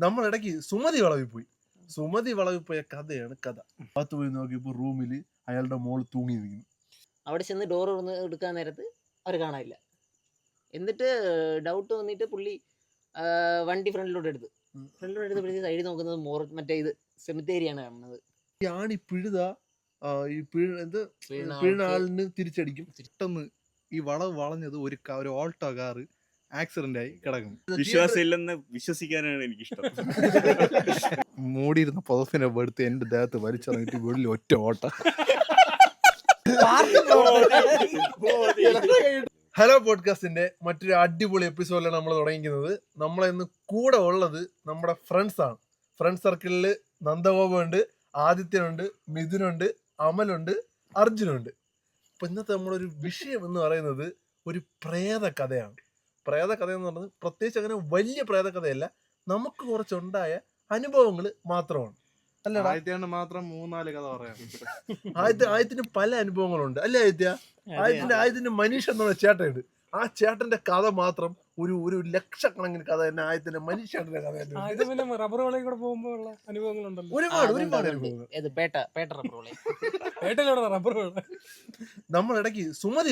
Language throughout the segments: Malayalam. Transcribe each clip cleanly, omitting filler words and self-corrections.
നമ്മളിടയ്ക്ക് സുമതി വളവിൽ പോയ കഥയാണ് കഥ. പത്ത് പോയി നോക്കിയപ്പോൾ റൂമിൽ അയാളുടെ മോള് തൂങ്ങി നിൽക്കുന്നു. അവിടെ ചെന്ന് ഡോർ തുറന്ന് എടുക്കാൻ നേരത്ത് അവർ കാണാനില്ല. എന്നിട്ട് ഡൗട്ട് വന്നിട്ട് പുള്ളി വണ്ടി ഫ്രണ്ടിലോട്ട് എടുത്തപ്പോഴത്തേക്ക് സൈഡിൽ നോക്കുന്നത് മറ്റേ ഇത് സെമിത്തേരിയാണ് കാണുന്നത്. ഈ ആണി പിഴുത പിഴുന്ന ആളിന് തിരിച്ചടിക്കും. പെട്ടെന്ന് ഈ വളവ് വളഞ്ഞത് ഒരു ഓൾട്ടോ കാറ് ആക്സിഡന്റ് ആയി കിടക്കും. വിശ്വാസമില്ലെന്ന് വിശ്വസിക്കാനാണ് എനിക്കിഷ്ടം. മൂടിയിരുന്ന പുതപ്പിനെ എടുത്ത് എന്റെ ദേഹത്ത് വലിച്ചിറങ്ങിട്ട് വെളിയിൽ ഒറ്റ ഓട്ട. ഹലോ പോഡ്കാസ്റ്റിന്റെ മറ്റൊരു അടിപൊളി എപ്പിസോഡിലാണ് നമ്മൾ തുടങ്ങിക്കുന്നത്. നമ്മളിന്ന് കൂടെ ഉള്ളത് നമ്മുടെ ഫ്രണ്ട്സ് ആണ്. ഫ്രണ്ട് സർക്കിളിൽ നന്ദഗോപുണ്ട്, ആദിത്യനുണ്ട്, മിഥുനുണ്ട്, അമലുണ്ട്, അർജുനുണ്ട്. അപ്പൊ ഇന്നത്തെ നമ്മളൊരു വിഷയം എന്ന് പറയുന്നത് ഒരു പ്രേത കഥയാണ്. പ്രേത കഥ എന്ന് പറഞ്ഞത് പ്രത്യേകിച്ച് അങ്ങനെ വലിയ പ്രേത കഥയല്ല, നമുക്ക് കുറച്ചുണ്ടായ അനുഭവങ്ങൾ മാത്രമാണ്. ആദ്യത്തിന് മാത്രം 3-4 കഥ പറയാം. ആദ്യത്തിന് പല അനുഭവങ്ങളുണ്ട് അല്ലേ ആദ്യത്തിന്റെ മനീഷ് എന്നുള്ള ചേട്ടനുണ്ട്. ആ ചേട്ടന്റെ കഥ മാത്രം ഒരു ലക്ഷക്കണക്കിന് കഥ തന്നെ ആദ്യത്തിന്റെ മനീഷേട്ടന്റെ കഥ. ഒരുപാട് നമ്മളിടയ്ക്ക് സുമതി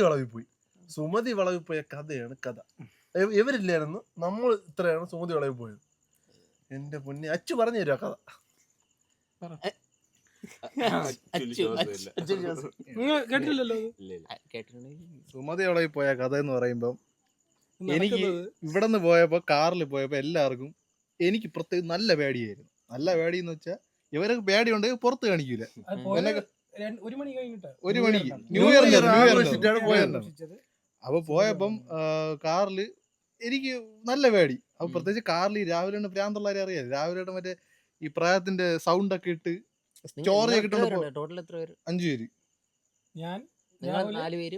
വളവിൽ പോയ കഥയാണ് കഥ. ഇവരില്ലായിരുന്നു, നമ്മൾ ഇത്രയാണ് സുമതി വളവിൽ പോയത്. എന്റെ പൊന്നെ അച്ചു പറഞ്ഞു തരുമോ കഥ? സുമതി വളവിൽ പോയ കഥ എന്ന് പറയുമ്പം എനിക്ക് ഇവിടെ നിന്ന് പോയപ്പോ കാറിൽ പോയപ്പോ എല്ലാവർക്കും എനിക്ക് പ്രത്യേകം നല്ല പേടിയായിരുന്നു. നല്ല പേടി എന്ന് വെച്ചാൽ ഇവരൊക്കെ പേടിയുണ്ട് പുറത്ത് കാണിക്കൂല. 1 മണിക്ക് ന്യൂ ഇയർ പോയത്. അപ്പൊ പോയപ്പം കാറില് എനിക്ക് നല്ല പേടി. അപ്പൊ പ്രത്യേകിച്ച് കാറിൽ രാവിലെ പ്രാന്തള്ളവരെ അറിയാം. രാവിലെ മറ്റേ ഈ പ്രായത്തിന്റെ സൗണ്ട് ഒക്കെ ഇട്ട് സ്റ്റോറി ഒക്കെ ഇട്ടുണ്ട്. 5 പേര്,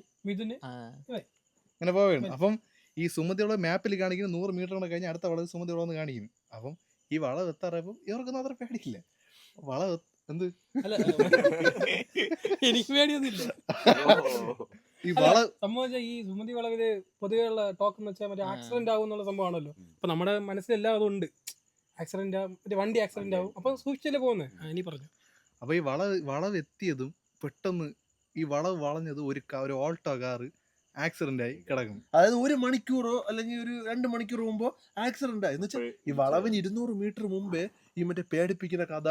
അങ്ങനെ പോവുകയാണ്. അപ്പം ഈ സുമതിയുള്ള മാപ്പിൽ കാണിക്കുന്ന 100 മീറ്റർ കൂടെ കഴിഞ്ഞ് അടുത്ത വളവ് സുമതി വളവെന്ന് കാണിക്കുന്നു. അപ്പം ഈ വളവ് എത്താറയപ്പം ഇവർക്കൊന്നും അത്ര പേടിയില്ല. വളവ് എന്ത് എനിക്ക് പേടിയൊന്നുമില്ല. ഈ വളവ് സംഭവം ഈ സുമതി വളവില് പൊതുവെയുള്ള ടോക്ക് എന്ന് വെച്ചാൽ മറ്റേ ആക്സിഡന്റ് ആവും എന്നുള്ള സംഭവമാണല്ലോ. അപ്പൊ നമ്മുടെ മനസ്സിലെല്ലാം അതുണ്ട്. ആക്സിഡന്റ് ആവും, മറ്റേ വണ്ടി ആക്സിഡന്റ് ആവും, അപ്പൊ സൂക്ഷിച്ചല്ലേ പോകുന്നത്. ഇനി പറഞ്ഞു. അപ്പൊ ഈ വളവ് എത്തിയതും പെട്ടെന്ന് ഈ വളവ് വളഞ്ഞത് ഒരു ഓൾട്ടോ കാറ് ആക്സിഡന്റ് ആയി കിടക്കും. അതായത് 1 മണിക്കൂറോ അല്ലെങ്കിൽ ഒരു 2 മണിക്കൂർ മുമ്പോ ആക്സിഡന്റ് ആയി എന്ന് വെച്ചാൽ ഈ വളവിന് 200 മീറ്റർ മുമ്പേ ഈ മറ്റേ പേടിപ്പിക്കുന്ന കഥ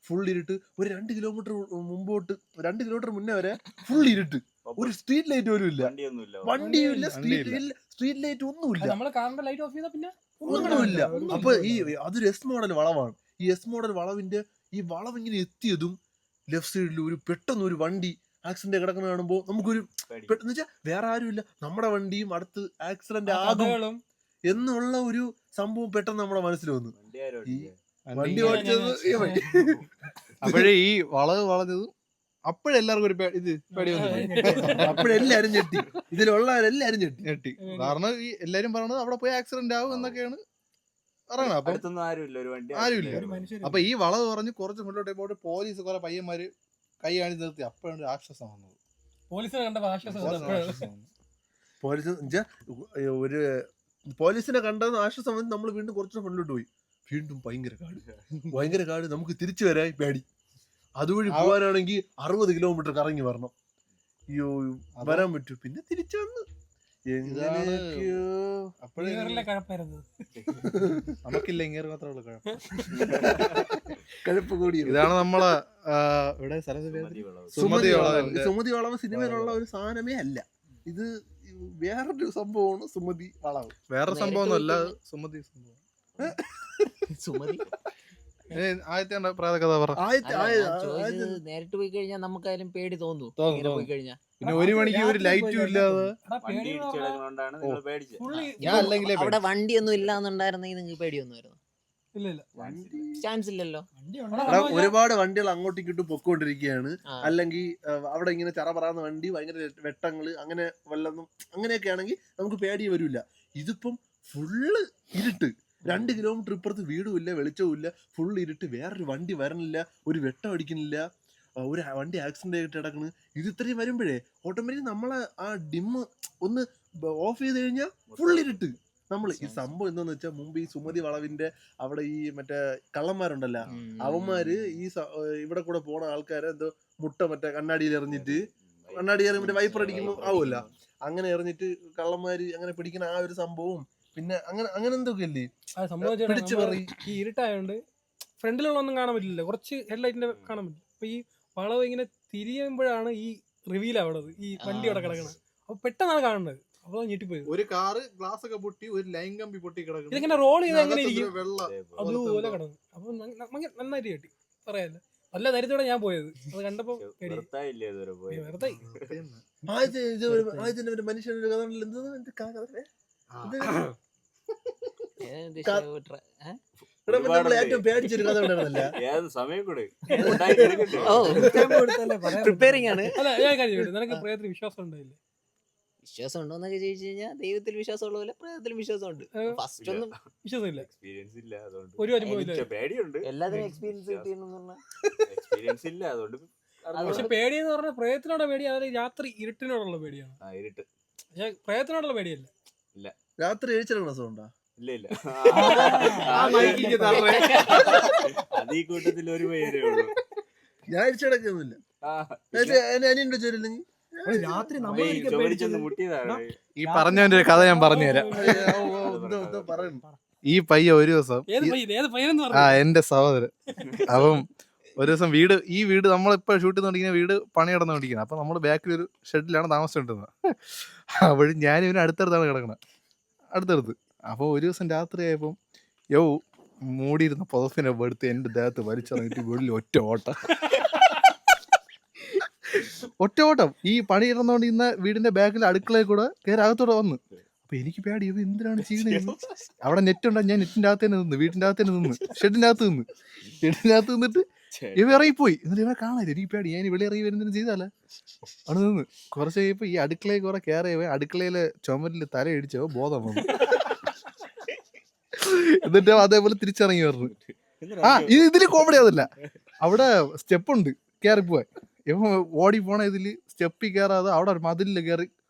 ഫുൾ ഇരുട്ട്. ഒരു 2 കിലോമീറ്റർ മുമ്പോട്ട് 2 കിലോമീറ്റർ മുന്നേ വരെ ഫുൾ ഇരുട്ട്. ഒരു സ്ട്രീറ്റ് ലൈറ്റ് പോലും ഇല്ല, വണ്ടിയും ഇല്ല, സ്ട്രീറ്റ് ലൈറ്റ് ഒന്നുമില്ല. നമ്മള് കാറിന്റെ ലൈറ്റ് ഓഫ് ചെയ്താൽ പിന്നെ ഒന്നുമില്ല. അപ്പൊ ഈ അതൊരു എസ് മോഡൽ വളവാണ്. ഈ എസ് മോഡൽ വളവിന്റെ ഈ വളവ് ഇങ്ങനെ എത്തിയതും ലെഫ്റ്റ് സൈഡിൽ പെട്ടെന്ന് ഒരു വണ്ടി ആക്സിഡന്റ് കിടക്കുന്ന കാണുമ്പോൾ നമുക്കൊരു പെട്ടെന്ന് വെച്ചാൽ വേറെ ആരും ഇല്ല, നമ്മുടെ വണ്ടിയും അടുത്ത് ആക്സിഡന്റ് ആകും എന്നുള്ള ഒരു സംഭവം പെട്ടെന്ന് നമ്മുടെ മനസ്സിൽ വന്നു. ഈ വണ്ടി ഓടിച്ചത് അപ്പോഴേ ഈ വളവ് വളഞ്ഞത് അപ്പോഴെല്ലാവർക്കും ഒരു പേടി വന്നു. അപ്പോഴെല്ലാരും ഞെട്ടി, ഇതിലുള്ളവരെല്ലാരും ഞെട്ടി. കാരണം ഈ എല്ലാരും പറയണത് അവിടെ പോയി ആക്സിഡന്റ് ആവും എന്നൊക്കെയാണ് പറയണത്. അപ്പൊ ആരുമില്ല. അപ്പൊ ഈ വളവ് പറഞ്ഞ് കുറച്ച് മുന്നോട്ട് പോയിട്ട് പോലീസ് കുറെ പയ്യന്മാര് കൈ കാണിച്ച് നിർത്തി. അപ്പോഴാണ് ആശ്വാസം വന്നത്. പോലീസിനെ കണ്ടെന്ന് ആശ്വാസം വന്ന് നമ്മൾ വീണ്ടും കുറച്ച് മുന്നോട്ട് പോയി. വീണ്ടും ഭയങ്കര കാട്. നമുക്ക് തിരിച്ചു വരാൻ പേടി. അതുവഴി പോകാനാണെങ്കിൽ 60 കിലോമീറ്റർ കറങ്ങി വരണം. അയ്യോ വരാൻ പറ്റൂ. പിന്നെ തിരിച്ചു വന്ന് നമുക്കില്ല ഇങ്ങനെ മാത്രമുള്ള കഴപ്പ് കൂടി. ഇതാണ് നമ്മളെ സുമതി വളവ് സിനിമയിലുള്ള ഒരു സാധനമേ അല്ല. ഇത് വേറൊരു സംഭവമാണ്. സുമതി വളവ് വേറെ സംഭവം ഒന്നുമല്ല. സുമതി ആദ്യത്തെ പ്രേതകഥ പറ. നേരിട്ട് പോയി കഴിഞ്ഞാൽ നമുക്കായാലും പേടി തോന്നും. പോയി കഴിഞ്ഞാൽ പിന്നെ 1 മണിക്ക് ഒരു ലൈറ്റും ഇല്ലാതെ അവിടെ വണ്ടിയൊന്നും ഇല്ലാന്നുണ്ടായിരുന്നെങ്കിൽ നിങ്ങൾക്ക് പേടിയൊന്നുമായിരുന്നു? ചാൻസ് ഇല്ലല്ലോ. ഒരുപാട് വണ്ടികൾ അങ്ങോട്ടേക്കിട്ട് പൊക്കോണ്ടിരിക്കുകയാണ്. അല്ലെങ്കിൽ അവിടെ ഇങ്ങനെ ചറപറാന്ന വണ്ടി, ഭയങ്കര വെട്ടങ്ങള്, അങ്ങനെ വല്ലതും അങ്ങനെയൊക്കെ ആണെങ്കിൽ നമുക്ക് പേടി വരില്ല. ഇതിപ്പം ഫുള്ള് ഇരുട്ട്. 2 കിലോമീറ്റർ ഇപ്പുറത്ത് വീടും ഇല്ല, വെളിച്ചവും ഇല്ല, ഫുൾ ഇരുട്ട്. വേറൊരു വണ്ടി വരണില്ല, ഒരു വെട്ടം അടിക്കുന്നില്ല, ഒരു വണ്ടി ആക്സിഡന്റ് ആയിട്ട് കിടക്കണ്. ഇത് ഇത്രയും വരുമ്പോഴേ ഓട്ടോമാറ്റിക് നമ്മളെ ആ ഡിമ്മ് ഒന്ന് ഓഫ് ചെയ്ത് കഴിഞ്ഞാൽ ഫുൾ ഇരുട്ട്. നമ്മൾ ഈ സംഭവം എന്താന്ന് വെച്ചാൽ മുമ്പ് ഈ സുമതി വളവിന്റെ അവിടെ ഈ മറ്റേ കള്ളന്മാരുണ്ടല്ലോ, അവന്മാര് ഇവിടെ കൂടെ പോണ ആൾക്കാരെ എന്തോ മുട്ട മറ്റേ കണ്ണാടിയിൽ എറിഞ്ഞിട്ട്, കണ്ണാടി എറിഞ്ഞ് മറ്റേ വൈപ്പർ അടിക്കുമ്പോൾ ആവുമല്ല, അങ്ങനെ എറിഞ്ഞിട്ട് കള്ളന്മാര് അങ്ങനെ പിടിക്കുന്ന ആ ഒരു സംഭവവും പിന്നെ അങ്ങനെ എന്തൊക്കെ അല്ലേ പിടിച്ചു പറയും. ഈ ഇരുട്ടായോണ്ട് ഫ്രണ്ടിലുള്ളൊന്നും കാണാൻ പറ്റില്ല, കുറച്ച് ഹെഡ്ലൈറ്റിന്റെ കാണാൻ പറ്റില്ല. അപ്പൊ ഈ വളവ് ഇങ്ങനെ തിരിയുമ്പോഴാണ് ഈ റിവീൽ ആവണത്, ഈ വണ്ടി അവിടെ കിടക്കണം. അപ്പൊ പെട്ടെന്നാണ് കാണുന്നത്. അപ്പൊ ഞെട്ടിപ്പോയി. ഒരു കാറ് ഗ്ലാസ് ഒക്കെ പൊട്ടി, ഒരു ലൈൻ കമ്പി പൊട്ടി കിടക്കുന്നു. ഇതിങ്ങനെ റോൾ ചെയ്ത് എങ്ങനെ ഇരിക്കും വെള്ള അതുപോലെ കിടന്നു. അപ്പൊ നന്നായിട്ട് കേട്ടി പറയാല്ല. നല്ല ധൈര്യത്തോടെ ഞാൻ പോയത്. അത് കണ്ടപ്പോ വെറുതെ മനുഷ്യനൊരു കഥ ഏറ്റവും പേടിച്ചൊരു കഥ പ്രിപ്പയറിംഗ് ആണ്. അല്ല ഞാൻ കാര്യം, നിനക്ക് പ്രേതത്തിൽ വിശ്വാസം ഉണ്ടായില്ലേ? വിശ്വാസം ഉണ്ടോ എന്നൊക്കെ ചോദിച്ചു കഴിഞ്ഞാൽ ദൈവത്തിൽ വിശ്വാസമുള്ള പോലെ പ്രേതത്തിൽ വിശ്വാസമുണ്ട്. ഫസ്റ്റ് ഒന്നും വിശ്വാസമില്ല, എക്സ്പീരിയൻസ് ഇല്ല, അതുകൊണ്ട് ഒരു അനുഭവം ഇല്ല. പേടിയുണ്ട്, എല്ലാത്തിനും എക്സ്പീരിയൻസ് കിട്ടിയെന്ന് പറഞ്ഞാൽ എക്സ്പീരിയൻസ് ഇല്ല, അതുകൊണ്ട് പക്ഷെ പേടി എന്ന് പറഞ്ഞാൽ പ്രേതത്തിനോட പേടി, അതായത് രാത്രി ഇരുട്ടിനോടുള്ള പേടിയാണ്. ഇരുട്ട് പക്ഷെ പ്രേതത്തിനോടുള്ള പേടിയല്ല. രാത്രി എഴുച്ചിടണ സൗണ്ടാ? ഇല്ല ഇല്ല, അത് ഈ കൂട്ടത്തിൽ ഒരു പേരേ ഉള്ളൂ. ഞാൻ അഴിച്ചടക്കൊന്നുമില്ല. അനിയുണ്ടോ ചോരില്ലെങ്കിൽ രാത്രി മുട്ടിയതാണ്. ഈ പറഞ്ഞതിന്റെ ഒരു കഥ ഞാൻ പറഞ്ഞുതരാം. ഈ പയ്യ ഒരു ദിവസം എന്റെ സഹോദരൻ, അപ്പം ഒരു ദിവസം ഈ വീട് നമ്മളിപ്പോ ഷൂട്ട് ചെയ്തോണ്ടിരിക്കുന്ന വീട് പണി കിടന്നുകൊണ്ടിരിക്കുന്നത്. അപ്പൊ നമ്മള് ബാക്കിൽ ഒരു ഷെഡിലാണ് താമസിച്ചിട്ടുള്ളത്. അപ്പോഴും ഞാൻ ഇവന് അടുത്തടുത്താണ് കിടക്കണത്, അടുത്തടുത്ത്. അപ്പൊ ഒരു ദിവസം രാത്രി ആയപ്പോ മൂടിയിരുന്ന പുതപ്പിനെ എടുത്ത് എന്റെ ദേഹത്ത് വലിച്ചിറങ്ങിട്ട് വീട്ടിൽ ഒറ്റ ഓട്ടം. ഈ പണി ഇടുന്നോണ്ടിരുന്ന വീടിന്റെ ബാക്കിൽ അടുക്കളയിൽ കൂടെ കയറി അകത്തോടെ വന്ന്. അപ്പൊ എനിക്ക് പേടി, ഇവ എന്തിനാണ് ചെയ്യുന്നത്? അവിടെ നെറ്റ് ഉണ്ടാ, ഞാൻ നെറ്റിന്റെ അകത്ത് തന്നെ നിന്ന്, വീട്ടിന്റെ അകത്ത് തന്നെ നിന്ന്, ഷെഡിന്റെ അകത്ത് നിന്നിട്ട് ഇവ ഇറങ്ങിപ്പോയി. എന്നിട്ട് ഇവനെ കാണാനില്ല. എനിക്ക് പേടി, ഞാൻ വെളി ഇറങ്ങി വരുന്നതിന് ചെയ്താലേ. അവിടെ നിന്ന് കുറച്ച് കഴിയുമ്പോ ഈ അടുക്കളയിൽ കുറെ കയറിയവ അടുക്കളയിലെ ചുമരില് തലയിടിച്ചോ ബോധം വന്നു. എന്നിട്ട് അതേപോലെ തിരിച്ചിറങ്ങി പറഞ്ഞു. ഇതില് കോമഡി അതല്ല, അവിടെ സ്റ്റെപ്പ് ഉണ്ട് കയറിപ്പോവാൻ. ഇവ ഓടി പോണ ഇതില് സ്റ്റെപ്പിൽ കയറാതെ അവിടെ ഒരു മതിലിൽ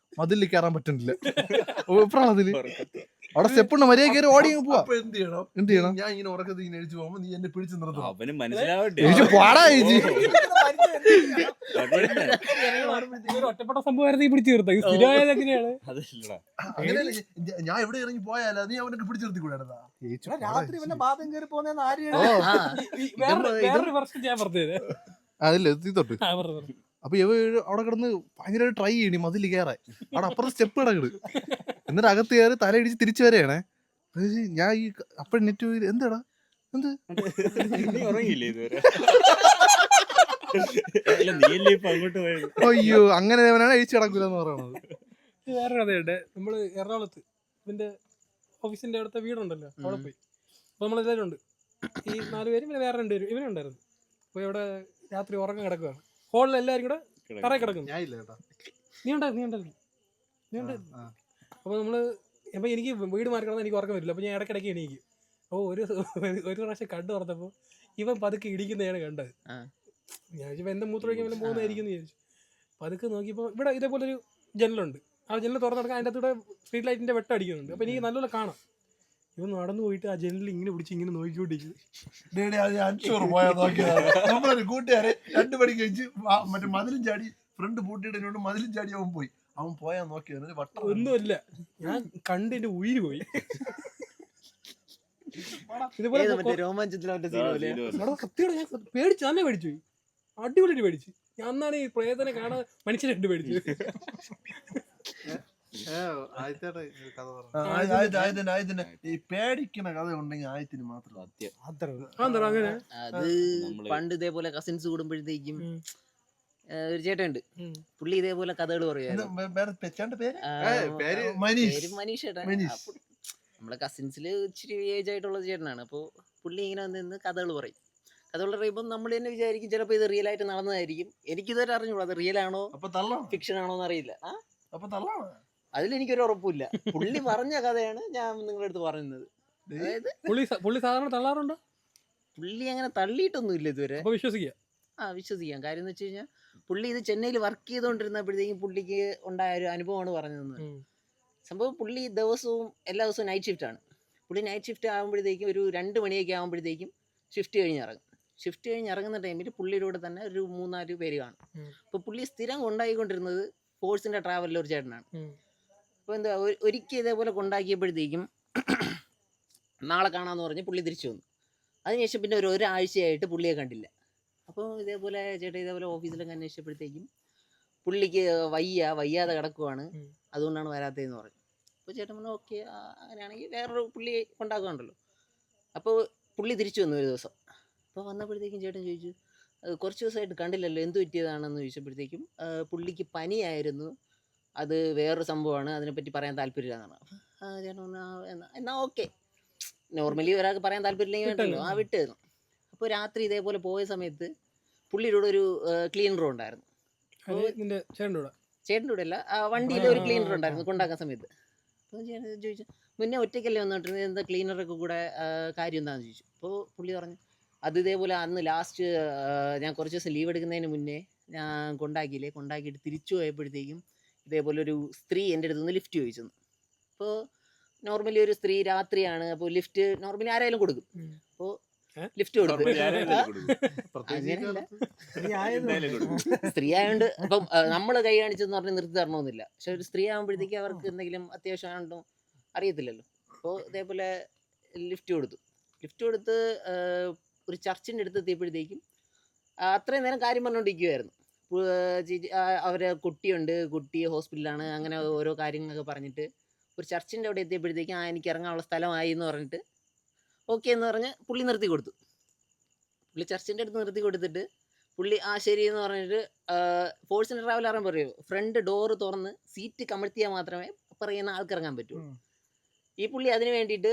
കയറാൻ പറ്റുന്നില്ല. അതില് അവിടെ സ്റ്റെപ്പ് ഉണ്ട്, മര്യാദ കയറി ഓടി പോവാ. എന്ത് ചെയ്യണം? ഞാൻ ഇങ്ങനെ ഉറക്കത്തിൽ ഇങ്ങനെ എഴുതി പോകുമ്പോ നീ എന്നെ പിടിച്ചു നിർത്തണം. അവന് മനസ്സിലാവട്ടെ, ഒറ്റപ്പെട്ട സംഭവം പിടിച്ചു നിർത്താം. സ്ഥിരമായത് എങ്ങനെയാണ്? അങ്ങനെയല്ല, ഞാൻ എവിടെ ഇറങ്ങി പോയാലോ നീ അവനൊക്കെ പിടിച്ചു നിർത്തിക്കൂടാ? രാത്രി വല്ല ബാധം കയറി പോകുന്ന വേറൊരു വർഷം ഞാൻ പറഞ്ഞത് അതില്ല തൊട്ട്. അപ്പൊ ഇവ അവിടെ കിടന്ന് ഭയങ്കര ട്രൈ ചെയ്യണി മതിൽ കയറാൻ. അവിടെ അപ്പുറത്തെ സ്റ്റെപ്പ് കിടക്കിട്. എന്നിട്ട് അകത്ത് കയറി തലയിടിച്ച് തിരിച്ചു വരെയാണേ. ഞാൻ ഈ അപ്പഴും നെറ്റ് എന്താടാ എന്ത് ഉറങ്ങിയില്ലേ ഇതുവരെ? അയ്യോ, അങ്ങനെ അവനാണ് അഴിച്ചു കിടക്കൂലെന്ന് പറയണത്. വേറെ കഥയുണ്ട്. നമ്മള് എറണാകുളത്ത് ഇതിന്റെ ഓഫീസിന്റെ അടുത്ത വീടുണ്ടല്ലോ, അവിടെ പോയി. അപ്പൊ നമ്മളെല്ലാവരും ഉണ്ട്, ഈ 4 പേരും, പിന്നെ വേറെ 2 പേരും ഇവനുണ്ടായിരുന്നു. അപ്പൊ ഇവിടെ രാത്രി ഉറക്കം കിടക്കുകയാണ്. ഹോളിൽ എല്ലാവരും കൂടെ തറയിൽ കിടക്കുന്നു. നീ ഉണ്ടായിരുന്നു. അപ്പൊ എനിക്ക് വീട് മാറി കിടന്നാൽ എനിക്ക് ഉറക്കം വരില്ല. അപ്പൊ ഞാൻ ഇടയ്ക്കിടയ്ക്ക് എണീക്കും. അപ്പോൾ ഒരു പ്രാവശ്യം കണ്ടു തുറന്നപ്പോ ഇവൻ പതുക്കെ ഇടിക്കുന്നതാണ് കണ്ടത്. ഞാൻ ചോദിച്ചപ്പോൾ എന്റെ മൂത്രമൊഴിക്കാൻ വല്ലതും പോകുന്നതായിരിക്കും എന്ന് ചോദിച്ചു. പതുക്കെ നോക്കിയപ്പോൾ ഇവിടെ ഇതേപോലെ ഒരു ജനലുണ്ട്. ആ ജനൽ തുറന്നു കിടക്കാൻ അതിൻ്റെ അകത്തൂടെ സ്ട്രീറ്റ് ലൈറ്റിന്റെ വെട്ടം അടിക്കുന്നുണ്ട്. അപ്പൊ എനിക്ക് നല്ലപോലെ കാണാം. ഇവൻ നടന്നു പോയിട്ട് ആ ജനലിൽ ഇങ്ങനെ പിടിച്ച് ഇങ്ങനെ നോക്കിക്കൊണ്ടിരിക്കും. നമ്മളൊരു കൂട്ടുകാരെ 2 മണി കഴിച്ച് മറ്റേ മതിലും ചാടി ഫ്രണ്ട് പൂട്ടിയിടുന്നോണ്ട് മതിലും ചാടി അവൻ പോയി. അവൻ പോയാ നോക്കിയത് വട്ടം ഒന്നുമില്ല. ഞാൻ കണ്ട് എന്റെ ഉയിര് പോയി. ഇതുപോലെ സത്യമാണ്, ഞാൻ പേടിച്ചു, തന്നെ പേടിച്ചു പോയി. അടിപൊളിയായിട്ട് പേടിച്ചു. ഞാൻ അന്നാണ് ഈ പ്രേതനെ കാണാൻ മനുഷ്യനെ പേടിച്ചു. ഈ പേടിക്കണ കഥ ഉണ്ടെങ്കിൽ ആയത്തിന് മാത്രം അങ്ങനെ. അത് പണ്ട് ഇതേപോലെ കസിൻസ് കൂടുമ്പോഴത്തേക്കും ഒരു ചേട്ടനുണ്ട്, പുള്ളി ഇതേപോലെ കഥകൾ പറയാറ്. മനീഷ് ചേട്ടൻ. നമ്മളെ കസിൻസില് ഇച്ചിരി ഏജ് ആയിട്ടുള്ള ചേട്ടനാണ്. അപ്പോൾ പുള്ളി ഇങ്ങനെ വന്ന് കഥകൾ പറയും. കഥകൾ പറയുമ്പോൾ നമ്മൾ തന്നെ വിചാരിക്കും ചിലപ്പോൾ ഇത് റിയൽ ആയിട്ട് നടന്നതായിരിക്കും. എനിക്കിതുവരെ അറിഞ്ഞൂടാ അത് റിയൽ ആണോ ഫിക്ഷൻ ആണോ എന്നറിയില്ല. അതിലെനിക്കൊരു ഉറപ്പില്ല. പുള്ളി പറഞ്ഞ കഥയാണ് ഞാൻ നിങ്ങളുടെ അടുത്ത് പറയുന്നത്. അതായത് പുള്ളി സാധാരണ തള്ളാറുണ്ടോ? പുള്ളി അങ്ങനെ തള്ളിയിട്ടൊന്നും ഇല്ല ഇതുവരെ. വിശ്വസിക്കാം. കാര്യം എന്ന് വെച്ച് കഴിഞ്ഞാൽ പുള്ളി ഇത് ചെന്നൈയിൽ വർക്ക് ചെയ്തുകൊണ്ടിരുന്നപ്പോഴത്തേക്കും പുള്ളിക്ക് ഉണ്ടായ ഒരു അനുഭവമാണ് പറഞ്ഞത്. സംഭവം പുള്ളി ദിവസവും എല്ലാ ദിവസവും നൈറ്റ് ഷിഫ്റ്റാണ്. പുള്ളി നൈറ്റ് ഷിഫ്റ്റ് ആകുമ്പോഴത്തേക്കും ഒരു 2 മണിയൊക്കെ ആകുമ്പോഴത്തേക്കും ഷിഫ്റ്റ് കഴിഞ്ഞ് ഇറങ്ങും. ഷിഫ്റ്റ് കഴിഞ്ഞ് ഇറങ്ങുന്ന ടൈമിൽ പുള്ളിയുടെ കൂടെ തന്നെ ഒരു 3-4 പേര് കാണും. അപ്പോൾ പുള്ളി സ്ഥിരം കൊണ്ടായിക്കൊണ്ടിരുന്നത് ഫോഴ്സിൻ്റെ ട്രാവലിൽ ഒരു ചേട്ടനാണ്. അപ്പോൾ എന്താ ഒരിക്കൽ ഇതേപോലെ കൊണ്ടാക്കിയപ്പോഴത്തേക്കും നാളെ കാണാമെന്ന് പറഞ്ഞ് പുള്ളി തിരിച്ചു വന്നു. അതിനുശേഷം പിന്നെ ഒരാഴ്ചയായിട്ട് പുള്ളിയെ കണ്ടില്ല. അപ്പോൾ ഇതേപോലെ ചേട്ടാ ഇതേപോലെ ഓഫീസിലൊക്കെ അന്വേഷിച്ചപ്പോഴത്തേക്കും പുള്ളിക്ക് വയ്യാതെ കിടക്കുവാണ്, അതുകൊണ്ടാണ് വരാത്തതെന്ന് പറഞ്ഞു. അപ്പോൾ ചേട്ടൻ പറഞ്ഞു ഓക്കെ, അങ്ങനെയാണെങ്കിൽ വേറൊരു പുള്ളി കൊണ്ടാക്കുന്നുണ്ടല്ലോ. അപ്പോൾ പുള്ളി തിരിച്ചു വന്നു ഒരു ദിവസം. അപ്പോൾ വന്നപ്പോഴത്തേക്കും ചേട്ടൻ ചോദിച്ചു, കുറച്ച് ദിവസമായിട്ട് കണ്ടില്ലല്ലോ, എന്ത് പറ്റിയതാണെന്ന് ചോദിച്ചപ്പോഴത്തേക്കും പുള്ളിക്ക് പനിയായിരുന്നു, അത് വേറൊരു സംഭവമാണ്, അതിനെപ്പറ്റി പറയാൻ താല്പര്യമില്ലെന്നാണ്. ചേട്ടൻ പറഞ്ഞു എന്നാൽ ഓക്കെ, നോർമലി ഒരാൾക്ക് പറയാൻ താല്പര്യമില്ലെങ്കിൽ കേട്ടല്ലോ, വിട്ടായിരുന്നു. അപ്പോൾ രാത്രി ഇതേപോലെ പോയ സമയത്ത് പുള്ളിയുടെ ഒരു ക്ലീനറും ഉണ്ടായിരുന്നു. ചേട്ടൻ്റെ കൂടെ അല്ല, വണ്ടിയിൽ ഒരു ക്ലീനർ ഉണ്ടായിരുന്നു കൊണ്ടാക്കാൻ സമയത്ത്. അപ്പോൾ ചേട്ടൻ ചോദിച്ചു, മുന്നേ ഒറ്റയ്ക്കല്ലേ വന്നിട്ടുണ്ട്, എന്താ ക്ലീനറൊക്കെ കൂടെ കാര്യം എന്താണെന്ന് ചോദിച്ചു. അപ്പോൾ പുള്ളി പറഞ്ഞു, അത് ഇതേപോലെ അന്ന് ലാസ്റ്റ് ഞാൻ കുറച്ച് ദിവസം ലീവ് എടുക്കുന്നതിന് മുന്നേ ഞാൻ കൊണ്ടാക്കിയിട്ട് തിരിച്ചു പോയപ്പോഴത്തേക്കും ഇതേപോലെ ഒരു സ്ത്രീ എൻ്റെ അടുത്ത് നിന്ന് ലിഫ്റ്റ് ചോദിച്ചു. അപ്പോൾ നോർമലി ഒരു സ്ത്രീ രാത്രിയാണ്, അപ്പോൾ ലിഫ്റ്റ് നോർമലി ആരായാലും കൊടുക്കും. അപ്പോൾ ലിഫ്റ്റ് കൊടുക്കും. സ്ത്രീ ആയതുകൊണ്ട് അപ്പം നമ്മൾ കൈ കാണിച്ചെന്ന് പറഞ്ഞ് നിർത്തി തരണമെന്നില്ല. പക്ഷെ ഒരു സ്ത്രീ ആകുമ്പോഴത്തേക്ക് അവർക്ക് എന്തെങ്കിലും അത്യാവശ്യമാണോ അറിയത്തില്ലല്ലോ. അപ്പോൾ ഇതേപോലെ ലിഫ്റ്റ് കൊടുത്ത് ഒരു ചർച്ചിൻ്റെ അടുത്ത് എത്തിയപ്പോഴത്തേക്കും അത്രയും നേരം കാര്യം പറഞ്ഞുകൊണ്ടിരിക്കുമായിരുന്നു. അവരെ കുട്ടി ഹോസ്പിറ്റലാണ്, അങ്ങനെ ഓരോ കാര്യങ്ങളൊക്കെ പറഞ്ഞിട്ട് ഒരു ചർച്ചിൻ്റെ അവിടെ എത്തിയപ്പോഴത്തേക്കും എനിക്ക് ഇറങ്ങാനുള്ള സ്ഥലമായി എന്ന് പറഞ്ഞിട്ട് ഓക്കെ എന്ന് പറഞ്ഞ് പുള്ളി നിർത്തി കൊടുത്തു. പുള്ളി ചർച്ചിൻ്റെ അടുത്ത് നിർത്തി കൊടുത്തിട്ട് പുള്ളി ശരി എന്ന് പറഞ്ഞിട്ട് ഫോഴ്സിൻ്റെ ട്രാവൽ ഇറങ്ങാൻ പറയുമോ, ഫ്രണ്ട് ഡോറ് തുറന്ന് സീറ്റ് കമഴ്ത്തിയാൽ മാത്രമേ പറയുന്ന ആൾക്ക് ഇറങ്ങാൻ പറ്റുള്ളൂ. ഈ പുള്ളി അതിന് വേണ്ടിയിട്ട്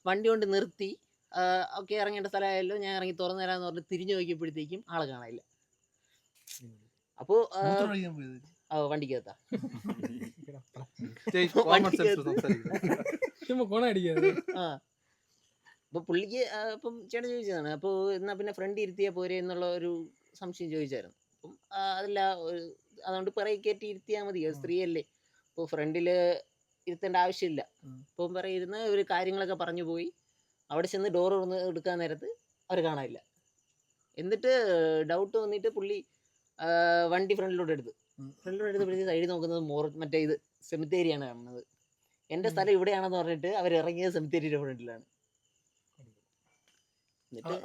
വണ്ടി കൊണ്ട് നിർത്തി ഓക്കെ ഇറങ്ങേണ്ട സ്ഥലമായല്ലോ, ഞാൻ ഇറങ്ങി തുറന്നു തരാമെന്ന് പറഞ്ഞിട്ട് തിരിഞ്ഞു നോക്കിയപ്പോഴത്തേക്കും ആളെ കാണാനില്ല. അപ്പോൾ വണ്ടിക്കകത്താ അപ്പോൾ പുള്ളിക്ക് അപ്പം ചേട്ടൻ ചോദിച്ചതാണ്, അപ്പോൾ എന്നാൽ പിന്നെ ഫ്രണ്ട് ഇരുത്തിയാൽ പോരെ എന്നുള്ള ഒരു സംശയം ചോദിച്ചായിരുന്നു. അപ്പം അതല്ല, അതുകൊണ്ട് പിറകെ കയറ്റി ഇരുത്തിയാൽ മതി, സ്ത്രീയല്ലേ, അപ്പോൾ ഫ്രണ്ടിൽ ഇരുത്തേണ്ട ആവശ്യമില്ല. അപ്പം പറയുന്ന ഒരു കാര്യങ്ങളൊക്കെ പറഞ്ഞു പോയി. അവിടെ ചെന്ന് ഡോർ തുറന്ന് എടുക്കാൻ നേരത്ത് അവർ കാണാനില്ല. എന്നിട്ട് ഡൗട്ട് വന്നിട്ട് പുള്ളി വണ്ടി ഫ്രണ്ടിലോട്ട് എടുത്ത് സൈഡിൽ നോക്കുന്നത് മറ്റേ ഇത് സെമിത്തേരിയാണ് കാണുന്നത്. എൻ്റെ സ്ഥലം ഇവിടെയാണെന്ന് പറഞ്ഞിട്ട് അവർ ഇറങ്ങിയത് സെമിത്തേരിയുടെ ഫ്രണ്ടിലാണ്.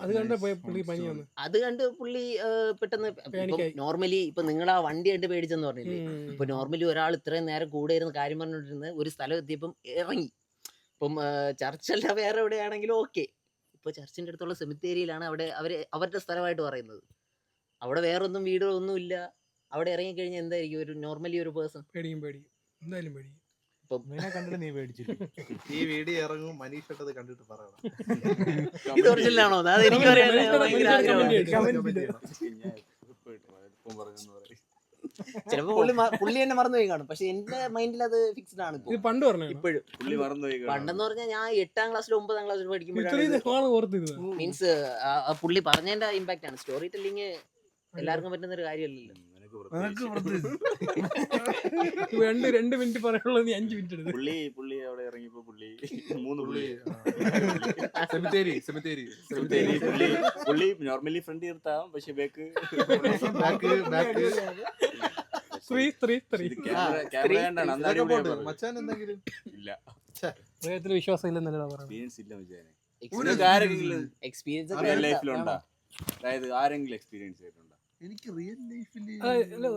അത് കണ്ട് പുള്ളി പെട്ടെന്ന്, നോർമലി ഇപ്പൊ നിങ്ങൾ ആ വണ്ടി കണ്ട് പേടിച്ചെന്ന് പറഞ്ഞില്ലേ, ഇപ്പൊ നോർമലി ഒരാൾ ഇത്രയും നേരം കൂടെ ഇരുന്ന് കാര്യം പറഞ്ഞിട്ടിരുന്ന് ഒരു സ്ഥലം എത്തിയപ്പം ഇറങ്ങി. ഇപ്പം ചർച്ചല്ല വേറെ എവിടെയാണെങ്കിലും ഓക്കെ, ഇപ്പൊ ചർച്ചിന്റെ അടുത്തുള്ള സെമിത്തേരിയിലാണ് അവരുടെ സ്ഥലമായിട്ട് പറയുന്നത്. അവിടെ വേറൊന്നും വീടോ ഒന്നും ഇല്ല. അവിടെ ഇറങ്ങിക്കഴിഞ്ഞാൽ എന്തായിരിക്കും ഒരു നോർമലി ഒരു പേഴ്സൺ എന്തായാലും പേടിക്കും. കണ്ടിട്ട് നീ പേടിച്ചില്ല. ഈ വീഡിയോ ഇറങ്ങും, മനീഷ് ഇട്ടത് കണ്ടിട്ട് പറയണം ഇത് ഒറിജിനലാണോ, അത് എനിക്ക് ചിലപ്പോ പുള്ളി തന്നെ മറന്നുപോയി കാണും. പക്ഷെ എന്റെ മൈൻഡിൽ അത് ഫിക്സ്ഡ് ആണ് ഇപ്പോഴും. പണ്ടെന്ന് പറഞ്ഞാൽ ഞാൻ 8ാം ക്ലാസ്സിൽ 9ാം ക്ലാസ്സിൽ പഠിക്കുമ്പോഴാണ് മീൻസ് പുള്ളി പറഞ്ഞതിന്റെ ഇമ്പാക്ട് ആണ്. സ്റ്റോറി ടെല്ലിങ് എല്ലാവർക്കും പറ്റുന്ന ഒരു കാര്യമല്ലല്ലോ. 2 മിനിറ്റ് പറയാനുള്ളത് 5 മിനിറ്റ് എടുത്തു. പുള്ളി അവിടെ ഇറങ്ങിയപ്പോ പുള്ളി 3 പുള്ളി നോർമലി ഫ്രണ്ട് നിർത്താം, പക്ഷെ ബാക്ക് വിശ്വാസം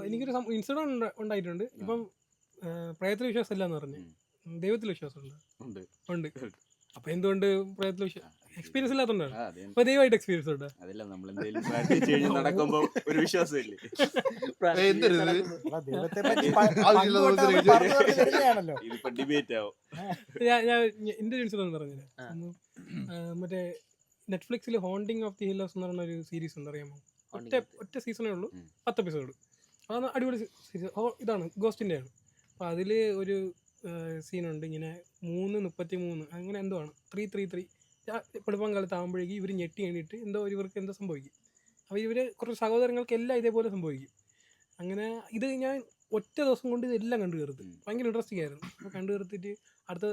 എനിക്കൊരു ഇൻസിഡന്റ് ഉണ്ടായിട്ടുണ്ട്. ഇപ്പം പ്രയത്ന വിശ്വാസം ഇല്ലാന്ന് പറഞ്ഞു, ദൈവത്തിൽ വിശ്വാസം ഉണ്ട്. അപ്പൊ എന്തുകൊണ്ട് പ്രയത്ന വിശ്വാസം എക്സ്പീരിയൻസ് ഇല്ലാത്തതുകൊണ്ടാണ്. അപ്പൊ ദൈവമായിട്ട് എക്സ്പീരിയൻസ് ഉണ്ട്. അതല്ല, നമ്മൾ എന്തെങ്കിലും നടക്കുമ്പോ ഒരു വിശ്വാസമില്ലേ. ഇതിപ്പോ ഡിബേറ്റ് ആവും. ഞാൻ എന്റെ ഇൻസിഡന്റ് പറഞ്ഞില്ല, മറ്റേ നെറ്റ്ഫ്ലിക്സിൽ Haunting of the Hill House എന്ന് പറഞ്ഞ ഒരു സീരീസ് ഉണ്ട്, അറിയാമോ? ഒറ്റ സീസണേ ഉള്ളൂ, 10 എപ്പിസോഡ്. അതാണ് അടിപൊളി സീരീസ്. ഇതാണ് ഗോസ്റ്റിൻ്റെ ആണ്. അപ്പോൾ അതിൽ ഒരു സീനുണ്ട്, ഇങ്ങനെ 3:33 അങ്ങനെ എന്തോ ആണ്, 3:33 വെളുപ്പം കാലത്ത് ആകുമ്പോഴേക്കും ഇവർ ഞെട്ടി എണ്ണിയിട്ട് ഇവർക്ക് എന്തോ സംഭവിക്കും. അപ്പോൾ ഇവർ കുറച്ച് സഹോദരങ്ങൾക്ക് എല്ലാം ഇതേപോലെ സംഭവിക്കും. അങ്ങനെ ഇത് ഞാൻ ഒറ്റ ദിവസം കൊണ്ട് ഇതെല്ലാം കണ്ടു തീർത്ത്. ഭയങ്കര ഇൻട്രസ്റ്റിംഗ് ആയിരുന്നു. അപ്പോൾ കണ്ടു തീർത്തിട്ട് അടുത്ത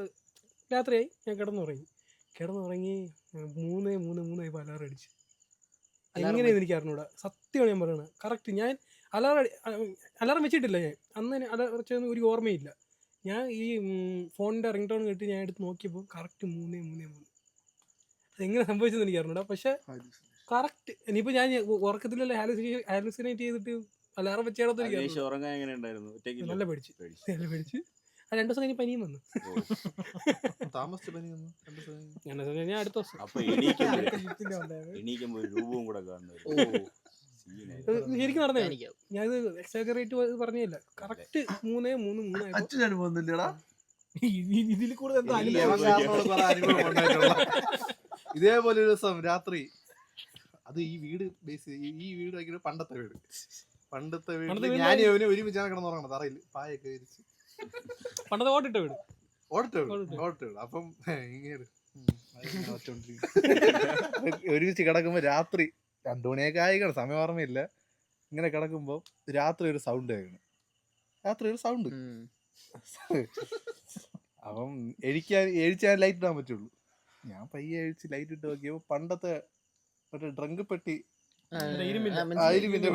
രാത്രിയായി, ഞാൻ കിടന്നുറങ്ങി 3 അലാറം അടിച്ച്. എങ്ങനെയാണെന്ന് എനിക്ക് അറിഞ്ഞൂടാ, സത്യമാണ് ഞാൻ പറയുന്നത്. കറക്റ്റ് ഞാൻ അലാറം വെച്ചിട്ടില്ല. ഞാൻ അന്ന് അലാറം വെച്ചൊന്നും ഒരു ഓർമ്മയില്ല. ഞാൻ ഈ ഫോണിൻ്റെ റിംഗ് ടോൺ കേട്ട് ഞാൻ എടുത്ത് നോക്കിയപ്പോൾ കറക്റ്റ് 3 അതെങ്ങനെ സംഭവിച്ചതെന്ന് എനിക്ക് അറിഞ്ഞൂടാ. പക്ഷെ കറക്റ്റ് ഇനിയിപ്പോൾ ഞാൻ ഉറക്കത്തിലല്ലേ ഹാലുസിനേറ്റ് ചെയ്തിട്ട് അലാറം വെച്ചേടത്ത് എനിക്ക് അതിനുശേഷം ഉറങ്ങാൻ എങ്ങനെ ഉണ്ടായിരുന്നു? ഒറ്റയ്ക്കില്ല? നല്ല പേടിച്ച്. ആ 2 ദിവസം കഴിഞ്ഞ് പനിയും വന്നു. താമസിച്ച പനി വന്നു 2 ദിവസം കഴിഞ്ഞ്. ഞാൻ അടുത്ത ദിവസം അപ്പൊ എണീക്കുമ്പോ ഒരു രൂപവും കൂടെ കാണുന്നത്. ശരിക്കും നടന്നേ. ഞാനിത് എക്സാജറേറ്റ് പറഞ്ഞില്ല. കറക്റ്റ് 3 അച്ഛൻ അനുഭവം ഇതിൽ കൂടുതൽ എന്താ ഈ യവൻ കാരണമുള്ള കുറെ അനുഭവം ഉണ്ടായിട്ടുള്ള. ഇതേപോലെ ഒരു ദിവസം രാത്രി, അത് ഈ വീട് ഈ വീട് ഭയങ്കര പണ്ടത്തെ വീട്. പണ്ടത്തെ വീട്ടിൽ ഞാനും ഇവനും ഒരുമിച്ചാണ് കിടന്നുറങ്ങണം. തറയിൽ പായൊക്കെ വിരിച്ച്. പണ്ടത്തെ ഓടിട്ട വീട്. ഓടിട്ട വീട്. അപ്പം ഇങ്ങനെ ഒരുമിച്ച് കിടക്കുമ്പോ രാത്രി 2 മണിയൊക്കെ ആയിക്കണം, സമയം ഓർമ്മയില്ല. ഇങ്ങനെ കിടക്കുമ്പോ രാത്രി ഒരു സൗണ്ട് കേൾക്കണം. അപ്പം എഴിച്ചാൽ ലൈറ്റ് ഇടാൻ പറ്റുള്ളൂ. ഞാൻ പയ്യെ എഴിച്ച് ലൈറ്റ് ഇട്ട് നോക്കിയപ്പോ പണ്ടത്തെ മറ്റേ ഡ്രങ്ക് പെട്ടി,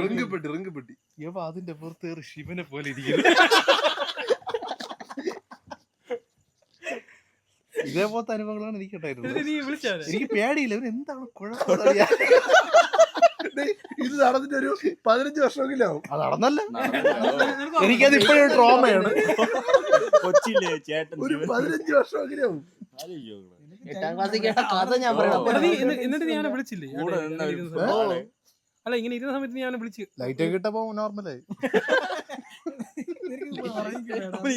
റിങ്ക് പെട്ടി. ഇവ അതിന്റെ പുറത്തേറി ശിവനെ പോലെ ഇരിക്കുന്നു. ഇതേപോലത്തെ അനുഭവങ്ങളാണ് എനിക്ക് ഉണ്ടായിട്ടുള്ളത്. എനിക്ക് പേടിയില്ല, ഇവൻ എന്താണ് കുഴപ്പം. ഇത് നടന്നിട്ട് ഒരു 15 വർഷമെങ്കിലും ആവും. അത് നടന്നല്ല, എനിക്കത് ഇപ്പോഴും ട്രോമയാണ്. കൊച്ചിയിലെ ചേട്ടൻ ഒരു 15 വർഷമെങ്കിലും ആവും. 8ാം ക്ലാസ്സിൽ കേട്ട കഥ ഞാൻ പറയണം. എന്നിട്ട് ഞാൻ വിളിച്ചില്ലേ അല്ല, ഇങ്ങനെ ഇരുന്ന സമയത്ത് ഞാൻ വിളിച്ച് ലൈറ്റ് ഒക്കെ ഇട്ടപ്പോ നോർമലായി.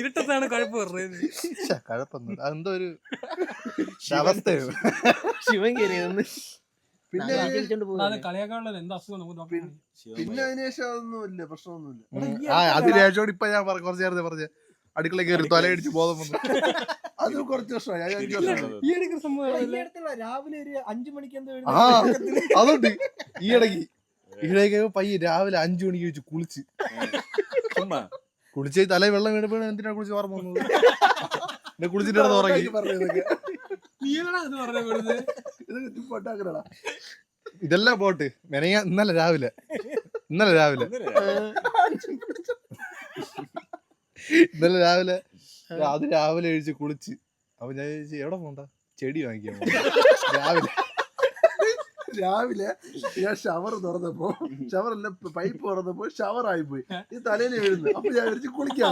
ഇരുട്ടത്താണ് കുഴപ്പം പറഞ്ഞത്. കഴപ്പൊന്നും അതെന്തോ ഒരു അവസ്ഥയാണ്. ശിവൻ കയറിയെന്ന് പിന്നെ കളിയാക്കാനുള്ള എന്താ അസുഖം പിന്നെ അതിനുശേഷം അതൊന്നുമില്ല, പ്രശ്നമൊന്നുമില്ല. അതിനുശേഷം ഇപ്പൊ ഞാൻ കുറച്ച് നേരത്തെ പറഞ്ഞ അടുക്കള കയറി തലയടിച്ച് ബോധം വന്നു. അത് കുറച്ച് വർഷമായി, 5 വർഷമായി. ഈ ഇടയ്ക്ക് സംഭവം രാവിലെ ഒരു 5 മണിക്ക് എന്തോ അതുണ്ട്. ഈ ഇടയ്ക്ക് പയ്യെ രാവിലെ 5 മണിക്ക് വെച്ച് കുളിച്ച് തല വെള്ളം വീണപ്പോ എന്തിനാ കുളിച്ച് ഓർമ്മ വന്നത്? എന്നെ കുളിച്ചിട്ട് ഉറങ്ങി. ഇതെല്ലാം പോട്ട് ഇന്നലെ രാവിലെ അത് രാവിലെ എഴുതിച്ച് കുളിച്ച്. അപ്പൊ ഞാൻ ചോദിച്ചു എവിടെ പോണ്ട, ചെടി വാങ്ങിക്കാൻ രാവിലെ ഞാൻ ഷവർ തുറന്നപ്പോ, ഷവറല്ല പൈപ്പ് തുറന്നപ്പോ ഷവറായി പോയി. ഈ തലയിൽ വീഴുന്നു. അപ്പൊ ഞാൻ വിളിച്ച് കുളിക്കാം.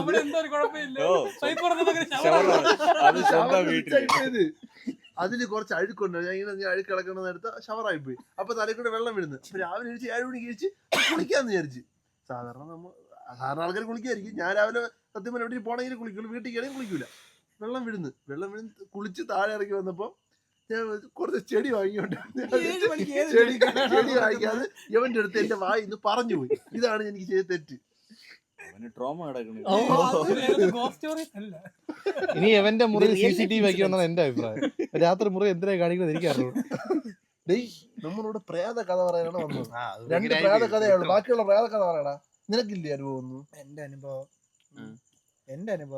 അതില് കുറച്ച് അഴുക്കുണ്ട്. ഞാൻ ഇങ്ങനെ അഴുക്ക് കിടക്കണമെന്ന് എടുത്ത് ഷവറായി പോയി. അപ്പൊ തലയിൽ കൂടെ വെള്ളം വീഴുന്നു. അപ്പൊ രാവിലെ കഴിച്ച് 7 മണിക്ക് കഴിച്ച് കുളിക്കാന്ന് വിചാരിച്ച്. സാധാരണ ആൾക്കാർ കുളിക്കായിരിക്കും. ഞാൻ രാവിലെ സത്യം പറഞ്ഞ എവിടെ പോണെങ്കിൽ കുളിക്കുള്ളൂ, വീട്ടിൽ കയറിയും കുളിക്കൂല. വെള്ളം വീഴുന്നു കുളിച്ച് താഴെ ഇറങ്ങി വന്നപ്പോ ഞാൻ കുറച്ച് ചെടി വാങ്ങിയോണ്ട് ചെടി വാങ്ങിക്കാതെ ഇവന്റെ അടുത്ത് എന്റെ വായി ഇന്ന് പറഞ്ഞു പോയി. ഇതാണ് എനിക്ക് ചെയ്ത തെറ്റ്. ട്രോമ കിടക്കുന്നു. ഇനി എവന്റെ മുറി CCTV വെക്കണമെന്നാണ് എന്റെ അഭിപ്രായം. രാത്രി മുറി എന്തിനാ കാണിക്കുന്നത് എനിക്ക് അറിഞ്ഞു. നമ്മളോട് പ്രേത കഥ പറയാനാണ് വന്നത്. 2 പ്രേത കഥയാണ്, ബാക്കിയുള്ള പ്രേത കഥ പറയടാ. നിനക്കില്ലേ അനുഭവം ഒന്നും? എന്റെ അനുഭവം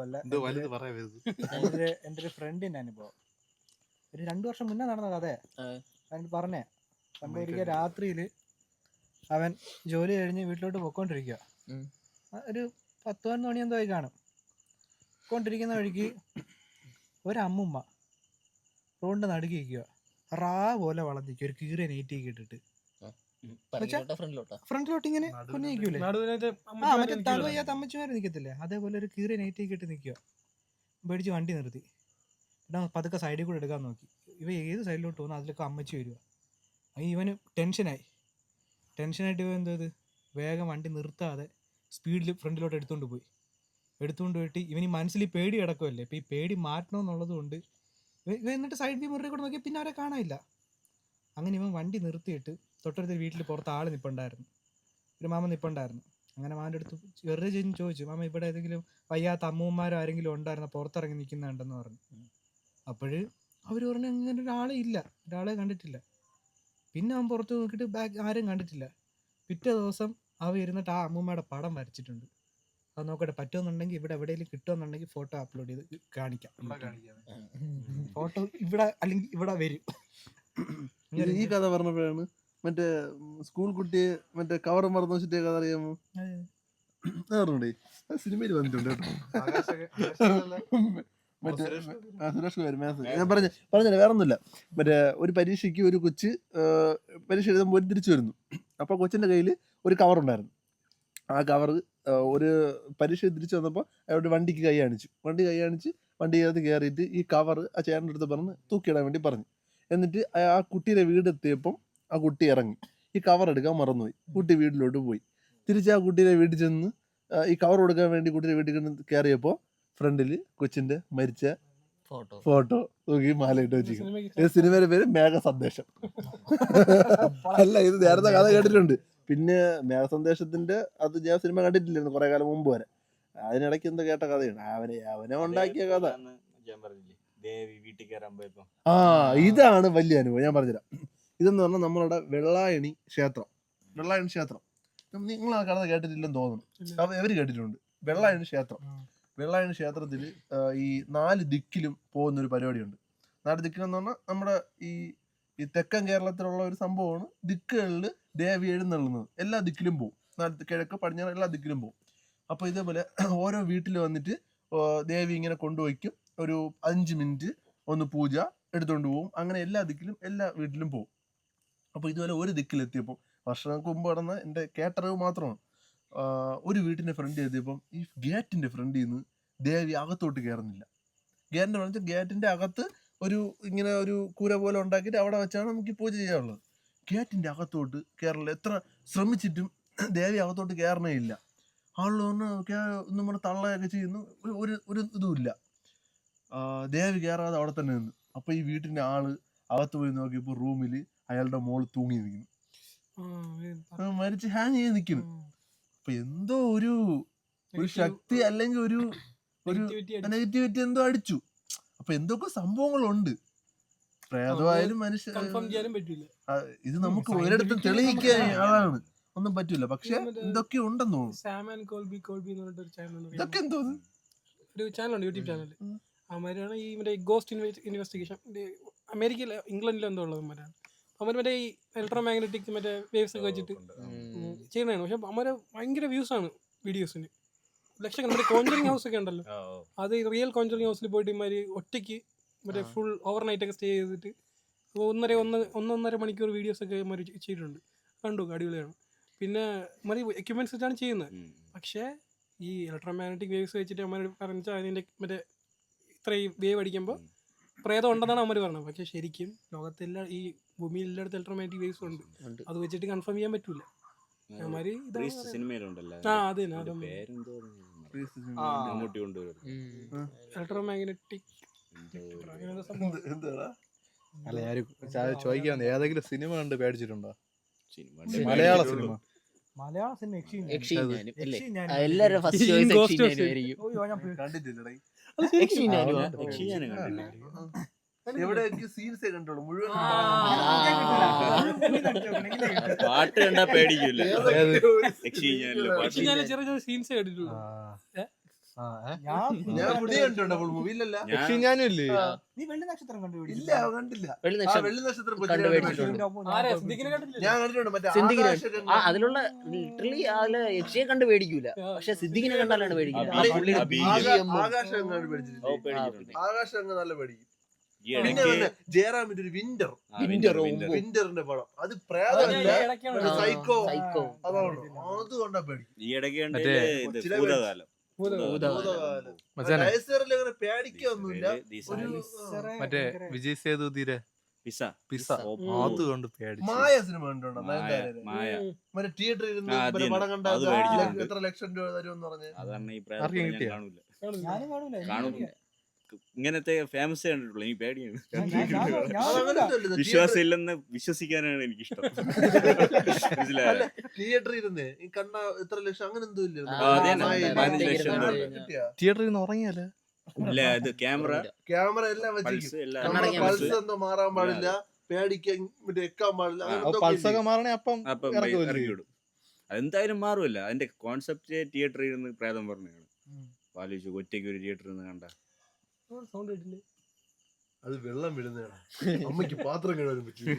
അല്ല, എന്റെ ഒരു ഫ്രണ്ടിന്റെ അനുഭവം. ഒരു 2 വർഷം മുന്നേ നടന്ന കഥയാ പറഞ്ഞേ. സംഭവിക്കുക, രാത്രിയില് അവൻ ജോലി കഴിഞ്ഞ് വീട്ടിലോട്ട് പോയിക്കൊണ്ടിരിക്കുക. ഒരു 10-11 മണി എന്തോ ആയി കാണും. പോയിക്കൊണ്ടിരിക്കുന്ന വഴിക്ക് ഒരമ്മുമ്മ റോഡിന്റെ നടുക്കി നിൽക്കുക. റാ പോലെ വളർന്നിരിക്കുക, ഒരു കീറിയ നെയ്റ്റിയൊക്കെ ഇട്ടിട്ട് ഫ്രണ്ടിലോട്ട് ഇങ്ങനെ കുഞ്ഞിക്കൂലേ, മറ്റേ തലവയ്യാത്ത അമ്മച്ചിമാര് നിൽക്കത്തില്ലേ, അതേപോലെ ഒരു കീറിയ നെയ്റ്റിയൊക്കെ ഇട്ട് നിൽക്കുക. പേടിച്ച് വണ്ടി നിർത്തി. പതുക്കെ സൈഡിൽ കൂടെ എടുക്കാൻ നോക്കി. ഇവ ഏത് സൈഡിലോട്ട് പോകുന്നു അതിലൊക്കെ അമ്മച്ചി വരിക. ഇവന് ടെൻഷനായിട്ട് ഇവ എന്തോ വേഗം വണ്ടി നിർത്താതെ സ്പീഡിൽ ഫ്രണ്ടിലോട്ട് എടുത്തുകൊണ്ട് പോയിട്ട് ഇവന് മനസ്സിൽ പേടി കിടക്കുമല്ലേ. ഇപ്പം ഈ പേടി മാറ്റണമെന്നുള്ളത് കൊണ്ട് ഇവ എന്നിട്ട് സൈഡ് വ്യൂ മുറിയിൽ കൂടെ നോക്കിയാൽ പിന്നെ അവരെ കാണാനില്ല. അങ്ങനെ ഇവൻ വണ്ടി നിർത്തിയിട്ട് തൊട്ടടുത്ത വീട്ടിൽ പുറത്ത് ആൾ നിൽപ്പുണ്ടായിരുന്നു, ഒരു മാമ നിൽപ്പുണ്ടായിരുന്നു. അങ്ങനെ മാമൻ്റെ അടുത്ത് വെറുതെ ചോദിച്ചു, മാമ ഇവിടെ ഏതെങ്കിലും വയ്യാത്ത അമ്മൂമ്മമാരോ ആരെങ്കിലും ഉണ്ടായിരുന്ന പുറത്തിറങ്ങി നിൽക്കുന്നുണ്ടെന്ന് പറഞ്ഞു. അപ്പോൾ അവർ പറഞ്ഞു അങ്ങനെ ഒരാളെ കണ്ടിട്ടില്ല. പിന്നെ അവൻ പുറത്ത് നോക്കിയിട്ട് ആരും കണ്ടിട്ടില്ല. പിറ്റേ ദിവസം അവ ഇരുന്നിട്ട് ആ അമ്മൂമ്മയുടെ പടം വരച്ചിട്ടുണ്ട്. അത് നോക്കട്ടെ, പറ്റുമെന്നുണ്ടെങ്കിൽ ഇവിടെ എവിടെയെങ്കിലും കിട്ടുമെന്നുണ്ടെങ്കിൽ ഫോട്ടോ അപ്ലോഡ് ചെയ്ത് കാണിക്കാം. ഫോട്ടോ ഇവിടെ അല്ലെങ്കിൽ ഇവിടെ വരും. ഈ കഥ പറഞ്ഞപ്പോഴാണ് മറ്റേ സ്കൂൾ കുട്ടിയെ മറ്റേ കവർ മറന്നു വെച്ചിട്ടേ കഥ അറിയാമോ? അറിഞ്ഞൂടെ? അത് സിനിമയിൽ വന്നിട്ടുണ്ട് കേട്ടോ. മറ്റേ സുരേഷ് കുമാർ മാത്സ്. ഞാൻ പറഞ്ഞില്ല, വേറെ ഒന്നുമില്ല. മറ്റേ ഒരു പരീക്ഷയ്ക്ക് ഒരു കൊച്ച് പരീക്ഷ എഴുതുമ്പോൾ തിരിച്ചു വരുന്നു. അപ്പോൾ കൊച്ചിൻ്റെ കയ്യിൽ ഒരു കവർ ഉണ്ടായിരുന്നു. ആ കവർ ഒരു പരീക്ഷ തിരിച്ചു വന്നപ്പോൾ അയാളുടെ വണ്ടിക്ക് കൈ കാണിച്ചു. വണ്ടിക്കകത്ത് കയറിയിട്ട് ഈ കവർ ആ ചേട്ടൻ്റെ അടുത്ത് പറഞ്ഞ് തൂക്കിയിടാൻ വേണ്ടി പറഞ്ഞു. എന്നിട്ട് ആ കുട്ടീൻ്റെ വീടെത്തിയപ്പം ആ കുട്ടി ഇറങ്ങി. ഈ കവർ എടുക്കാൻ മറന്നുപോയി. കുട്ടി വീട്ടിലോട്ട് പോയി. തിരിച്ച് ആ കുട്ടീനെ വീട്ടിൽ ചെന്ന് ഈ കവർ കൊടുക്കാൻ വേണ്ടി കുട്ടീനെ വീട്ടിൽ കയറിയപ്പോൾ ഫ്രണ്ടിൽ കൊച്ചിൻ്റെ മരിച്ച ഫോട്ടോ തൂക്കി മാലയിട്ട് വെച്ചിരിക്കുന്നു. സിനിമയുടെ പേര് മേഘ സന്ദേശം. അല്ല, ഇത് നേരത്തെ കഥ കേട്ടിട്ടുണ്ട്. പിന്നെ മേഘ സന്ദേശത്തിന്റെ അത് ഞാൻ സിനിമ കണ്ടിട്ടില്ലായിരുന്നു കുറെ കാലം മുമ്പ് വരെ. അതിനിടയ്ക്ക് എന്താ കേട്ട കഥയാണ്. അവനെ ഉണ്ടാക്കിയ കഥ. ഇതാണ് വലിയ അനുഭവം. ഞാൻ പറഞ്ഞുതരാം. ഇതെന്ന് പറഞ്ഞാൽ നമ്മളുടെ വെള്ളായണി ക്ഷേത്രം. നിങ്ങൾ ആ കഥ കേട്ടിട്ടില്ലെന്ന് തോന്നുന്നു. എവര് കേട്ടിട്ടുണ്ട്. വെള്ളായണി ക്ഷേത്രത്തിൽ ഈ 4 ദിക്കിലും പോകുന്നൊരു പരിപാടിയുണ്ട്. 4 ദിക്കിലെന്ന് പറഞ്ഞാൽ നമ്മുടെ ഈ തെക്കൻ കേരളത്തിലുള്ള ഒരു സംഭവമാണ്. ദിക്കുകളിൽ ദേവി എഴുന്നള്ളുന്നത്. എല്ലാ ദിക്കിലും പോകും. കിഴക്ക് പടിഞ്ഞാറ് എല്ലാ ദിക്കിലും പോകും. അപ്പോൾ ഇതേപോലെ ഓരോ വീട്ടിൽ വന്നിട്ട് ദേവി ഇങ്ങനെ കൊണ്ടുപോയിക്കും. ഒരു 5 മിനിറ്റ് ഒന്ന് പൂജ എടുത്തുകൊണ്ട് പോകും. അങ്ങനെ എല്ലാ ദിക്കിലും എല്ലാ വീട്ടിലും പോകും. അപ്പോൾ ഇതുപോലെ ഒരു ദിക്കിലെത്തിയപ്പോൾ വർഷങ്ങൾക്ക് മുമ്പ് നടന്ന എൻ്റെ കേട്ടറിവ് മാത്രമാണ്. ഒരു വീട്ടിൻ്റെ ഫ്രണ്ടിൽ എത്തിയപ്പം ഈ ഗേറ്റിൻ്റെ ഫ്രണ്ടിൽ നിന്ന് ദേവി അകത്തോട്ട് കയറുന്നില്ല. ഗേറ്റിൻ്റെ അകത്ത് ഇങ്ങനെ ഒരു കൂര പോലെ ഉണ്ടാക്കിയിട്ട് അവിടെ വെച്ചാണ് നമുക്ക് പൂജ ചെയ്യാനുള്ളത്. ഗേറ്റിൻ്റെ അകത്തോട്ട് കയറില്ല. എത്ര ശ്രമിച്ചിട്ടും ദേവി അകത്തോട്ട് കയറണേ ഇല്ല. ആളുകൾ നമ്മൾ തള്ളയൊക്കെ ചെയ്യുന്നു. ഒരു ഇതുമില്ല. ദേവി കയറാതെ അവിടെ തന്നെ നിന്ന്. അപ്പോൾ ഈ വീട്ടിൻ്റെ ആള് അകത്ത് പോയി നോക്കിയപ്പോൾ റൂമിൽ അയാളുടെ മോള് തൂങ്ങി നിൽക്കുന്നു. മരിച്ച് ഹാങ് ചെയ്ത് നിൽക്കുന്നു. അപ്പൊ എന്തോ ഒരു ശക്തി അല്ലെങ്കിൽ ഒരു നെഗറ്റിവിറ്റി എന്തോ അടിച്ചു. അപ്പൊ എന്തൊക്കെ സംഭവങ്ങളുണ്ട്. പ്രേതമായാലും മനുഷ്യ ഇത് നമുക്ക് ഒരിടത്തും തെളിയിക്കാൻ അതാണ് ഒന്നും പറ്റൂല. പക്ഷെ എന്തൊക്കെ ഉണ്ടെന്ന് തോന്നുന്നു. ഇതൊക്കെ എന്തോ ഒരു ചാനലുണ്ട്, യൂട്യൂബ് ചാനൽ. അവന്മാരാണ് ഈ മറ്റേ ഗോസ്റ്റ് ഇൻവെസ്റ്റിഗേഷൻ. അമേരിക്കയിൽ ഇംഗ്ലണ്ടിലും എന്തോ ഉള്ളവന്മാരാണ്. അവർ മറ്റേ ഈ ഇലക്ട്രോ മാഗ്നറ്റിക് മറ്റേ വേവ്സ് ഒക്കെ വെച്ചിട്ട് ചെയ്യുന്നതാണ്. പക്ഷെ അവന്മാരെ ഭയങ്കര വ്യൂസ് ആണ് വീഡിയോസിന്. ലക്ഷങ്ങൾ. മറ്റേ കോഞ്ചറിങ് ഹൗസ് ഒക്കെ ഉണ്ടല്ലോ, അത് റിയൽ കോഞ്ചറിങ് ഹൗസിൽ പോയിട്ട് ഇമാര് ഒറ്റയ്ക്ക് മറ്റേ ഫുൾ ഓവർ നൈറ്റ് ഒക്കെ സ്റ്റേ ചെയ്തിട്ട് 1.5 മണിക്കൂർ വീഡിയോസ് ഒക്കെ ഇമാര് ചെയ്തിട്ടുണ്ട്. കണ്ടു, അടിപൊളിയാണ്. പിന്നെ ഇമാര് എക്യുപ്മെന്റ്സ് വെച്ചാണ് ചെയ്യുന്നത്. പക്ഷേ ഈ ഇലക്ട്രോ മാഗ്നറ്റിക് വേവ്സ് വെച്ചിട്ട് അമ്മ പറഞ്ഞാൽ അതിൻ്റെ മറ്റേ ഇത്രയും വേവ് അടിക്കുമ്പോൾ പ്രേതം ഉണ്ടെന്നാണ് അമ്മ പറഞ്ഞത്. പക്ഷെ ശരിക്കും ലോകത്തെല്ലാം ഈ ഭൂമിയിൽ എല്ലായിടത്തും ഇലക്ട്രോ മാഗ്നറ്റിക് വേവ്സ് ഉണ്ട്. അത് വെച്ചിട്ട് കൺഫേം ചെയ്യാൻ പറ്റൂല. ഇലക്ട്രോ മാഗ്നറ്റിക് അല്ല, ഞാൻ ചോദിക്കാൻ ഏതെങ്കിലും സിനിമ കണ്ട് പേടിച്ചിട്ടുണ്ടോ? മലയാള സിനിമ എല്ലാവരും ഫസ്റ്റ് ചോയ്സ് കണ്ടിട്ടില്ലടേ. എവിടെ സീൻസേ കണ്ടോളൂ. മുഴുവൻ പാട്ട് കണ്ടാ പേടിക്കൂല. ചെറിയ സീൻസ് കേട്ടിട്ടുള്ളൂ. ഞാൻ പുതിയ കണ്ടിട്ടുണ്ടോ മൂവിയിലല്ല? ഞാനും ഇല്ലേ. നീ വെള്ളി നക്ഷത്രം കണ്ടുപിടിച്ചു? ഇല്ല, കണ്ടില്ല. വെള്ളി നക്ഷത്രം ഞാൻ കണ്ടിട്ടുണ്ട്. മറ്റേ അതിലുള്ള ലിറ്ററലി അതില് യക്ഷിയെ കണ്ട് പേടിക്കൂല. പക്ഷെ സിദ്ദിഖിനെ കണ്ടാലാണ് പേടിക്കുന്നത്. ആകാശം ആകാശം നല്ല പേടിക്കും. ജയറാമിന്റെ ഒരു വിന്ററിന്റെ പടം. അത് പ്രേതമല്ല, സൈക്കോ. അതാണ് അത് കൊണ്ടാ പേടിക്കും. ഈ ഇടയ്ക്ക് ഭൂതകാലം പേടിക്കൊന്നുമില്ല. മറ്റേ വിജയ് സേതുപതിയുടെ പിസ അത് കൊണ്ട് പേടിച്ചു. മായ സിനിമ കണ്ടോണ്ടോ? മറ്റേ തിയേറ്ററിൽ പടം കണ്ടാൽ എത്ര ലക്ഷം രൂപ തരുമെന്ന് പറഞ്ഞ്. അതാണ് ഈ കാണൂല. ഇങ്ങനത്തെ ഫേമസ് കണ്ടിട്ടുള്ളൂ. എനിക്ക് പേടിയാണ്. വിശ്വാസം ഇല്ലെന്ന് വിശ്വസിക്കാനാണ് എനിക്കിഷ്ടം. തിയേറ്ററിൽ ഇരുന്ന് ഈ കണ്ട എത്ര ലക്ഷം അങ്ങനെ എന്തോ ഇല്ല. തിയേറ്ററിൽ നിന്ന് ഉറങ്ങിയല്ലേ? ഇല്ല, ഇത് ക്യാമറ എല്ലാം വെച്ചിരിക്കും. പൾസ് എന്തോ മാറാൻ പാടില്ല, പേടിക്കാൻ മറ്റേ എക്കാൻ പാടില്ല. പൾസൊക്കെ മാറണേ അപ്പം ഇറക്കി വിടും. അതെന്തായാലും മാറുമല്ല. അതിന്റെ കോൺസെപ്റ്റ് തിയേറ്ററിൽ ഇരുന്ന് പ്രേതം പറഞ്ഞാണ്. ആലോചിച്ചു ഒറ്റയ്ക്ക് ഒരു തിയേറ്ററിൽ നിന്ന് കണ്ട സൗണ്ട് കേട്ടില്ലേ? അത് വെള്ളം വിടുന്നതാണ്. അമ്മയ്ക്ക് പാത്രം കഴുകാനും പറ്റില്ല.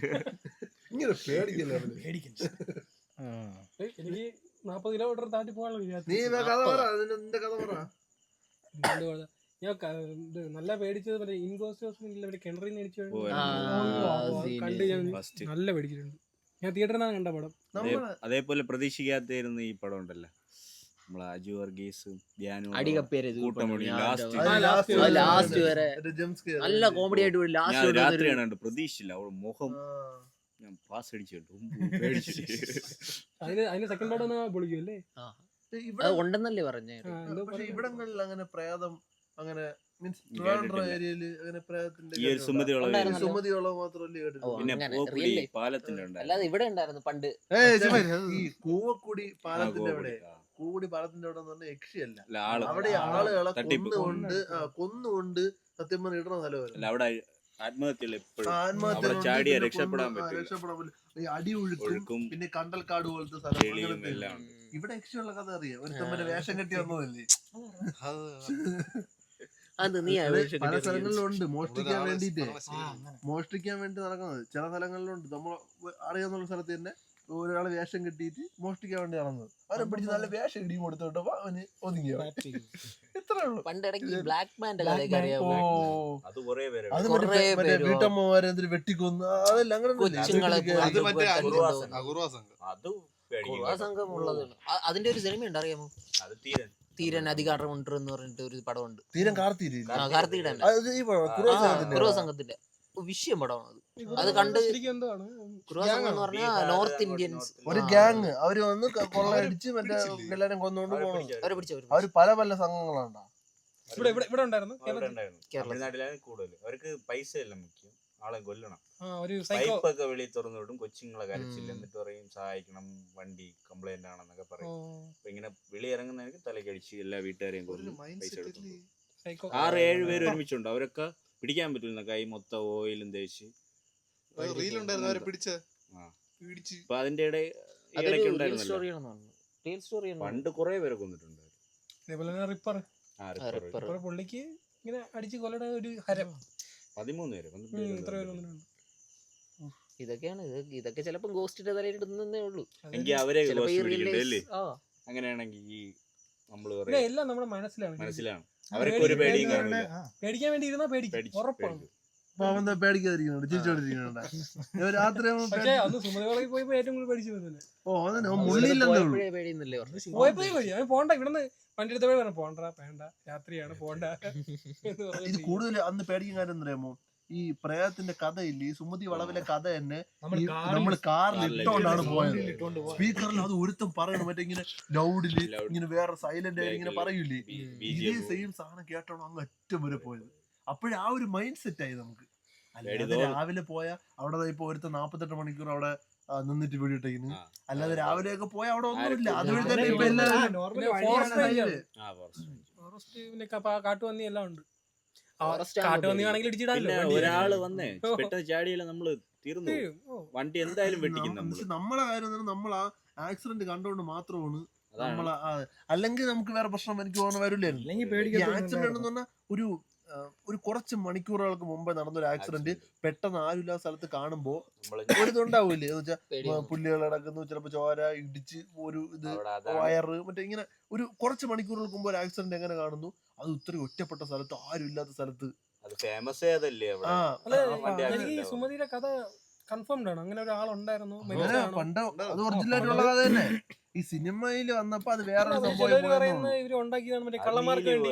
ഇങ്ങനെ പേടിക്കല്ലേ അവന്. എനിക്ക് 40 കിലോമീറ്റർ താണ്ടി പോകാനുള്ള നീ കഥ പറ, നിന്റെ കഥ പറ. ഞാൻ ഇത് നല്ല പേടിച്ചത് മറ്റേ ഇൻഗോസ്റ്റോസ് കിണറിൽ നിന്ന് അടിച്ചു കണ്ട് ഞാൻ ഫസ്റ്റ്. നല്ല പേടിച്ചിട്ടുണ്ട്. ഞാൻ തിയേറ്ററിനാണ് കണ്ട പടം. അതേപോലെ പ്രതീക്ഷിക്കാത്തായിരുന്നു ഈ പടം ഉണ്ടല്ലോ. നമ്മളെ അജു വർഗീസും ധ്യാനും അടികപ്പേര് കൂട്ടമണി ലാസ്റ്റ് ലാസ്റ്റ് വരെ നല്ല കോമഡി ആയിട്ട് ഞാൻ ലാസ്റ്റ് രാത്രിയാണ് കണ്ടത്. പ്രതീക്ഷിച്ചില്ല അവള് മുഖം ഞാൻ പാസ് അടിച്ചിട്ടു അതിന് സെക്കൻഡ് പാർട്ട് ഒന്ന് പൊളിക്കും അല്ലേ? ഉണ്ടെന്നല്ലേ പറഞ്ഞേ. പക്ഷെ ഇവിടങ്ങളിൽ അങ്ങനെ പ്രേതം അങ്ങനെ മീൻസ് ഏരിയയില് അങ്ങനെ പ്രേതത്തിന്റെ ഈ ഒരു സുമതിയോളം മാത്രമല്ലേ കേട്ടിട്ടുള്ളൂ. പിന്നെ അങ്ങനെ പൂവക്കുടി real life. പാലത്തിന്റെ ഉണ്ടായിരുന്നു. അല്ലാതെ ഇവിടെ ഉണ്ടായിരുന്നു പണ്ട്. ഈ കൂവക്കുടി പാലത്തിന്റെ അവിടെ, കൂവക്കുടി പാലത്തിന്റെ അവിടെ എന്ന് പറഞ്ഞാൽ യക്ഷിയല്ല, അല്ല, ആള് അവിടെ ആളുകളെ തട്ടിപ്പ്. കൊന്നുകൊണ്ട് സത്യം പറഞ്ഞ ഇടുന്ന സ്ഥലമായിരുന്നു. അല്ല അവിടെ ആത്മഹത്യകൾ എപ്പോഴും ആത്മഹത്യ അവിടെ ചാടിയാ രക്ഷപ്പെടാൻ പറ്റില്ല. രക്ഷപ്പെടാൻ പറ്റില്ല. ഈ അടി ഒഴുക്കും ഒഴുക്കും പിന്നെ കണ്ടൽക്കാട് പോലത്തെ ചെളിയും സ്ഥലം. എല്ലാം ഉണ്ട്. ഇവിടെ യക്ഷിയുള്ള കഥ അറിയാം. ഒരുത്തം മറ്റേ വേഷം കെട്ടി വന്നതല്ലേ. അത് നീ പല സ്ഥലങ്ങളിലുണ്ട് മോഷ്ടിക്കാൻ വേണ്ടിട്ട്, മോഷ്ടിക്കാൻ വേണ്ടി നടക്കുന്നത്. ചില സ്ഥലങ്ങളിലുണ്ട് നമ്മൾ അറിയാവുന്ന സ്ഥലത്ത് തന്നെ ഒരാള് വേഷം കെട്ടിയിട്ട് മോഷ്ടിക്കാൻ വേണ്ടി നടന്നത്. അവരെ പിടിച്ച് നല്ല വേഷം ഇടിയും കൊടുത്തോട്ടോ അവന് ഒതുങ്ങിയ. ഇത്രേ ഉള്ളൂ. പണ്ട് ഇടയ്ക്ക് ബ്ലാക്ക് മാന്റെ കഥയൊക്കെ അറിയാമോ? അത് കുറേ പേര് അത് മറ്റേ വീട്ടമ്മമാരെ എന്തിനു വെട്ടിക്കൊന്നു അതെല്ലാം അങ്ങനെ കൊച്ചുങ്ങളെ അത് മറ്റേ അപൂർവ സംഘം. അപൂർവ സംഘം. അത് പേടിക്കും. സംഘം ഉള്ളതാണ്. അതിന്റെ ഒരു സിനിമയുണ്ട് അറിയാമോ? അത് തീരൻ തീരൻ അധികാരം ഉണ്ട് എന്ന് പറഞ്ഞിട്ട് ഒരു പടമുണ്ട്. തീരം കാർത്തിയില്ല. കാർത്തിയുടെ കുറവ് സംഘത്തിന്റെ വിഷയം പടമാണ് അത്. അത് കണ്ട് എന്താണ് കുറവ് സംഘം എന്ന് പറഞ്ഞാൽ നോർത്ത് ഇന്ത്യൻസ് ഒരു ഗ്യാങ് അവര് വന്ന് കൊള്ളയടിച്ച് മറ്റേ എല്ലാരും കൊന്നുകൊണ്ട് പോകണം. അവരെ പിടിച്ചവർ അവര് പല പല സംഘങ്ങളുണ്ടാ. ഇവിടെ ഉണ്ടായിരുന്നു അവിടെ ഉണ്ടായിരുന്നു. തമിഴ്നാട്ടിലാണ് കൂടുതൽ. അവർക്ക് പൈസ എല്ലാം മുഖ്യം. ആളെ കൊല്ലണം. ഒരു സൈക്കോ പൈപ്പൊക്കെ വെളിയിൽ തുറന്നു വിടും. കൊച്ചുങ്ങളെ കരച്ചില്ല. എന്നിട്ട് പറയും സഹായിക്കണം, വണ്ടി കംപ്ലൈന്റ് ആണെന്നൊക്കെ പറയും. അപ്പൊ ഇങ്ങനെ വെളി ഇറങ്ങുന്നവർക്ക് തലക്കടിച്ച് എല്ലാ വീട്ടുകാരെയും കൊല്ലും, പൈസ എടുക്കും. സൈക്കോ 6-7 പേര് ഒരുമിച്ചുണ്ട്. അവരൊക്കെ പിടിക്കാൻ പറ്റില്ല. കൈ മൊത്തം ഓയിലും തേച്ച്. റീലുണ്ടായിരുന്നു അവരെ പിടിച്ച് ആ. പിടിച്ച്. അപ്പൊ അതിന്റെ ഇടയ്ക്ക് ഉണ്ടായിരുന്നല്ലോ. പണ്ട് കുറെ പേരെ കൊന്നിട്ടുണ്ട്. അതേപോലെ തന്നെ റിപ്പർ പുള്ളിക്ക് ഇങ്ങനെ അടിച്ച് കൊല്ലണ ഒരു ഹരം. 13 പേര് ഇത്ര പേര് വന്നിട്ടുണ്ട്. ഇതൊക്കെയാണ് ഇതൊക്കെ ചിലപ്പോ ഗോസ്റ്റിന്റെ തലയിൽ ഇടുന്നേ ഉള്ളൂ. എങ്കിൽ അവരെ ചിലപ്പോ ഈ പിടിക്കണ്ടല്ലേ? ആ അങ്ങനെയാണെങ്കിൽ ഈ നമ്മള് പിന്നെ എല്ലാം നമ്മുടെ മനസ്സിലാണ്. മനസ്സിലാണ്. അവർക്ക് ഒരു പേടിയും കാണില്ല. പേടിക്കാൻ വേണ്ടി ഇരുന്നാ പേടിക്കും, ഉറപ്പാണ്. പാവന്താ പേടിക്കാതിരിക്കുന്നുണ്ട്, ചിരിച്ചോണ്ടിരിക്കുന്നുണ്ട്. രാത്രി പക്ഷേ അന്ന് സുമതികളെ പോയപ്പോ ഏറ്റവും കൂടുതൽ പേടിച്ചു വരുന്നില്ല. മുള്ളില്ലെന്നേ ഉള്ളൂ. പോയപ്പോഴേ പേടിയെന്നല്ലേ പറഞ്ഞു. പോയപ്പോഴേ പേടി. അവൻ പോണ്ട, ഇവിടുന്ന് വണ്ടി എടുത്തപ്പോഴേ പറഞ്ഞു പോണ്ട, വേണ്ട, രാത്രിയാണ്, പോണ്ട എന്ന് പറഞ്ഞു. ഇത് കൂടുതൽ അന്ന് പേടിക്കാൻ കാര്യം അറിയാമോ? ഈ പ്രേതത്തിന്റെ കഥയില്ലേ, ഈ സുമതി വളവിലെ കഥ തന്നെ നമ്മള് കാറിൽ ഇട്ടോണ്ടാണ് പോയത്. സ്പീക്കറിൽ അത് ഒരുത്തം പറയണം, മറ്റേ ഇങ്ങനെ ലൗഡില് ഇങ്ങനെ വേറെ സൈലന്റ് ആയി ഇങ്ങനെ പറയൂലേ, ഇതേ സെയിം സാധനം കേട്ടോണം അങ്ങ് അറ്റം വരെ പോയത്. അപ്പോഴേ ആ ഒരു മൈൻഡ് സെറ്റ് ആയി നമുക്ക്. അല്ലാതെ രാവിലെ പോയാ അവിടെ ഇപ്പൊ ഒരുത്ത 48 മണിക്കൂർ അവിടെ നിന്നിട്ട് വീഡിയോ ഇട്ടേക്കുന്നു. അല്ലാതെ രാവിലെ ഒക്കെ പോയാ അവിടെ ഒന്നുമില്ല. അതുവഴി തന്നെ ഇപ്പൊ എല്ലാവരും ഫോറസ്റ്റ് പിന്നെ കാട്ടുപന്നി എല്ലാം ഉണ്ട്. കാട്ടുപന്നി ആണെങ്കിൽ ഇടിച്ചിടാനല്ലോ. ഒരാള് വന്നേ പെട്ടെന്ന് ചാടിയല്ല നമ്മള് തീർന്നു. വണ്ടി എന്തായാലും വെട്ടിക്കും. നമ്മളെ കാര്യം നമ്മൾ ആ ആക്സിഡന്റ് കണ്ടോണ്ട് മാത്രമാണ് നമ്മളെ. അല്ലെങ്കിൽ നമുക്ക് വേറെ പ്രശ്നം എനിക്ക് തോന്നുന്നു വരില്ലായിരുന്നു. ആക്സിഡന്റ് എന്ന് പറഞ്ഞാൽ ഒരു കുറച്ച് മണിക്കൂറുകൾക്ക് മുമ്പേ നടന്നൊരു ആക്സിഡന്റ് പെട്ടെന്ന് ആരുമില്ലാത്ത സ്ഥലത്ത് കാണുമ്പോ ഒരിതുണ്ടാവൂലേ എന്ന് വെച്ചാൽ പുല്ലുകൾ കിടക്കുന്നു, ചിലപ്പോ ചോര ഇടിച്ച് ഒരു ഇത് വയറ് മറ്റേ ഇങ്ങനെ ഒരു കുറച്ച് മണിക്കൂറുകൾക്ക് മുമ്പ് ഒരു ആക്സിഡന്റ് എങ്ങനെ കാണുന്നു? അത് ഇത്രയും ഒറ്റപ്പെട്ട സ്ഥലത്ത് ആരും ഇല്ലാത്ത സ്ഥലത്ത്. എനിക്ക് സുമതിയുടെ കഥ കൺഫേംഡ് ആണ്. അങ്ങനെ ഒരാളുണ്ടായിരുന്നു. പണ്ട് അത് ഒറിജിനലായിട്ടുള്ള കഥ തന്നെ. ഈ സിനിമയിൽ വന്നപ്പോ അത് വേറെ ഇവര് ഉണ്ടാക്കിയതാണ്, മറ്റേ കള്ളന്മാർക്ക് വേണ്ടി.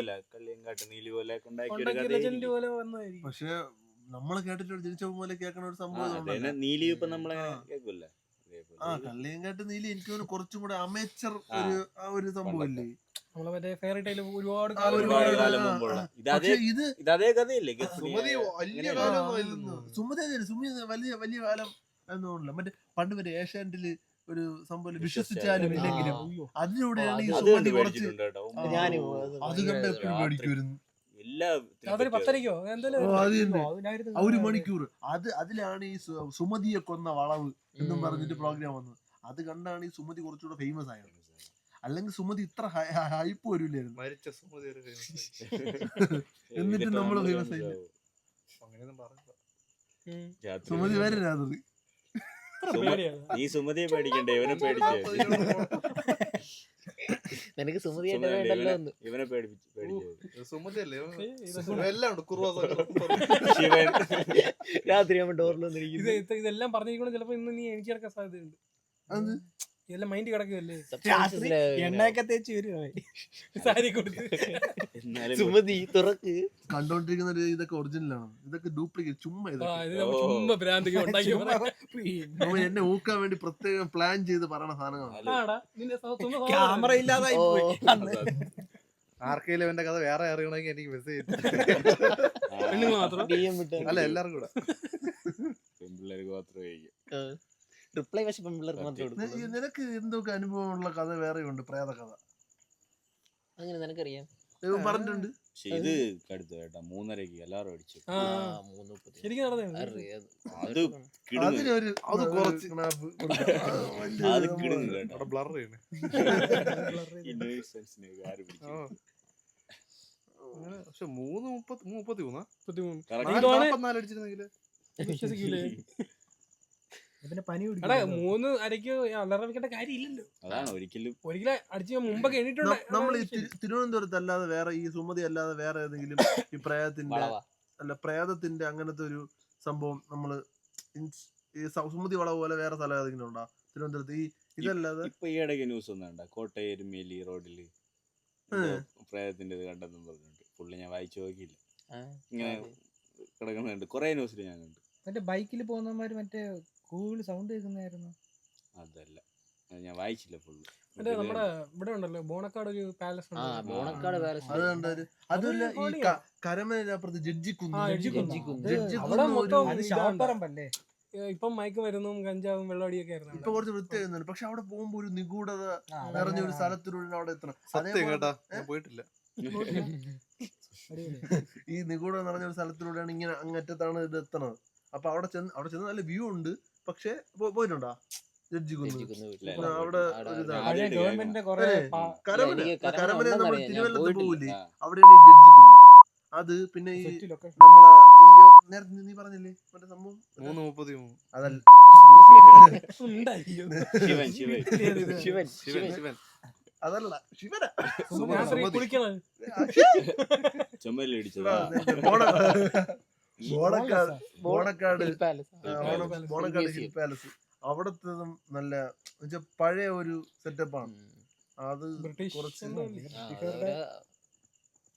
പക്ഷെ നമ്മള് കേട്ടിട്ട് ജനിച്ച പോലെ കേൾക്കണ ഒരു സംഭവം. കള്ളിയങ്കാട്ട് നീലി എനിക്ക് കുറച്ചും കൂടെ അമേച്ചർ ഒരു സംഭവം അല്ലേ. നമ്മളെ മറ്റേ ഫെയറി ടൈല് ഒരുപാട് സുമതി വലിയ വലിയ കാലം എന്നോന്നില്ല. മറ്റേ പണ്ട് മറ്റേ ഏഷ്യാനെറ്റില് ഒരു സംഭവം വിശ്വസിച്ചാലും ഇല്ലെങ്കിലും അതിലൂടെയാണ് ഈ സുമതി കുറച്ച് അത് കണ്ട് എപ്പോഴും പേടിക്കുമായിരുന്നു. 1 മണിക്കൂർ അതിലാണ് ഈ സുമതിയെ കൊന്ന വളവ് എന്നും പറഞ്ഞിട്ട് പ്രോഗ്രാം വന്നത്. അത് കണ്ടാണ് ഈ സുമതി കുറച്ചുകൂടെ ഫേമസ് ആയത്. അല്ലെങ്കിൽ സുമതി ഇത്ര ഹൈപ്പ് വരില്ലായിരുന്നു. മരിച്ച സുമതി ഒരു famous ആയി. എന്നിട്ട് നമ്മള് ഫേമസ് ആയില്ല. അങ്ങനെയൊന്നും പറയണ്ട. സുമതി വരാത്. നീ സുമതിയെ പേടിക്കണ്ടേ, ഇവനെ പേടിച്ചേ. നിനക്ക് സുമതിയായിട്ട് വേണ്ടല്ലോ ഒന്ന്. ഇവനെ പേടിച്ചേ. സുമതി അല്ലേ എല്ലാം ഉണ്ട്. കുറുവാ ശിവൻ രാത്രി ആവുമ്പോ ഡോറിൽ വന്നിരിക്കുന്നു. ഇതെല്ലാം പറഞ്ഞിരിക്കണം. ചിലപ്പോ ഇന്ന് നീ എനിക്ക് കിടക്കാൻ സാധ്യതയുണ്ട്. ഇതെല്ലാം മൈൻഡ് കിടക്കുകയല്ലേ. രാത്രി എണ്ണയൊക്കെ തേച്ച് വരുവോ സാരി കൊടുത്ത്. എന്നാലും സുമതി തുറക്ക്. കണ്ടോണ്ടിരിക്കുന്ന ഇതൊക്കെ ഒറിജിനൽ ആണ്, ഇതൊക്കെ ഡ്യൂപ്ലിക്കേറ്റ് ചുമ്മാ. ആ, ഇതൊക്കെ ഇത് നമ്മൾ ചുമ്മാ ഭ്രാന്തിക്ക് ഉണ്ടാക്കി അവൻ എന്നെ ഊക്കാൻ വേണ്ടി പ്രത്യേകം പ്ലാൻ ചെയ്ത് പറയണ സാധനങ്ങളാണ്. ആടാ നിന്റെ ക്യാമറ ഇല്ലാതായി പോയി അന്ന്. ആർക്കെങ്കിലും എന്റെ കഥ വേറെ അറിയണമെങ്കിൽ എനിക്ക് മെസ്സേജ് പെണ്ണുങ്ങൾ മാത്രം DM വിട്ട് അല്ല എല്ലാവർക്കും കൂടെ. പെൺപിള്ളേർക്ക് മാത്രമേ കഴിക്കും. റിപ്ലൈ പക്ഷെ പെൺപിള്ളേർക്ക് മാത്രം കൊടുക്കും. നിനക്ക് എന്തൊക്കെ അനുഭവമുള്ള കഥ വേറെ ഉണ്ട്, പ്രേത കഥ അങ്ങനെ നിനക്കറിയാം. പറഞ്ഞിട്ടുണ്ട്. പക്ഷെ ഇത് കടുത്ത കേട്ടാ, 3:30 എല്ലാരും അടിച്ചു. ആ, 3:30. ശരിക്കും നടന്നത് അറിയാം. അത് കിടുങ്ങ്. അതിനൊരു അത് കുറച്ച് knapp അത് കിടുങ്ങ് കേട്ടോ. അവിടെ ബ്ലർ ചെയ്യണേ. Innocence-നെ ആര് പിടിക്കും? പക്ഷെ 3:33 Correct. ഇതാണ് 44 അടിച്ചിരുന്നെങ്കില് വിശ്വസിക്കൂലേ? പിന്നെ പനി എടാ 3:30 അലറാൻ വെക്കേണ്ട കാര്യം ഇല്ലല്ലോ. അതാണ് ഒരിക്കലും ഒരിക്കലും അടിച്ച് ഞാൻ മുമ്പൊക്കെ എണീട്ടുണ്ട്. നമ്മൾ ഈ തിരുവനന്തപുരത്ത് അല്ലാതെ വേറെ ഈ സുമതി അല്ലാതെ വേറെ ഏതെങ്കിലും ഈ പ്രേതത്തിന്റെ വളവാ. അല്ല പ്രേതത്തിന്റെ അങ്ങനത്തെ ഒരു സംഭവം നമ്മള് ഈ സുമതി വളവ് പോലെ വേറെ സ്ഥലം ഏതെങ്കിലും ഉണ്ടോ തിരുവനന്തപുരത്ത്? ഈ ഇതല്ലാതെ ഇപ്പൊ ഈ ഇടയ്ക്ക് ന്യൂസ് ഒന്നും കോട്ടയം എരുമേലി റോഡില് പ്രേതത്തിന്റെ ഇത് കണ്ടെന്നും പറഞ്ഞിട്ടുണ്ട്. പുള്ളി ഞാൻ വായിച്ചു നോക്കിയില്ല. ഇങ്ങനെ കിടക്കുന്നുണ്ട്, കൊറേ ന്യൂസിൽ ഞാൻ കണ്ടു. മറ്റേ ബൈക്കിൽ പോകുന്നവന്മാര് മറ്റേ കൂവിള് സൗണ്ട് കേൾക്കുന്നായിരുന്നു. അതല്ല, ഞാൻ വായിച്ചില്ല ഫുള്ള്. മറ്റേ നമ്മുടെ ഇവിടെ ഉണ്ടല്ലോ ബോണക്കാട് ഒരു പാലസ് ആ, ബോണക്കാട് പാലസ്. അത് കണ്ടൊരു അതല്ല ഈ കരമനപ്പുറത്ത് ജഡ്ജിക്കുന്ന്. ആ, ജഡ്ജിക്കുന്ന്. അവിടെ മൊത്തം അത് ഇതാണ്. ശവപ്പറമ്പല്ലേ? ഇപ്പം മയക്കുമരുന്നും കഞ്ചാവും വെള്ളമടിയൊക്കെ ആയിരുന്നു ഇപ്പൊ കുറച്ച് വൃത്തിയാകുന്നുണ്ട്. പക്ഷെ അവിടെ പോകുമ്പോ ഒരു നിഗൂഢത ആ, നിറഞ്ഞ ഒരു സ്ഥലത്തിലൂടെ അവിടെ എത്തണം. സത്യം കേട്ടാ, ഞാൻ പോയിട്ടില്ല. ഈ നിഗൂഢത നിറഞ്ഞ ഒരു സ്ഥലത്തിലൂടെയാണ് ഇങ്ങനെ അങ്ങറ്റത്താണ് ഇത് എത്തണത്. അപ്പൊ അവിടെ ചെന്ന് നല്ല വ്യൂ ഉണ്ട്. പക്ഷെ പോയിട്ടുണ്ടോ ജഡ്ജിക്കുന്ന്? ജഡ്ജിക്കുന്ന് അവിടെ ഒരു ഇതാണ്. പഴയ ഗവൺമെന്റിന്റെ കൊറേ കരമന എനിക്ക് കരമന നമ്മൾ കരമന തിരുവല്ലത്ത് പോയിട്ടില്ല. പോവില്ലേ, അവിടെയാണ് ഈ ജഡ്ജിക്കുന്ന്. അത് പിന്നെ ഈ നമ്മളെ ഈ നേരത്തെ നീ പറഞ്ഞില്ലേ മറ്റേ സംഭവം 3:33 അതല്ല ശിവൻ ശിവൻ ശിവൻ ശിവൻ ശിവൻ അതല്ല ശിവന രാത്രി കുളിക്കണം. ചുമലിടിച്ചതാ. Bonakkad Hill Palace. Bonakkad Hill Palace അവിടത്തതും നല്ല പഴയ ഒരു സെറ്റപ്പാണ്. അത് ബ്രിട്ടീഷ് കുറച്ച് ആ, അവരെ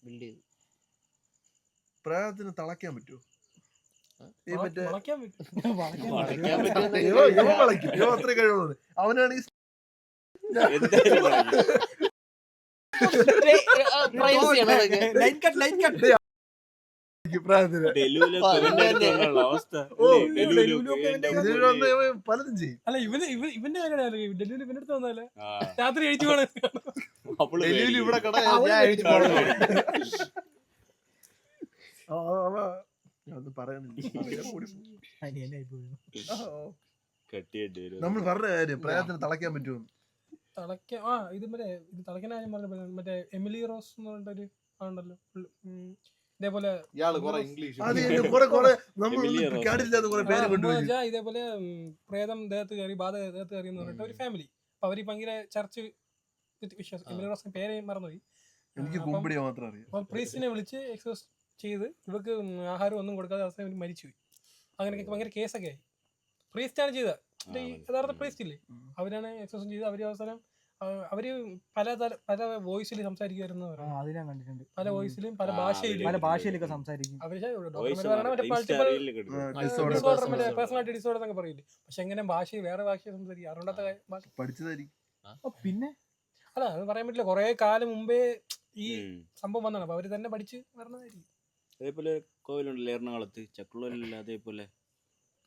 build ചെയ്തു. പ്രേതത്തിന് തളയ്ക്കാൻ പറ്റുമോ? ഈ മറ്റേ വളയ്ക്കാൻ പറ്റും. വളയ്ക്കാൻ പറ്റുമെന്ന് ഇവൻ വളയ്ക്കും. ഇവൻ അത്രയും കഴിവുള്ളത്. അവനാണ് ഈ എന്തായാലും പറയും. privacy ആണ് അതൊക്കെ. ലൈൻ കട്ട് പ്രേതത്തിന് ഡെലുവിലൊക്കെ ഇവന്റെ അടുത്തുള്ള അവസ്ഥ. ഓ, ഇല്ലേ? ഡെലുവിലൊക്കെ ഇതിൽ എന്റെ വന്ന് ഇവൻ പലതും ചെയ്യും. അല്ല ഇവന്റെ കാര്യമാണ് ഡൽഹിയിൽ ഇവന്റെ അടുത്ത് വന്നാലേ ആ, രാത്രി കഴിച്ചു പോണേ. അപ്പോള് ഡൽഹിയിൽ ഇവിടെ കട അവൻ ഞാൻ അഴിച്ചു അവള് പോകണം. പേടിക്കും. ഞാനൊന്നും പറയുന്നില്ല. പറയാൻ കൂടി പോകും. അനിയനായി പോയി. കെട്ടിയിട്ട് വരും. നമ്മൾ പറഞ്ഞ കാര്യം പ്രേതത്തിന് തളയ്ക്കാൻ പറ്റുമോ? തളയ്ക്കാൻ ഇത് തളയ്ക്കാൻ കാര്യം പറഞ്ഞ മറ്റേ എമിലി റോസ് എന്ന് പറഞ്ഞിട്ടൊരു ആളുണ്ടല്ലോ. ഇതേപോലെ ഇയാള് കൊറേ ഇംഗ്ലീഷ് അത് കുറെ നമ്മൾ എമിലിയ റോസ്. കേട്ടില്ലാത്ത കുറെ പേര് കൊണ്ടുപോയി. ഇതേപോലെ പ്രേതം ദേഹത്ത് കയറി ബാധ ദേഹത്ത് കയറി എന്ന് പറഞ്ഞിട്ട് ഒരു ഫാമിലി. അപ്പൊ അവര് ഭയങ്കര ചർച്ച് വിശ്വാസം. എമിലി റോസിന്റെ പേര് മറന്നുപോയി. എനിക്ക് കുമ്പിടിയെ മാത്രം അറിയാം. അപ്പൊ പ്രീസ്റ്റിനെ വിളിച്ച് എക്സോസ് ചെയ്ത് ഇവർക്ക് ആഹാരം ഒന്നും കൊടുക്കാതെ അവസാനം ഇവര് മരിച്ചുപോയി. അങ്ങനെയൊക്കെ ഭയങ്കര കേസൊക്കെ ആയി. പ്രീസ്റ്റാണ് ചെയ്തത്. ഈ യഥാർത്ഥ പ്രീസ്റ്റ് ഇല്ലേ, അവരാണ് എക്സോസും ചെയ്ത്. അവര് അവസാനം അവര് പല വോയിസിൽ സംസാരിക്കുമായിരുന്നു. അത് ഞാൻ കണ്ടിട്ടുണ്ട്. പല വോയിസിലും പല ആ, ഭാഷയിലും പല ഭാഷയിലൊക്കെ സംസാരിക്കും. അവര് Voice മറ്റേ Insta reel ഒക്കെ എടുക്കും. പേഴ്സണാലിറ്റി ഡിസോർഡർ എന്നൊക്കെ പറയില്ലേ. പക്ഷെ എങ്ങനെ വേറെ ഭാഷ സംസാരിക്കും അറിയാത്ത ഭാഷ. പഠിച്ചതായിരിക്കും. പിന്നെ അല്ല അത് പറയാൻ പറ്റില്ല. കുറെ കാലം മുമ്പേ ഈ ഉം. സംഭവം വന്നതാണ്. അപ്പൊ അവര് തന്നെ പഠിച്ച് വരണതായിരിക്കും. അതേപോലെ കോവിലുണ്ടല്ലോ എറണാകുളത്ത് ചക്കുളല്ല, അതേപോലെ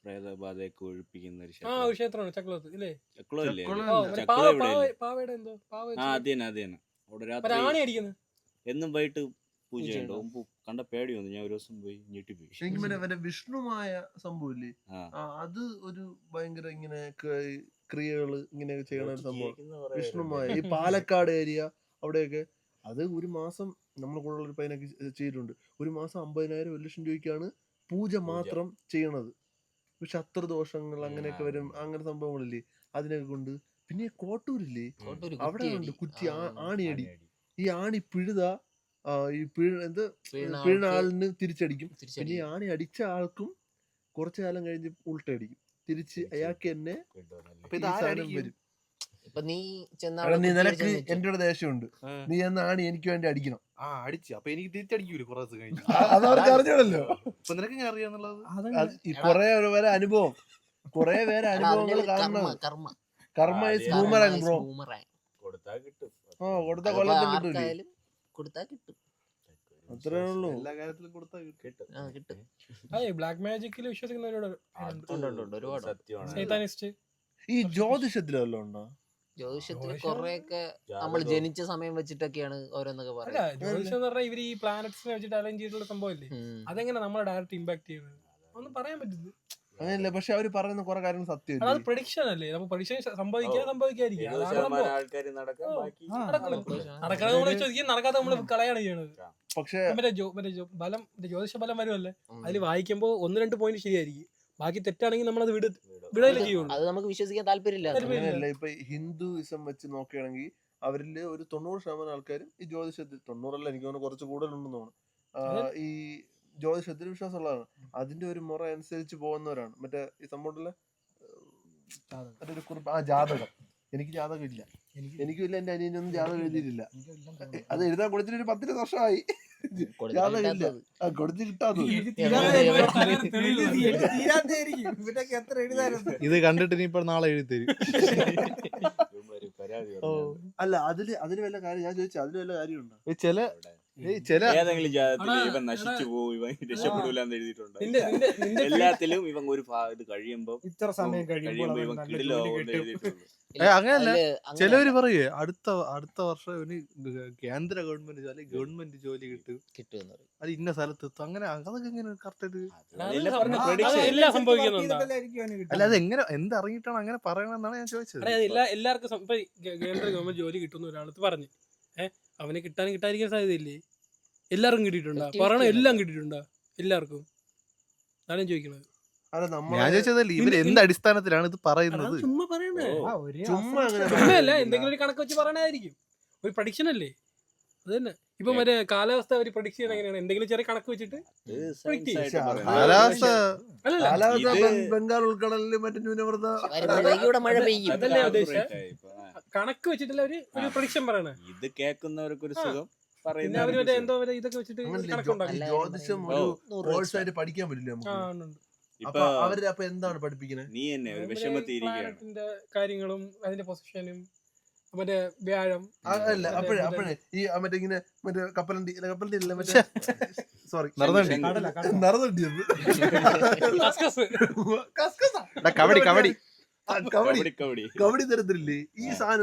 പ്രേതബാധയൊക്കെ ഒഴിപ്പിക്കുന്ന ഒരു ആ ഒരു ക്ഷേത്രമാണ് ചക്കുളത്ത് ഇല്ലേ? ചക്കുളല്ലേ? ചക്കുളം മറ്റേ ചക്കുള എവിടെയല്ലേ? പാവയുടെ എന്തോ പാവ ആ അത് തന്നെ അത് തന്നെ. അവിടെ രാത്രി ഒരാണി അടിക്കുന്നത്. എന്നും വൈകിട്ട് പൂജയുണ്ടോ? കണ്ട പേടി വന്നു. ഞാൻ ഒരു ദിവസം പോയി ഞെട്ടിപ്പോയി. എനിക്ക് മറ്റേ വിഷ്ണുമായ സംഭവമില്ലേ, ആ അത് ഒരു ഭയങ്കര ഇങ്ങനെ ക്രിയകൾ ഇങ്ങനെയൊക്കെ ചെയ്യണ ഒരു സംഭവം. ജീവിക്കുന്ന കുറേ വിഷ്ണുമായ ഈ പേരുണ്ട്. പാലക്കാട് ഏരിയ അവിടെയൊക്കെ അത് ഒരു മാസം നമ്മൾ കൂടെ ഒരു പയ്യനൊക്കെ ചെയ്തിട്ടുണ്ട്. ഒരു മാസം 50,000 1 ലക്ഷം രൂപയ്ക്കാണ് പൂജ മാത്രം ചെയ്യണത്. ശത്രുദോഷങ്ങൾ അങ്ങനെയൊക്കെ വരും, അങ്ങനെ സംഭവങ്ങളില്ലേ അതിനൊക്കെ കൊണ്ട്. പിന്നെ ഈ കോട്ടൂരില്ലേ കോട്ടൂര് അവിടെ ഉണ്ട് കുറ്റി ആണിയടി. ആണിയടി. ഈ ആണി പിഴുത ഈ എന്ത് വീണ പിഴുന്ന ആൾക്ക് ആളിന് തിരിച്ചടിക്കും. പിന്നെ ഈ തിരിച്ചടിക്കും. ആണി അടിച്ച ആൾക്കും കുറച്ചു കാലം കഴിഞ്ഞ് ഉൾട്ടടിക്കും തിരിച്ച് അയാൾക്ക് തന്നെ കിട്ടുമെന്നല്ലേ. അപ്പൊ ഈ ഇത് സാധനം ആരടിക്കും? വരും. ഇപ്പൊ നീ ചെന്ന എടാ, നീ നിനക്ക് എന്റെ ഒരു ദേഷ്യമുണ്ട്, നീ എന്ന ആണി എനിക്ക് വേണ്ടി അടിക്കണം. അടിച്ചു അപ്പൊ എനിക്ക് തിരിച്ചടിക്കൂല കുറെ ദിവസം കഴിഞ്ഞ്. അത് അവർക്ക് അറിഞ്ഞോളല്ലോ. ഇപ്പൊ നിനക്ക് എങ്ങനെ അറിയാന്നുള്ളത്? അത് ഈ കൊറേ പേരെ അനുഭവം, കൊറേ പേരെ അനുഭവങ്ങൾ കാണണം. കർമ്മ കർമ്മ ആ, ഇസ് അത് ബൂമറാങ് ബ്രോ. കൊടുത്താ കിട്ടും. കൊടുത്ത കൊല്ലത്തും കിട്ടൂലേ. ആർക്കായാലും കൊടുത്താ കിട്ടും. അത്രേ ഉള്ളൂ. എല്ലാ കാര്യത്തിലും കൊടുത്താൽ കിട്ടും. കിട്ടും. അതെ ബ്ലാക്ക് മാജിക്കിൽ വിശ്വസിക്കുന്നവരോട് അത് ഉണ്ട്, ഒരുപാട്. സത്യമാണ്. സൈത്താനിസ്റ്റ് ഈ ജ്യോതിഷത്തിലല്ലോ ഉണ്ടോ? ജ്യോതിഷത്തിൽ ജ്യോതിഷം- കൊറേയൊക്കെ നമ്മൾ ജാതകം. ജനിച്ച സമയം വെച്ചിട്ടൊക്കെയാണ് ഓരോന്നൊക്കെ അല്ല പറയുന്നത്. ജ്യോതിഷം എന്ന് പറഞ്ഞാൽ ഇവര് ഈ പ്ലാനറ്റ്സിനെ വെച്ചിട്ട് അലൈൻ ചെയ്തിട്ടുള്ള സംഭവമില്ലേ, അതെങ്ങനെ നമ്മളെ ഡയറക്റ്റ് ഇമ്പാക്ട് ചെയ്യുന്നത് ഒന്നും പറയാൻ പറ്റുന്നത്. അങ്ങനെയല്ല, പക്ഷെ അവര് പറയുന്ന കുറെ കാര്യങ്ങൾ സത്യം. അത് പ്രഡിക്ഷൻ അല്ലേ, നമുക്ക് പ്രഡിക്ഷൻ സംഭവിക്കാൻ ഓ. സംഭവിക്കാതിരിക്കും. 70% അതാണ് സംഭവം. ആൾക്കാര് നടക്കാൻ ഓ. ബാക്കി നടക്കില്ല. നടക്കും. നടക്കാതെ നമ്മൾ വിശ്വസിക്കും, നടക്കാതെ നമ്മൾ കളയാണ് ചെയ്യണത്. പക്ഷെ മറ്റേ ബലം ജ്യോതിഷ ബലം വരുമല്ലേ, അതിൽ വായിക്കുമ്പോൾ 1-2 പോയിന്റ് ശരിയായിരിക്കും, ബാക്കി തെറ്റാണെങ്കിൽ നമ്മൾ അത് വിടയില് ചെയ്യുള്ളൂ. അത് നമുക്ക് വിശ്വസിക്കാൻ താല്പര്യമില്ല. അങ്ങനെയല്ല, ഇപ്പൊ ഹിന്ദുയിസം വെച്ച് നോക്കുകയാണെങ്കിൽ അവരില് ഒരു 90% ആൾക്കാരും ഈ ജ്യോതിഷത്തിൽ, 90 എനിക്ക് തോന്നുന്നു കുറച്ച് കൂടുതലുണ്ടെന്ന് തോന്നുന്നു, ഈ ജ്യോതിഷത്തിൽ വിശ്വാസമുള്ളതാണ്. അതിന്റെ ഒരു മുറ അനുസരിച്ച് പോകുന്നവരാണ്. മറ്റേ ഈ സംഭവത്തിലെ മറ്റൊരു കുറിപ്പ്, ജാതകം. എനിക്ക് ജാതകം ഇല്ല, എനിക്കും ഇല്ല, എന്റെ അനിയനൊന്നും ജാതകം എഴുതിയിട്ടില്ല. അത് എഴുതാൻ കൊടുത്തിട്ട് ഒരു 10 വർഷമായി. ജാതകം ഇല്ല, കൊടുത്ത് കിട്ടാതെ. ഇത് കണ്ടിട്ട് ഇനിയിപ്പോ നാളെ എഴുതി തരും. ഇവന്മാര് പരാതി ഓ, പറഞ്ഞു. അല്ല അതില് വല്ല കാര്യം ഞാൻ ചോദിച്ചു, അതില് വല്ല കാര്യമുണ്ടോ? ചില ഏതെങ്കിലും ജാതകത്തിൽ ഇവൻ നശിച്ചു പോകും, ഇവൻ രക്ഷപ്പെടൂല എന്ന് എഴുതിയിട്ടുണ്ട്. നിന്റെ എല്ലാത്തിലും ഇവൻ ഒരു ഇത് കഴിയുമ്പോ ഇത്ര സമയം കഴിയുമ്പോ ഇവൻ കിടിലോ എന്ന് എഴുതിയിട്ടുള്ളൂ. അങ്ങനല്ല, അങ്ങനെ ചിലവര് പറയേ അടുത്ത വർഷം ഇവന് കേന്ദ്ര ഗവൺമെന്റ് ജോലി, ഗവൺമെന്റ് ജോലി കിട്ടും, കിട്ടുമെന്ന് പറയും. അത് ഇന്ന സ്ഥലത്തെത്തും. അങ്ങനെ അതൊക്കെ എങ്ങനെ കറക്റ്റ്? അതെല്ലാം പറഞ്ഞ prediction. എല്ലാം സംഭവിക്കുന്നുണ്ടോ? അല്ല, അത് എങ്ങനെ എന്തറിഞ്ഞിട്ടാണ് അങ്ങനെ പറയണെന്നാണ് ഞാൻ ചോദിച്ചത്. എല്ലാവർക്കും ഇപ്പൊ കേന്ദ്ര ഗവൺമെന്റ് ജോലി കിട്ടുന്ന ഒരാളത്ത് പറഞ്ഞു, അവന് കിട്ടാതിരിക്കാൻ സാധ്യതയില്ലേ? എല്ലാവർക്കും കിട്ടിയിട്ടുണ്ടോ? പറയണ എല്ലാം കിട്ടിയിട്ടുണ്ടോ എല്ലാവർക്കും? അതാണ് ഞാൻ ചോദിക്കണത്. അല്ല ഞാൻ ചോദിച്ചതല്ലേ, ഇവര് എന്ത് അടിസ്ഥാനത്തിലാണ് ഇത് പറയുന്നത്? അതാണ് ചുമ്മാ പറയണേ. ചുമ്മാ അങ്ങനെ ചുമ്മയല്ല, എന്തെങ്കിലും ഒരു കണക്ക് വെച്ച് പറയണായിരിക്കും. ഒരു പ്രഡിക്ഷൻ അല്ലേ അത് തന്നെ. ഇപ്പൊ മറ്റേ കാലാവസ്ഥ ഒരു പ്രഡിക്ഷൻ ചെയ്യണ എങ്ങനെയാണ്? എന്തെങ്കിലും ചെറിയ കണക്ക് വെച്ചിട്ട് ഇത് science ആയിട്ട് പറയുന്നത്. കാലാവസ്ഥ അല്ലല്ല, കാലാവസ്ഥ ഇത് ബംഗാൾ ഉൾക്കടലിൽ മറ്റു ന്യൂനമർദ്ദ വരുമ്പോഴേക്കും ഇവിടെ മഴ പെയ്യും. അതല്ലേ ഉദ്ദേശിച്ചത്? Accurate ആയി ഇപ്പൊ. കണക്ക് വെച്ചിട്ടല്ല ഒരു പ്രഡിക്ഷൻ പറയണേ. ഇത് കേൾക്കുന്നവർക്കൊരു സുഖം പിന്നെ പറയുന്ന അവര് മറ്റേ എന്തോ വരെ ഇതൊക്കെ വെച്ചിട്ട് അങ്ങനല്ലേ, കണക്കുണ്ടാക്കി. ഈ ജ്യോതിഷം ഒരു കോഴ്സ് ആയിട്ട് പഠിക്കാൻ പറ്റില്ല നമുക്ക്. ഇപ്പൊ അപ്പൊ അവര് അപ്പൊ എന്താണ് പഠിപ്പിക്കുന്നത്? നീ തന്നെ ഒരു വിഷമത്തിരിക്കുകയാണ്. പ്ലാനറ്റിന്റെ കാര്യങ്ങളും അതിന്റെ പൊസിഷനും മറ്റേ വ്യാഴം അല്ല അപ്പോഴേ ഈ മറ്റേ ഇങ്ങനെ മറ്റേ കപ്പലണ്ടി ഇല്ല മറ്റേ സോറി നടന്നണ്ടി നടന്നിട്ടിയത് കബഡി കബഡി തരത്തില്ലേ ഈ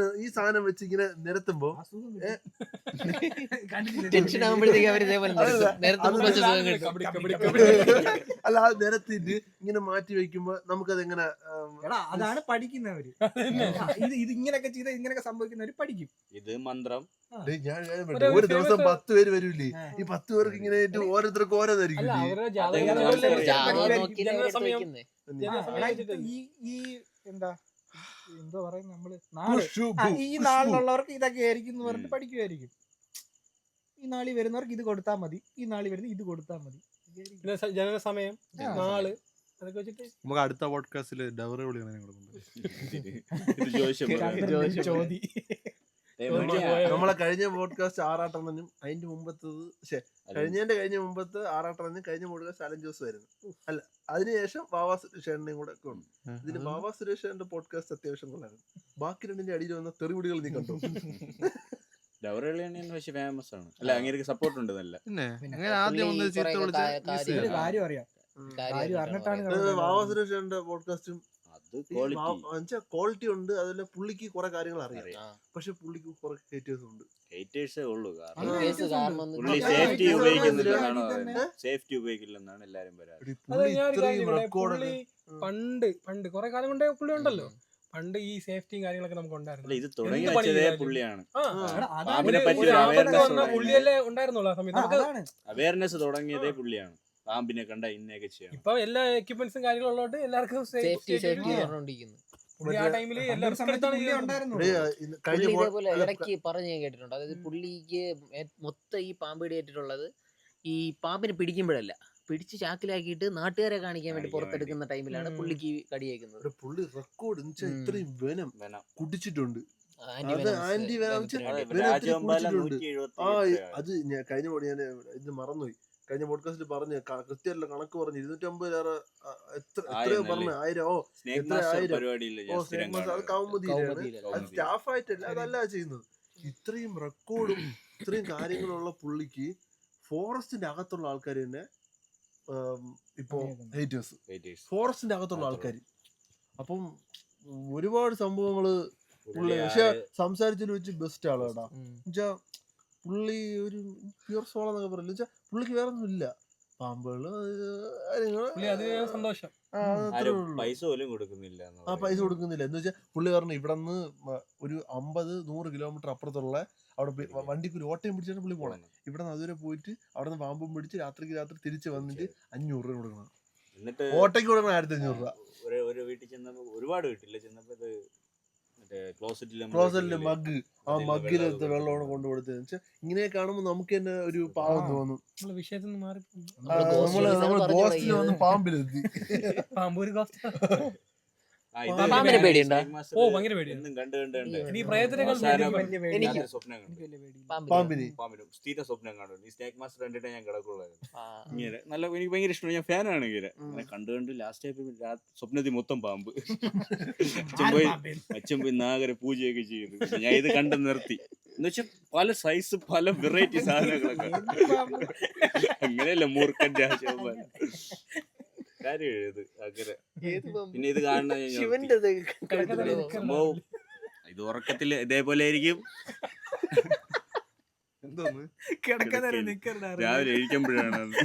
സാധനം വെച്ച് ഇങ്ങനെ നിരത്തുമ്പോ ടെൻഷൻ ആകുമ്പോഴത്തേക്ക് അവര് ഇതേപോലെ നേരത്തെ കുറച്ച് സുഖം കിട്ടും. അല്ല അത് നിരത്തിട്ട് ഇങ്ങനെ മാറ്റി വെക്കുമ്പോ നമുക്കത് എങ്ങനെ അതാണ് പഠിക്കുന്നവര്. ഇത് ഇങ്ങനെയൊക്കെ ചെയ്ത ഇങ്ങനെയൊക്കെ സംഭവിക്കുന്നവര് പഠിക്കും. ഇത് മന്ത്രം. ഞാൻ ഒരു ദിവസം 10 പേര് വരൂലേ, ഈ 10 പേർക്ക് ഇങ്ങനെ ഓരോരുത്തർക്ക് ഓരോന്നായിരിക്കും. അല്ല അവരുടെ ജാതകം നോക്കിയില്ലേ അവര് എടുത്ത് സമയം വെക്കുന്നെ. ഈ എന്തോ പറയും നമ്മള് ഈ നാളിലുള്ളവർക്ക് ഇതൊക്കെ ആയിരിക്കും എന്ന് പറഞ്ഞിട്ട് പഠിക്കുമായിരിക്കും. ഈ നാളി വരുന്നവർക്ക് ഇത് കൊടുത്താൽ മതി, ഈ നാളി വരുന്ന ഇത് കൊടുത്താൽ മതി. പിന്നെ ജനന സമയം നാള് അതൊക്കെ വെച്ചിട്ട് നമുക്ക് അടുത്ത പോഡ്കാസ്റ്റില് ഡവറി വിളിയാണ് ഇത് ജോത്സ്യം പറയുന്നത്. ചോദി നമ്മളെ കഴിഞ്ഞ പോഡ്കാസ്റ്റ് ആറാട്ടണ്ണനും അതിന്റെ മുമ്പത്തത് കഴിഞ്ഞ മുമ്പത്ത് ആറാട്ടണ്ണനും കഴിഞ്ഞ പോഡ്കാസ്റ്റ് അലൻ ജോസ് ആയിരുന്നു. അല്ല അതിനുശേഷം ബാബാ സുരേഷേട്ടനെയും കൂടെ ഒക്കെ ഉണ്ട്. ഇതിന് ബാബാ സുരേഷേട്ടന്റെ പോഡ്കാസ്റ്റ് അത്യാവശ്യം കൊള്ളായിരുന്നു. ബാക്കി രണ്ടിന്റെ അടിയിൽ വന്ന തെറിവിടികൾ നീ കണ്ടു. ഡവറളിയാണ് പക്ഷെ ഫേമസ് ആണ്. അല്ല അങ്ങനെ സപ്പോർട്ട് ഉണ്ട് നല്ല. പിന്നെ അങ്ങനെ ആദ്യം ഒന്ന് ചീത്ത ഒരു കാര്യം അറിയാം, കാര്യം അറിഞ്ഞിട്ടാണ് ബാബാ സുരേഷേട്ടന്റെ പോഡ്കാസ്റ്റും അത് ക്വാളിറ്റി ക്വാളിറ്റി ഉണ്ട്. അതുപോലെ പുള്ളിക്ക് കുറെ കാര്യങ്ങൾ അറിയാം, പക്ഷെ പുള്ളിക്ക് കുറെ ഹേറ്റേഴ്സും ഉണ്ട്. ഹേറ്റേഴ്സേ ഉള്ളൂ. കാരണം കേസ് കാരണം പുള്ളി ഞാൻ സേഫ്റ്റി ഞാൻ ഉപയോഗിക്കുന്നില്ലെന്നാണ് ഞാൻ പറയുന്നത്. സേഫ്റ്റി ഉപയോഗിക്കില്ലെന്നാണ് എല്ലാരും പറയാറ്. അത് പുള്ളി ഞാൻ ഒരു കാര്യം ഇത്രയും പറയാം. റെക്കോർഡ് പുള്ളി പണ്ട് കുറെ കാലം കൊണ്ടേ പുള്ളി ഉണ്ടല്ലോ. പണ്ട് ഈ സേഫ്റ്റിയും കാര്യങ്ങളൊക്കെ നമുക്ക് ഉണ്ടായിരുന്നു. അല്ല ഇത് തുടങ്ങി എന്ത് പണി വെച്ചതേ ചെയ്താലും. പുള്ളിയാണ്. ആ, എടാ, അതാണ് പാമ്പിനെ ഒരു- പറ്റി ഒരു ഒരു ആപത്ത് awareness വന്ന തുടങ്ങി. പുള്ളിയല്ലേ ഉണ്ടായിരുന്നുള്ളൂ ആ സമയത്ത്. നമുക്ക് അതാണ് അവയർനെസ് തുടങ്ങിയതേ പുള്ളിയാണ്. പാമ്പിനെ കണ്ട ഇന്നൊക്കെ ചെയ്യണം. ഇപ്പൊ എല്ലാ എക്യുപ്മെന്റ്സും കാര്യങ്ങളും ഉള്ളതുകൊണ്ട് എല്ലാവർക്കും സേഫ്റ്റി സേഫ്റ്റി പറഞ്ഞോണ്ടിരിക്കുന്നു. പുള്ളി ആ ടൈമില് പണ്ടൊരു എല്ലാ റിസ്ക് സമയത്ത് എടുത്താണ് പുള്ളി ചെയ്യുന്നത്. ഉണ്ടായിരുന്നു. പുള്ളി ഇതേപോലെ അല്ല, ഇടയ്ക്ക് പറഞ്ഞ് ഞാൻ കേട്ടിട്ടുണ്ട്. അതായത് പുള്ളിക്ക് മൊത്തം ഈ പാമ്പ് കടിയേറ്റിട്ടുള്ളത് ഈ പാമ്പിനെ പിടിക്കുമ്പോഴല്ല, പിടിച്ച് ചാക്കിലാക്കിയിട്ട് നാട്ടുകാരെ കാണിക്കാൻ വേണ്ടി കാണിക്കാൻ പുറത്തെടുക്കുന്ന ടൈമിലാണ് ഉം. പുള്ളിക്ക് കടിയേക്കുന്നത്. ഒരു പുള്ളി റെക്കോർഡ് എന്ന് വെച്ചാൽ ഉം. ഇത്രയും വെനം വെനം. കുടിച്ചിട്ടുണ്ട്. ആന്റിവെനംസ് ആന്റിവെനം വേഗത്തിൽ അതെ, അടി. ഇവര് രാജവെമ്പാല കുടിച്ചിട്ടുണ്ട്. 178 അത് കഴിഞ്ഞ പോടി ഞാൻ ഇത് മറന്നുപോയി. കഴിഞ്ഞ പോഡ്കാസ്റ്റിൽ പറഞ്ഞ് കൃത്യമായിട്ടുള്ള കണക്ക് പറഞ്ഞു 250 എത്രയോ ആയിരം പറഞ്ഞു അല്ലേ? 1000 സ്നേക് എത്ര മാസ്റ്റർ ആയിരം? പരിപാടിയില്ല ഓ സ്നേക് മാസ്റ്റർ അത് കൗമുദിയിലാണ്. അത് കൗമുദിയിലാണ്. സ്റ്റാഫായിട്ടല്ല, അതല്ല ചെയ്യുന്നത്. ഇത്രയും റെക്കോർഡും ഇത്രയും കാര്യങ്ങളുള്ള പുള്ളിക്ക് ഫോറസ്റ്റിന്റെ അകത്തുള്ള ആൾക്കാർ തന്നെ ഇപ്പോ ഹേറ്റേഴ്സ്, ഫോറസ്റ്റിന്റെ അകത്തുള്ള ആൾക്കാർ. അപ്പം ഒരുപാട് സംഭവങ്ങള് പുള്ളി പക്ഷെ സംസാരിച്ചതിൽ വെച്ച് ബെസ്റ്റ് ആള് കേട്ടാ. എന്നുവെച്ചാ പുള്ളി ഒരു പ്യൂർ സോൾ എന്നൊക്കെ പറയില്ല. വെച്ചാ പുള്ളിക്ക് വേറെ ഒന്നും ഇല്ല. പാമ്പുകള് പുള്ളി അത് സന്തോഷം. അത്രേ ഉള്ളൂ. പൈസ പോലും കൊടുക്കുന്നില്ല എന്ന് ആ പൈസ കൊടുക്കുന്നില്ല. എന്ന് വെച്ചാൽ പുള്ളി പറഞ്ഞു ഇവിടെ നിന്ന് ഒരു 50-100 കിലോമീറ്റർ അപ്പുറത്തുള്ള അവിടെ വണ്ടിക്ക് ഒരു ഓട്ടയും പിടിച്ചാണ് പുള്ളി പോണേ. ഇവിടെ നിന്ന് അതുവരെ പോയിട്ട് അവിടെ നിന്ന് പാമ്പും പിടിച്ച് രാത്രി തിരിച്ച് വന്നിട്ട് 500 രൂപ കൊടുക്കണം. എന്നിട്ട് ഓട്ടയ്ക്ക് കൊടുക്കണം 1500 രൂപ. ഒരു വീട്ടിൽ ചെന്നപ്പോ ഒരുപാട് വീട്ടില് ചെന്നപ്പോ ഇത് മറ്റേ ക്ലോസറ്റില് മഗ്, ആ മഗ്ഗിലെടുത്ത് വെള്ളമാണ് കൊണ്ടുകൊടുത്തത്. വെച്ചാൽ ഇങ്ങനെ കാണുമ്പോ നമുക്ക് തന്നെ ഒരു പാവം തോന്നും. നമ്മള് വിഷയത്തിൽ നിന്ന് മാറി നമ്മള് ഗോസ്റ്റിൽ വന്ന് പാമ്പിലെത്തി. പാമ്പ് ഒരു കോസ്റ്റ്. പാമ്പിനെ പേടിയുണ്ടോ? ഓ ഭയങ്കര പേടിയാണ്. എന്നും കണ്ട് കണ്ട് കണ്ട് ഇനി പ്രേതത്തിനേക്കാൾ അവസാനം പേടി എനിക്ക് രാത്രി സ്വപ്നം കണ്ടു. പാമ്പിന് പാമ്പിനും സ്ഥിര സ്വപ്നം കാണും. ഈ സ്നേക് മാസ്റ്റർ കണ്ടിട്ട് ഞാൻ കിടക്കുള്ളായിരുന്നു. ഇങ്ങനെ നല്ല എനിക്ക് ഭയങ്കര ഇഷ്ടമാണ്. ഞാൻ ഫാനാണ് ഇങ്ങനെ. അങ്ങനെ കണ്ട് കണ്ട് ലാസ്റ്റ് ആയപ്പോ സ്വപ്നത്തിൽ മൊത്തം പാമ്പ്. അച്ഛൻ പോയി നാഗരെ പൂജയൊക്കെ ചെയ്യുന്നു. ഞാൻ ഇത് കണ്ട് നിർത്തി. എന്ന് വെച്ചാൽ പല സൈസ് പല വെറൈറ്റി സാധനങ്ങളൊക്കെ. അങ്ങനെയല്ല മൂർഖൻ രാജഗോപാൽ കാര്യം എഴുത് അങ്ങനെ. പിന്നെ ഇത് കാണുന്ന ശിവന്റെ സംഭവം ഇത് ഉറക്കത്തില് ഇതേപോലെ ആയിരിക്കും. എന്തോന്ന് രാവിലെ എഴുതിക്കുമ്പോഴാണ് അത്.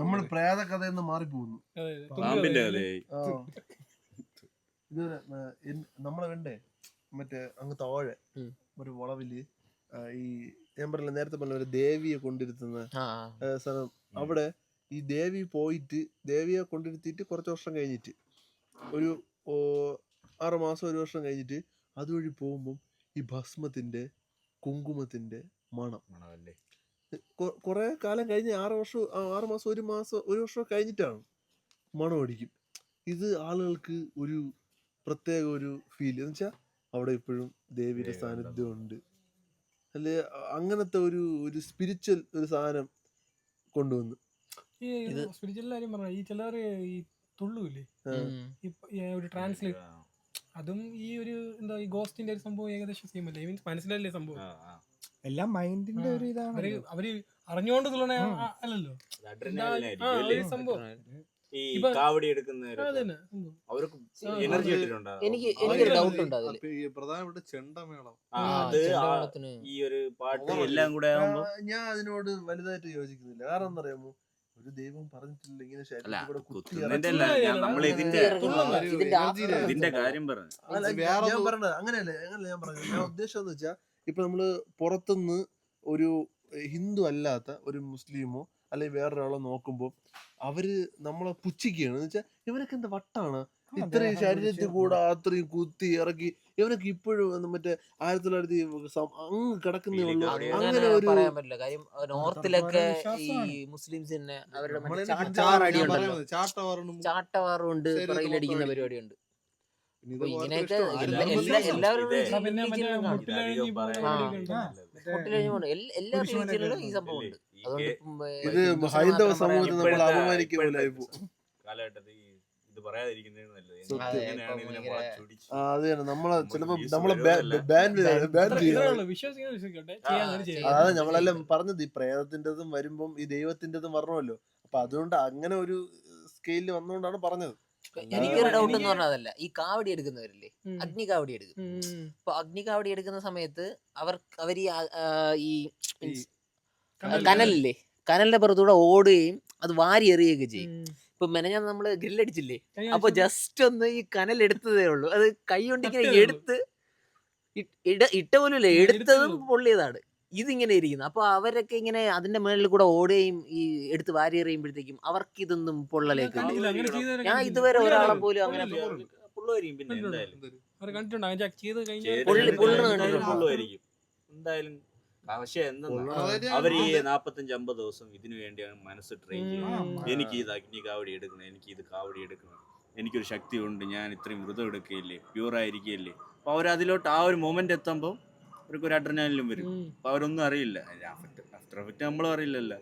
നമ്മൾ പ്രേത കഥയിൽ നിന്ന് മാറിപ്പോകുന്നു. പാമ്പിന്റെ കഥയായി. ഇത് നമ്മളെ വേണ്ടേ മറ്റേ അങ്ങ് താഴെ ഒരു വളവില് ഈ ഞാൻ പറഞ്ഞ നേരത്തെ പറഞ്ഞ ഒരു ദേവിയെ കൊണ്ടിരുത്തുന്ന സ്ഥലം. അവിടെ ഈ ദേവിയെ കൊണ്ടിരുത്തിയിട്ട് കുറച്ച് വർഷം കഴിഞ്ഞിട്ട് ഒരു 6 മാസം 1 വർഷം കഴിഞ്ഞിട്ട് അതുവഴി പോകുമ്പം ഈ ഭസ്മത്തിന്റെ കുങ്കുമത്തിന്റെ മണം കുറെ കാലം കഴിഞ്ഞ് 6 മാസം 1 വർഷം കഴിഞ്ഞിട്ടാണ് മണം അടിക്കും. ഇത് ആളുകൾക്ക് ഒരു പ്രത്യേക ഒരു ഫീൽ എന്ന് വെച്ചാൽ അവിടെ ഇപ്പോഴും ദേവിയുടെ സാന്നിധ്യം ഉണ്ട്. അല്ലെ അങ്ങനത്തെ ഒരു സ്പിരിച്വൽ ഒരു സാധനം കൊണ്ടുവന്നു. ഈ സ്പിരിച്വൽ കാര്യം പറഞ്ഞ ഈ ചിലർ ഈ തുള്ളൂല്ലേ ഒരു ട്രാൻസ്ലേറ്റ്, അതും ഈ ഒരു എന്താ ഈ ഗോസ്റ്റിന്റെ ഒരു സംഭവം ഏകദേശം സെയിം അല്ലേ? മീൻസ് മനസ്സിലല്ലേ സംഭവം? എല്ലാം മൈൻഡിന്റെ ഒരു ഇതാണ്. അവര് അറിഞ്ഞുകൊണ്ട് തുള്ളണ അല്ലല്ലോ സംഭവം. ഈ കാവടി എടുക്കുന്നവര് അവർക്ക് എനർജി കിട്ടിയിട്ടുണ്ടോ? എനിക്കൊരു ഡൗട്ട് ഉണ്ട് അതില്. പ്രധാനപ്പെട്ട ചെണ്ടമേളം അത് ഈ ഒരു പാട്ട് എല്ലാം കൂടെ ആകുമ്പോ ഞാൻ അതിനോട് വലുതായിട്ട് യോജിക്കുന്നില്ല. കാരണം എന്താ അറിയാമോ, ഒരു ദൈവം പറഞ്ഞിട്ടില്ല ഇങ്ങനെ നമ്മൾ ഇതിന്റെ കാര്യം പറഞ്ഞു. ഞാൻ പറഞ്ഞത് അങ്ങനെയല്ല ഞാൻ പറഞ്ഞത്. ഞാൻ ഉദ്ദേശം എന്ന് വെച്ചാൽ ഇപ്പൊ നമ്മള് പുറത്തുനിന്ന് ഒരു ഹിന്ദു അല്ലാത്ത ഒരു മുസ്ലിമോ അല്ലെങ്കിൽ വേറൊരാളെ നോക്കുമ്പോൾ അവര് നമ്മളെ പുച്ഛിക്കുകയാണ്. എന്ന് വെച്ചാൽ ഇവരൊക്കെ എന്താ വട്ടാണ് ഇത്രയും ശരീരത്തിൽ കൂടെ അത്രയും കുത്തി ഇറക്കി ഇവനൊക്കെ ഇപ്പോഴും മറ്റേ 1900 അങ്ങ് കിടക്കുന്നേ ഉള്ളൂ. അങ്ങനെ ഒരു പറയാൻ പറ്റില്ല. കാര്യം നോർത്തിലൊക്കെ ഈ മുസ്ലിംസിന് അവരുടെ ചാട്ടവാറുണ്ട്, പുറകിലടിക്കുന്ന പരിപാടിയുണ്ട്. ഇങ്ങനെയൊക്കെ എല്ലാവരും എല്ലാ രീതിയിലും ഈ സംഭവം ഉണ്ട്. ഇത് ഹൈന്ദവ സമൂഹത്തിൽ നമ്മൾ അപമാനിക്കുന്നില്ല. കാലഘട്ടത്തിൽ ഇത് പറയാതിരിക്കുന്നതാണ് നല്ലത്. അത് തന്നെ നമ്മളെ ചിലപ്പോ നമ്മളെ അതാണ് നമ്മളെല്ലാം പറഞ്ഞത്. ഈ പ്രേതത്തിൻ്റെതും വരുമ്പം ഈ ദൈവത്തിൻ്റെതും വരണമല്ലോ. അപ്പൊ അതുകൊണ്ട് അങ്ങനെ ഒരു സ്കെയിലിൽ വന്നുകൊണ്ടാണ് പറഞ്ഞത്. എനിക്കൊരു ഡൗട്ട് എന്ന് പറഞ്ഞാൽ അതല്ല, ഈ കാവടി എടുക്കുന്നവരില്ലേ, അഗ്നി കാവടി എടുക്കും. അപ്പൊ അഗ്നി കാവടി എടുക്കുന്ന സമയത്ത് അവർ ഈ കനലില്ലേ, കനലിന്റെ പുറത്തൂടെ ഓടുകയും അത് വാരി എറിയുകയൊക്കെ ചെയ്യും. ഇപ്പൊ മെനഞ്ഞാന്ന് നമ്മള് ഗ്രില്ലടിച്ചില്ലേ, കഴിഞ്ഞ അപ്പൊ ആഴ്ച ജസ്റ്റ് ഒന്ന് ഈ കനൽ എടുത്തതേ ഉള്ളൂ. അത് കൈ കൊണ്ട് ഇങ്ങനെ തട്ടേ ഉള്ളൂ. എടുത്ത് ഇട്ട പോലുമില്ല, ആ, എടുത്തതും എടുത്തതേ പൊള്ളിയതാണ്. ഇതിങ്ങനെ ഇരിക്കുന്നു. അപ്പൊ അവരൊക്കെ ഇങ്ങനെ അതിന്റെ മേളിൽ കൂടെ ഓടുകയും ഈ എടുത്ത് വാരി എറിയുമ്പോഴത്തേക്കും അവർക്ക് ഇതൊന്നും പൊള്ളലേക്ക് ഞാൻ കണ്ടില്ല, അങ്ങനെ ചെയ്തവരെ ഞാൻ കണ്ടില്ല. ഇതുവരെ പുള്ളിയാണ് ഒരാളെ അത്. പോലും അങ്ങനെ പുള്ളിയല്ലേ? പുള്ളുമായിരിക്കും പിന്നെ കണ്ടിട്ടുണ്ടോ? എന്തായാലും അവരെ കണ്ടിട്ടുണ്ടോ? ഞാൻ ചെയ്ത് കഴിഞ്ഞ പുള്ളി എന്തായാലും കണ്ടിട്ടുണ്ട്. പുള്ളുമായിരിക്കും എന്തായാലും. പക്ഷെ എന്തെന്നാ പൊള്ളണതായിട്ട് ഞാൻ അവര് ഈ കണ്ടിട്ടുണ്ട്. 45-50 ദിവസം ഇതിനു വേണ്ടിയാണ് മനസ്സ് ട്രെയിൻ ചെയ്യുന്നത്. എനിക്ക് ഇത് അഗ്നി കാവടി എടുക്കണം, എനിക്ക് ഇത് കാവടി എടുക്കണം, എനിക്കൊരു ശക്തി ഉണ്ട്, ഞാൻ ഇത്രയും വ്രതം എടുക്കുകയില്ലേ, പ്യൂറായിരിക്കുകയില്ലേ. അപ്പോൾ അവരതിലോട്ട് ആ ഒരു മൊമെന്റ് എത്തുമ്പോൾ അവർക്ക് ഒരു അഡ്രനാലിനും വരും. അപ്പോൾ അവരൊന്നും അറിയില്ല, ആഫ്റ്റർ എഫക്റ്റ് നമ്മളും അറിയില്ലല്ലോ.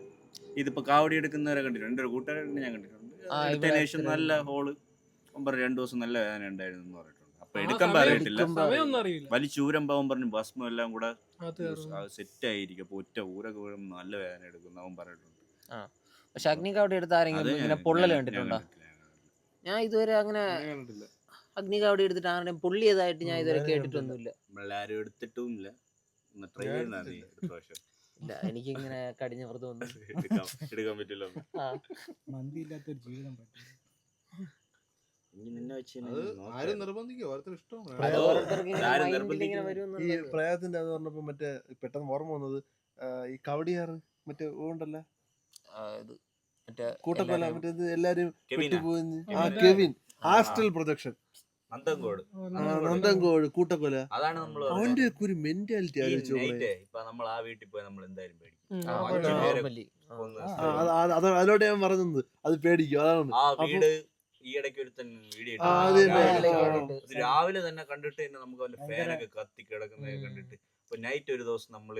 ഇതിപ്പോൾ കാവടി എടുക്കുന്നവരെ കണ്ടിട്ടുണ്ട്, എൻ്റെ ഒരു കൂട്ടുകാരെ ഞാൻ കണ്ടിട്ടുണ്ട്. എടുത്തതിന് ശേഷം നല്ല ഹോള് 2 ദിവസം നല്ല വേദന ഉണ്ടായിരുന്നു എന്ന് പറഞ്ഞിട്ടുണ്ട്. അപ്പൊ എടുക്കുമ്പോൾ അറിയത്തില്ല, സമയമൊന്നും അറിയില്ല. വലിച്ചൂരം പാവം പറഞ്ഞു ഭസ്മം എല്ലാം കൂടെ അത് കയറും. സെറ്റ് ആയിരിക്കും. അപ്പൊ ഒറ്റ ഊരൊക്കെ വീഴും നല്ല വേദന എടുക്കും അവൻ പറഞ്ഞിട്ടുണ്ട്. പക്ഷെ അഗ്നികാവടി എടുത്ത് അത് ആരെങ്കിലും ഇങ്ങനെ പൊള്ളൽ കണ്ടിട്ടുണ്ടോ? ഞാൻ ഇതുവരെ അങ്ങനെ ഞാൻ കണ്ടിട്ടില്ല. അഗ്നികാവടി എടുത്തിട്ട് ആരുടെയും പൊള്ളിയതായിട്ട് ഞാൻ ഇതുവരെ കേട്ടിട്ടൊന്നുമില്ല. നമ്മളാരും എടുത്തിട്ടുമില്ല. ഒന്ന് ട്രൈ ചെയ്യുന്നതാണ് നീ അടുത്ത പ്രാവശ്യം. ഇല്ല, എനിക്കിങ്ങനെ കടിഞ്ഞ വ്രതം ഒന്നും. എടുക്കാൻ പറ്റില്ല. ആ, മന്തി ഇല്ലാത്തൊരു ജീവിതം പറ്റില്ല. ഇനി നിന്നെ വെച്ച് അത് ആരും നിർബന്ധിക്കുക, ഓരോരുത്തർ ഇഷ്ടമാണ്. അത് ഓരോരുത്തർക്ക് ഇങ്ങനെ ആരും mind ൽ നിർബന്ധിക്കുന്നു. ഇങ്ങനെ ഈ വരുമെന്നുള്ളത്. പ്രയാഗത്തിന്റെ അത് പറഞ്ഞപ്പോ മറ്റേ പെട്ടെന്ന് ഓർമ്മ വന്നത് ഈ കവടിയാറ് മറ്റേ ഉണ്ടല്ലോ ഇത് മറ്റേ കൂട്ടക്കൊല, എല്ലാവരും- മറ്റേ ഇത് എല്ലാരും കെവിനാ? വെട്ടിപ്പോയിന്ന്. ആ കെവിൻ. കെവിൻ ആ. ആസ്റ്റൽ പ്രൊജക്ഷൻ, നന്തങ്കോട്. നന്ദൻകോട് കൂട്ടക്കൊല. അതാണ് നമ്മൾ അവന്റെ ഒക്കെ ഒരു മെന്റാലിറ്റി ആലോചിച്ചു. ഇപ്പൊ നമ്മൾ ആ വീട്ടിൽ പോയി നമ്മൾ എന്തായാലും പേടിക്കും. ആ, അഞ്ച് പേരെ normally. ആ. കൊന്ന് അതിലോട്ട് ഞാൻ പറയുന്നത് അത് പേടിക്കും. അതാണ് ആ വീട് ഈ ഇടയ്ക്ക് ഒരുത്തൻ വീഡിയോ ആ, അത് തന്നെ. രാവിലെ തന്നെ കണ്ടിട്ട് തന്നെ നമുക്ക് അവന്റെ ഫാനൊക്കെ കത്തി കിടക്കുന്നത് കണ്ടിട്ട്. അപ്പൊ നൈറ്റ് ഒരു ദിവസം നമ്മൾ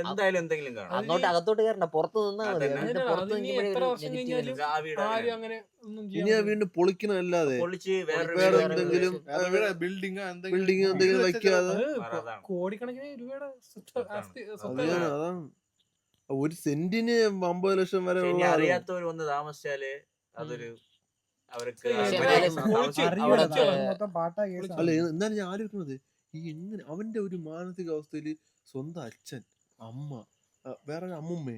എന്തായാലും എന്തെങ്കിലും കാണാം. അങ്ങോട്ട് അകത്തോട്ട് കയറണ്ട, പുറത്ത് നിന്നാ മതി. അതന്നെ. എന്നിട്ട് അതിന് പുറത്ത് ഇനി നിൽക്കുമ്പോഴേ എത്ര ഒരു വർഷം negative കഴിഞ്ഞാലും energy. ആ വീട് ആരും അങ്ങനെ ഒന്നും ഇനി ചെയ്യാൻ ആ വീണ്ടും പൊളിക്കണമല്ലാതെ പൊളിച്ച് വേറൊരു വേറെ വീട് എന്തെങ്കിലും ബിൽഡിംഗ് ബിൽഡിംഗ് എന്തെങ്കിലും വെക്കാതെ അതാണ്. കോടിക്കണക്കിന് രൂപയുടെ സ്വത്താണ്. അതാണ് അതാണ് ഒരു സെന്റിന് 50 ലക്ഷം വരെ പക്ഷെ ഇനി ഉള്ള അറിയാത്തവർ വന്ന് താമസിച്ചാല് അതൊരു അവർക്ക് പക്ഷെ എന്നാലും പൊളിച്ച് അവിടെ മൊത്തം പാട്ടാ കേസ്. അല്ല എന്നാലും ഞാൻ ആലോചിക്കുന്നത് ഈ എങ്ങനെ അവന്റെ ഒരു മാനസികാവസ്ഥയില് സ്വന്തം അച്ഛൻ, അമ്മ, വേറെ ഒരു അമ്മുമ്മേ,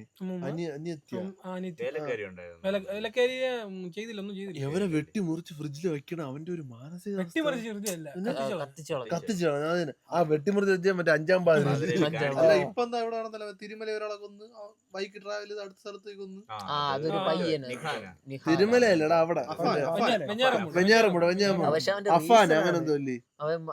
അനിയത്തിയ വേലക്കാരി ഉണ്ടായിരുന്നു. വിലക്കാരിയെ ചെയ്തില്ല, ഒന്നും ചെയ്തില്ല. എവരെ വെട്ടി മുറിച്ച് ഫ്രിഡ്ജിൽ വെക്കണം. അവന്റെ ഒരു മാനസികാവസ്ഥ വെട്ടിമറിച്ച് ചെറുതല്ല, കത്തിച്ചോളാം. കത്തിച്ചാണ് അതിന്. ആ വെട്ടിമുറിച്ച് വെച്ചാൽ മറ്റേ 5-ാം പാതിന് അല്ല ഇപ്പൊ എന്താ ഇവിടെ നടന്നല്ലോ, തിരുമല ഒരാളെ കൊന്ന് ബൈക്ക് ട്രാവൽ ചെയ്ത് അടുത്ത സ്ഥലത്തേക്ക് കൊന്ന്. ആ, അതൊരു പയ്യന് നിഹാന. തിരുമലയല്ലടാ അവിടെ വെഞ്ഞാറമൂട് പക്ഷെ അവന്റെ അഫാൻ reason അങ്ങനെ ആണ്. എന്തോ ഇല്ലേ.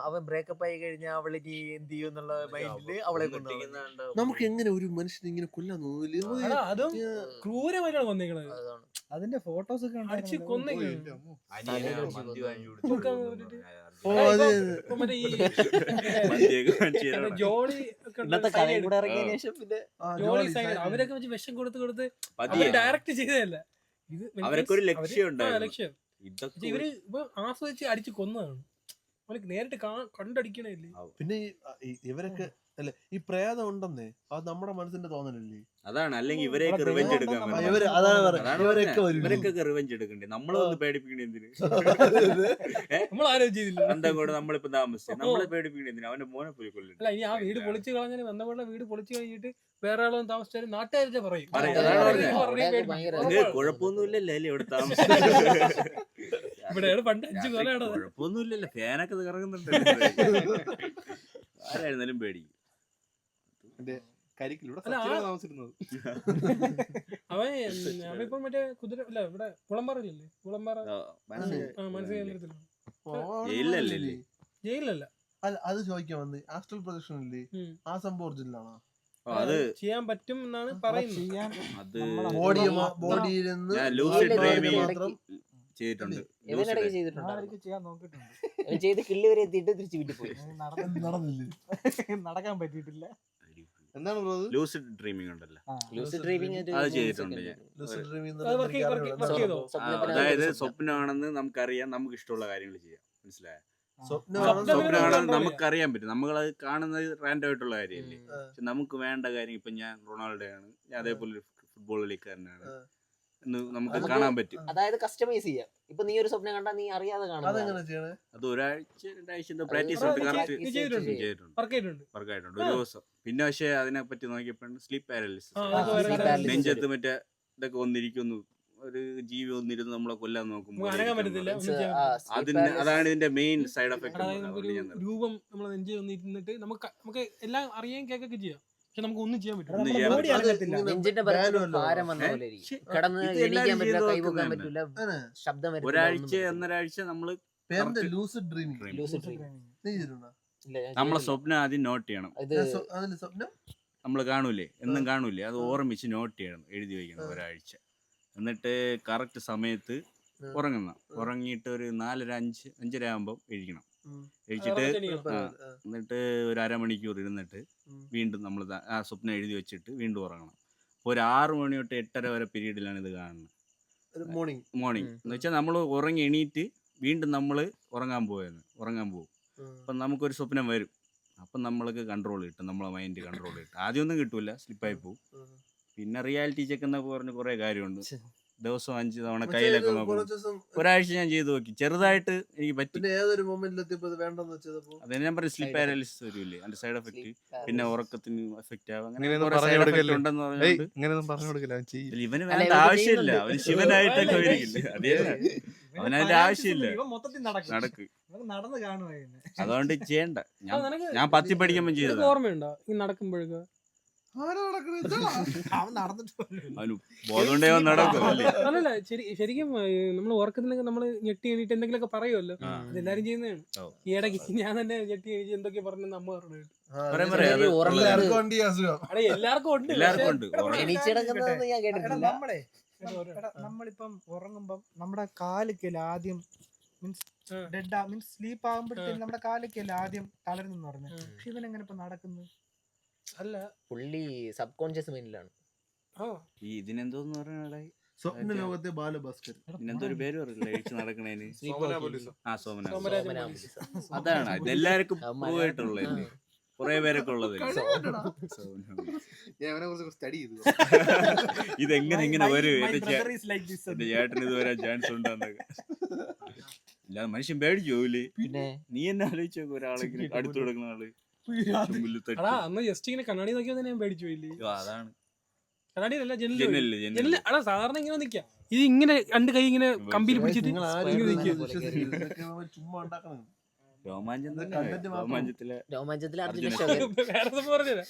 അവൻ ബ്രേക്കപ്പ് ആയി കഴിഞ്ഞാൽ അവള് നീ എന്ത് ചെയ്യും എന്നുള്ള മൈൻഡില് അവളെ കൊണ്ടുപോകും. ഒന്നിട്ടിക്കുന്ന കണ്ടോ? നമുക്ക് എങ്ങനെ ഒരു മനുഷ്യനെ ഇങ്ങനെ കൊല്ലാൻ തോന്നില്ല. അതും ക്രൂരമായിട്ടാണ് കൊന്നേക്കണത്. അതാണ്. അതിന്റെ ഫോട്ടോസ് ഒക്കെ അടിച്ച് ഉണ്ടായിരുന്നു. കൊന്നേക്കണ്. എന്റെ അമ്മോ. അനിയനെ തലയിൽ മന്തി വാങ്ങി തൂക്കാൻ കൊടുത്തിട്ട് വേണ്ടിട്ട്. ഓ, അല്ല, അത് ഇപ്പൊ മറ്റേ ഈ മന്തിയൊക്കെ വാങ്ങിച്ച് മറ്റേ തരണം. ജോളി ഒക്കെ ഇന്നത്തെ sign കഥയും കൂടെ എടുത്ത് ഇറങ്ങിയതിനു ശേഷം പിന്നെ ജോളി sign അവരൊക്കെ വെച്ച് വിഷം കൊടുത്ത് പതിയെ. അവര് ഡയറക്റ്റ് ചെയ്തതല്ല ഇത്. അവരൊക്കെ ഒരു ലക്ഷ്യം ആ, ഉണ്ടായിരുന്നു. ലക്ഷ്യം. ഇതൊക്കെ പക്ഷെ ഇവര് ഇപ്പൊ ആസ്വദിച്ച് അടിച്ച് കൊന്നതാണ്. അവർക്ക് നേരിട്ട് കണ്ടടിക്കണല്ലേ. പിന്നെ ഇവരൊക്കെ അല്ലെ ഈ പ്രേതം ഉണ്ടെന്നേ അത് നമ്മുടെ മനസ്സിന്റെ തോന്നലല്ലേ. അതാണ്. അല്ലെങ്കിൽ ഇവരെയൊക്കെ റിവെഞ്ച് എടുക്കാൻ അതാണ് ഇവര് അതാണ് പറയുന്നത്. അതാണ് ഇവരൊക്കെ പറഞ്ഞത്. വരും. ഇവരൊക്കെ റിവെഞ്ച് എടുക്കണ്ടേ, നമ്മളൊന്ന് പേടിപ്പിക്കണേ എന്തിന്? നമ്മൾ ആരും ചെയ്തില്ല. എന്താ കൂടെ നമ്മളിപ്പോ താമസിച്ചു നമ്മളെ പേടിപ്പിക്കണേ എന്തിന്? അവന്റെ മോനെ പോയി കൊല്ലില്ല. അല്ല, ഇനി ആ വീട് പൊളിച്ച് കളഞ്ഞാൽ വന്നപോലെ വീട് പൊളിച്ച് കഴിഞ്ഞിട്ട് വേറെ ആളൊന്നും താമസിച്ചാലും നാട്ടുകാരുടെ പറയും. പറയും. അതാണ് അവര് പറഞ്ഞത്. പറഞ്ഞ് അവിടെയൊക്കെ ഭയങ്കര പേടിപ്പിക്കും. കുഴപ്പമൊന്നുമില്ലല്ലോ അല്ലേ ഇവിടെ താമസിച്ചു? ഇവിടെയാണ് പണ്ട് 5 കൊലയാണ്. കുഴപ്പമൊന്നുമില്ലല്ലോ, ഫാനൊക്കെ കറങ്ങുന്നുണ്ട്. ആരായിരുന്നാലും പേടിക്കും. കരിക്കിലൂടെ അല്ല, സച്ചിനാണ് താമസിച്ചിരുന്നത്. അവനിപ്പോ മറ്റേ കുതിര അല്ല ഇവിടെ കുളമ്പാറയില്ലേ, കുളമ്പാറ മനസ്സിലായി. മാനസിക കേന്ദ്രത്തിലാണ്. ജയിലിലല്ലേ? ജയിലിലല്ല. അല്ല അത് ചോദിക്കാൻ വന്ന് ആസ്ട്രൽ പ്രൊജക്ഷൻ ഇല്ലേ, ഉം. ആ സംഭവം ഒറിജിനലാണോ? അത് ചെയ്യാൻ പറ്റും എന്നാണ് പറയുന്നത്. ചെയ്യാൻ അത് ബോഡിയിൽ നിന്ന് ഞാൻ ലൂസിഡ് ഇല്ല, ഡ്രീമിംഗ് മാത്രം ചെയ്തിട്ടുണ്ട്. ഇവനിടയ്ക്ക് ഞാൻ ചെയ്തിട്ടുണ്ടായിരുന്നു. ഒരിക്കൽ ചെയ്യാൻ നോക്കിയിട്ടുണ്ട്. അവൻ ചെയ്ത് കിള്ളി വരെ എത്തിയിട്ട് തിരിച്ചു വീട്ടിൽ പോയി. നടന്നില്ലേ. നടക്കാൻ പറ്റിയിട്ടില്ല. എന്താണ് ബ്രോ അത്? ലൂസിഡ് ഡ്രീമിംഗ് ഉണ്ടല്ലോ. ലൂസിഡ് ഡ്രൈവിംഗ് അത് ചെയ്തിട്ടുണ്ട് ഞാൻ. Lucid dreaming എന്ന് അത് പറഞ്ഞാൽ work എനിക്ക് work അറിയില്ല. ചെയ്തോ? അതായത് സ്വപ്നമാണെന്ന് നമുക്കറിയാം, നമുക്ക് ഇഷ്ടമുള്ള കാര്യങ്ങൾ ചെയ്യാം. മനസ്സിലായോ? സ്വപ്നമാണ് സ്വപ്നമാണെന്ന് നമുക്കറിയാൻ പറ്റും. നമ്മളത് കാണുന്നത് റാൻഡം ആയിട്ടുള്ള കാര്യമല്ലേ. ആ. പക്ഷെ നമുക്ക് വേണ്ട കാര്യം ഇപ്പൊ ഞാൻ റൊണാൾഡോ ആണ്, ഞാൻ അതേപോലെ ഒരു ഫുട്ബോൾ കളിക്കാരനാണ് എന്ന് നമുക്ക് കാണാൻ പറ്റും. അതായത് കസ്റ്റമൈസ് ചെയ്യാം. ഇപ്പൊ നീ ഒരു സ്വപ്നം കണ്ടാ നീ അറിയാതെ കാണും. അതെങ്ങനെ ചെയ്യണേ? അത് ഒരാഴ്ച 2 പ്രാക്ടീസ് ഉണ്ട്. കറക്റ്റ് ചെയ്തിട്ടുണ്ട്. ചെയ്തിട്ടുണ്ട്, വർക്കായിട്ടുണ്ട്. വർക്കായിട്ടുണ്ട് ഒരു ദിവസം. പിന്നെ പക്ഷെ അതിനെ പറ്റി നോക്കിയപ്പോൾ സ്ലീപ്പ് പാരലിസിസ്, ആ, അതൊക്കെ വേറെ Sleep paralysis. നെഞ്ചത്ത് മറ്റേ ഇതൊക്കെ വന്നിരിക്കുന്നു, ഒരു ജീവി ഒന്നിരുന്ന് നമ്മളെ കൊല്ലാൻ നോക്കുമ്പോൾ നമുക്ക് അനങ്ങാൻ പറ്റത്തില്ല ഒന്നും ചെയ്യാൻ അതിന് അതാണ് ഇതിന്റെ മെയിൻ സൈഡ് എഫക്ട്. അതായത് നമുക്കൊരു രൂപം നമ്മൾ നെഞ്ചിൽ വന്നിരുന്നിട്ട് നമുക്ക് എല്ലാം അറിയാൻ കേൾക്കൊക്കെ ചെയ്യാം, പക്ഷെ നമുക്ക് ഒന്നും ചെയ്യാൻ പറ്റില്ല. ഒന്നും ചെയ്യാൻ ബോഡി അനങ്ങത്തില്ല. നെഞ്ചിന്റെ പരത്തിൽ ഭാരം വന്ന പോലെ ഇരിക്കും. കിടന്ന് ഇത് എല്ലാവരും എണീക്കാൻ പറ്റില്ല, ചെയ്ത് കൈ പൊക്കാൻ നോക്കുന്നതന്നെ. പറ്റില്ല, ശബ്ദം വരില്ല, ഒരാഴ്ച ഒന്നും ഒന്നരാഴ്ച നമ്മള് പേരെന്താ lucid dreaming. Dream. Lucid dream. നീ ചെയ്തിട്ടുണ്ടോ? ഇല്ല, ഞാൻ നമ്മളെ ചെയ്തില്ല. സ്വപ്നം ആദ്യം നോട്ട് ചെയ്യണം. ഇത് അതിന്റെ സ്വപ്നം നമ്മൾ കാണൂലേ, എന്നും കാണൂലേ, അത് ഓർമ്മിച്ച് നോട്ട് ചെയ്യണം, എഴുതി വെക്കണം ഒരാഴ്ച. എന്നിട്ട് കറക്റ്റ് സമയത്ത് ഉറങ്ങുന്ന, ഉറങ്ങിയിട്ട് ഒരു 4:30 ആകുമ്പോൾ എഴുതിക്കണം. എഴുതിച്ചിട്ട് എന്നിട്ട് ഒരു അരമണിക്കൂർ ഇരുന്നിട്ട് വീണ്ടും നമ്മൾ ആ സ്വപ്നം എഴുതി വെച്ചിട്ട് വീണ്ടും ഉറങ്ങണം. അപ്പോൾ ഒരു 6 മണി തൊട്ട് 8:30 വരെ പീരീഡിലാണ് ഇത് കാണുന്നത്. മോർണിംഗ്. മോർണിംഗ് എന്ന് വെച്ചാൽ നമ്മൾ ഉറങ്ങി എണീറ്റ് വീണ്ടും നമ്മൾ ഉറങ്ങാൻ പോകും. അപ്പം നമുക്കൊരു സ്വപ്നം വരും. അപ്പം നമ്മൾക്ക് കൺട്രോൾ കിട്ടും, നമ്മളെ മൈൻഡ് കൺട്രോൾ കിട്ടും. ആദ്യമൊന്നും കിട്ടൂല, സ്ലിപ്പായി പോകും. പിന്നെ റിയാലിറ്റി ചെക്ക് എന്നൊക്കെ പറഞ്ഞ് കുറേ കാര്യമുണ്ട്. ദിവസം 5 തവണ കയ്യിലൊക്കെ നോക്കും. ഒരാഴ്ച ഞാൻ ചെയ്ത് നോക്കി, ചെറുതായിട്ട് എനിക്ക് പറ്റി. പിന്നെ ഏതൊരു മൊമെന്റിലെത്തിയപ്പോ ഇത് വേണ്ടെന്ന് വെച്ചപ്പോ അത് ഞാൻ പറയും സ്ലിപ്പ് പാരാലിസിസ് വരില്ലേ, അതിന്റെ സൈഡ് എഫക്ട്. പിന്നെ ഉറക്കത്തിന് എഫക്റ്റ് ആവും, അങ്ങനെ ഇങ്ങനെയൊന്നും കുറേ പറഞ്ഞു side effect കൊടുക്കല്ലേ. ഉണ്ടെന്ന് ഏയ് പറഞ്ഞുകൊണ്ട് ഇങ്ങനെയൊന്നും പറഞ്ഞു കൊടുക്കില്ല, അവൻ ചെയ്യും. ഇവന് അല്ല, വേണ്ട ഇവന് ആവശ്യമില്ല, ചെയ്യുന്നുണ്ട്. അവന് ശിവനായിട്ടൊക്കെ വരികില്ലേ, അതേ അവനതിന്റെ ആവശ്യമില്ല. ഇവൻ മൊത്തത്തിൽ നടക്കും. നടക്ക്, ഇവൻ നടന്ന് കാണുമായിരുന്നു. അതുകൊണ്ട് ചെയ്യണ്ട. അത് നിനക്ക് ഞാൻ 10 പഠിക്കുമ്പോൾ നിനക്ക് ചെയ്തതാ. ഓർമ്മയുണ്ടോ ഈ നടക്കുമ്പോഴൊക്കെ? അവൻ നടന്നിട്ട് പോലും ഇല്ല. അവന് ബോധമുണ്ടേ അവൻ നടക്കും അല്ലേ. അല്ലല്ല, ശരിക്കും നമ്മൾ ഉറക്കത്തിലൊക്കെ നമ്മൾ ഞെട്ടി എണീറ്റ് എന്തെങ്കിലുമൊക്കെ പറയുമല്ലോ, ആ. അതെല്ലാരും ചെയ്യുന്നതാണ്. ഓ. ഈ ഇടയ്ക്ക് ഞാൻ തന്നെ ഞെട്ടി എണീച്ച് എന്തൊക്കെ പറഞ്ഞെന്ന് അമ്മ പറഞ്ഞു. പറയാം, അത് എല്ലാവർക്കും ഉണ്ട് ഈ അസുഖം. അവിടെ എല്ലാവർക്കും ഉണ്ട്, എല്ലാവർക്കും ഉണ്ട്. എടാ, ഉറക്കം. എണീച്ചിടക്കുന്നതൊന്നും ഞാൻ എടാ, കേട്ടിട്ടില്ല. നമ്മളിപ്പം ഉറങ്ങുമ്പം നമ്മുടെ കാലിക്കല്ല ആദ്യം മീൻസ് ആ. ഡെഡ് മീൻസ് സ്ലീപ്പ് ആകുമ്പോഴത്തേക്കും നമ്മുടെ കാലിക്കല്ല ആദ്യം തളരുന്നെന്ന് പറഞ്ഞു. പക്ഷെ ഇവൻ എങ്ങനെ ഇപ്പൊ നടക്കുന്നു? അല്ല പുള്ളി സബ് കോൺഷ്യസ് മൈൻഡിലാണ്. ആ ഈ ഇതിനെന്തോന്ന് പറഞ്ഞാൽ സ്വപ്ന ലോകത്തെ ബാലഭാസ്കർ. ഇതിനെന്തോ ഒരു പേര് പറയില്ല എഴുച്ച് നടക്കണേന്. സോമരാജ് സോമനാഥ്. പോലീസ്. അതാണ് ഇതെല്ലാവർക്കും പ്രൂവ് ആയിട്ടുള്ളതല്ലേ, കുറെ പേരൊക്കെ ഉള്ളത്. ഞാൻ അവനെ കുറിച്ച് സ്റ്റഡി ചെയ്തു. ഇതെങ്ങനെ ഇങ്ങനെ വരും, My എന്റെ brother is like this. എന്റെ ചേട്ടന് ഇത് വരാൻ ചാൻസ് ഉണ്ടെന്നൊക്കെ. ഇല്ലാതെ മനുഷ്യൻ പേടിച്ചു പോവില്ലേ? പിന്നെ നീ എന്നെ ആലോചിച്ച് നോക്ക്, ഒരാളെങ്കിലും അടുത്ത് കൊടുക്കുന്ന ആള് ചുമ്പില് തട്ടി. അടാ അന്ന് ജസ്റ്റ് ഇങ്ങനെ കണ്ണാടി നോക്കിയാൽ തന്നെ ഞാൻ പേടിച്ചു പോയില്ലേ? അയ്യോ, അതാണ് കണ്ണാടിയല്ല, ജനലിൽ ജനലില് ജനലിൽ. അടാ സാധാരണ ഇങ്ങനെ നിക്കാം, ഇത് ഇങ്ങനെ 2 കൈ ഇങ്ങനെ കമ്പിയിൽ പിടിച്ചിട്ട് നിങ്ങൾ ആരും ഇങ്ങനെ ഇതിനെ നിൽക്കുക. വിശ്വസിക്കരുത്. ഇതൊക്കെ അവൻ ചുമ്മാ ഉണ്ടാക്കണം. രോമാഞ്ചം തന്നെ. content മാത്രം. രോമാഞ്ചത്തിലെ രോമാഞ്ചത്തിൽ അർജുന അർജുന അശോകൻ. വേറെ സംഭവം പറഞ്ഞുതരാം.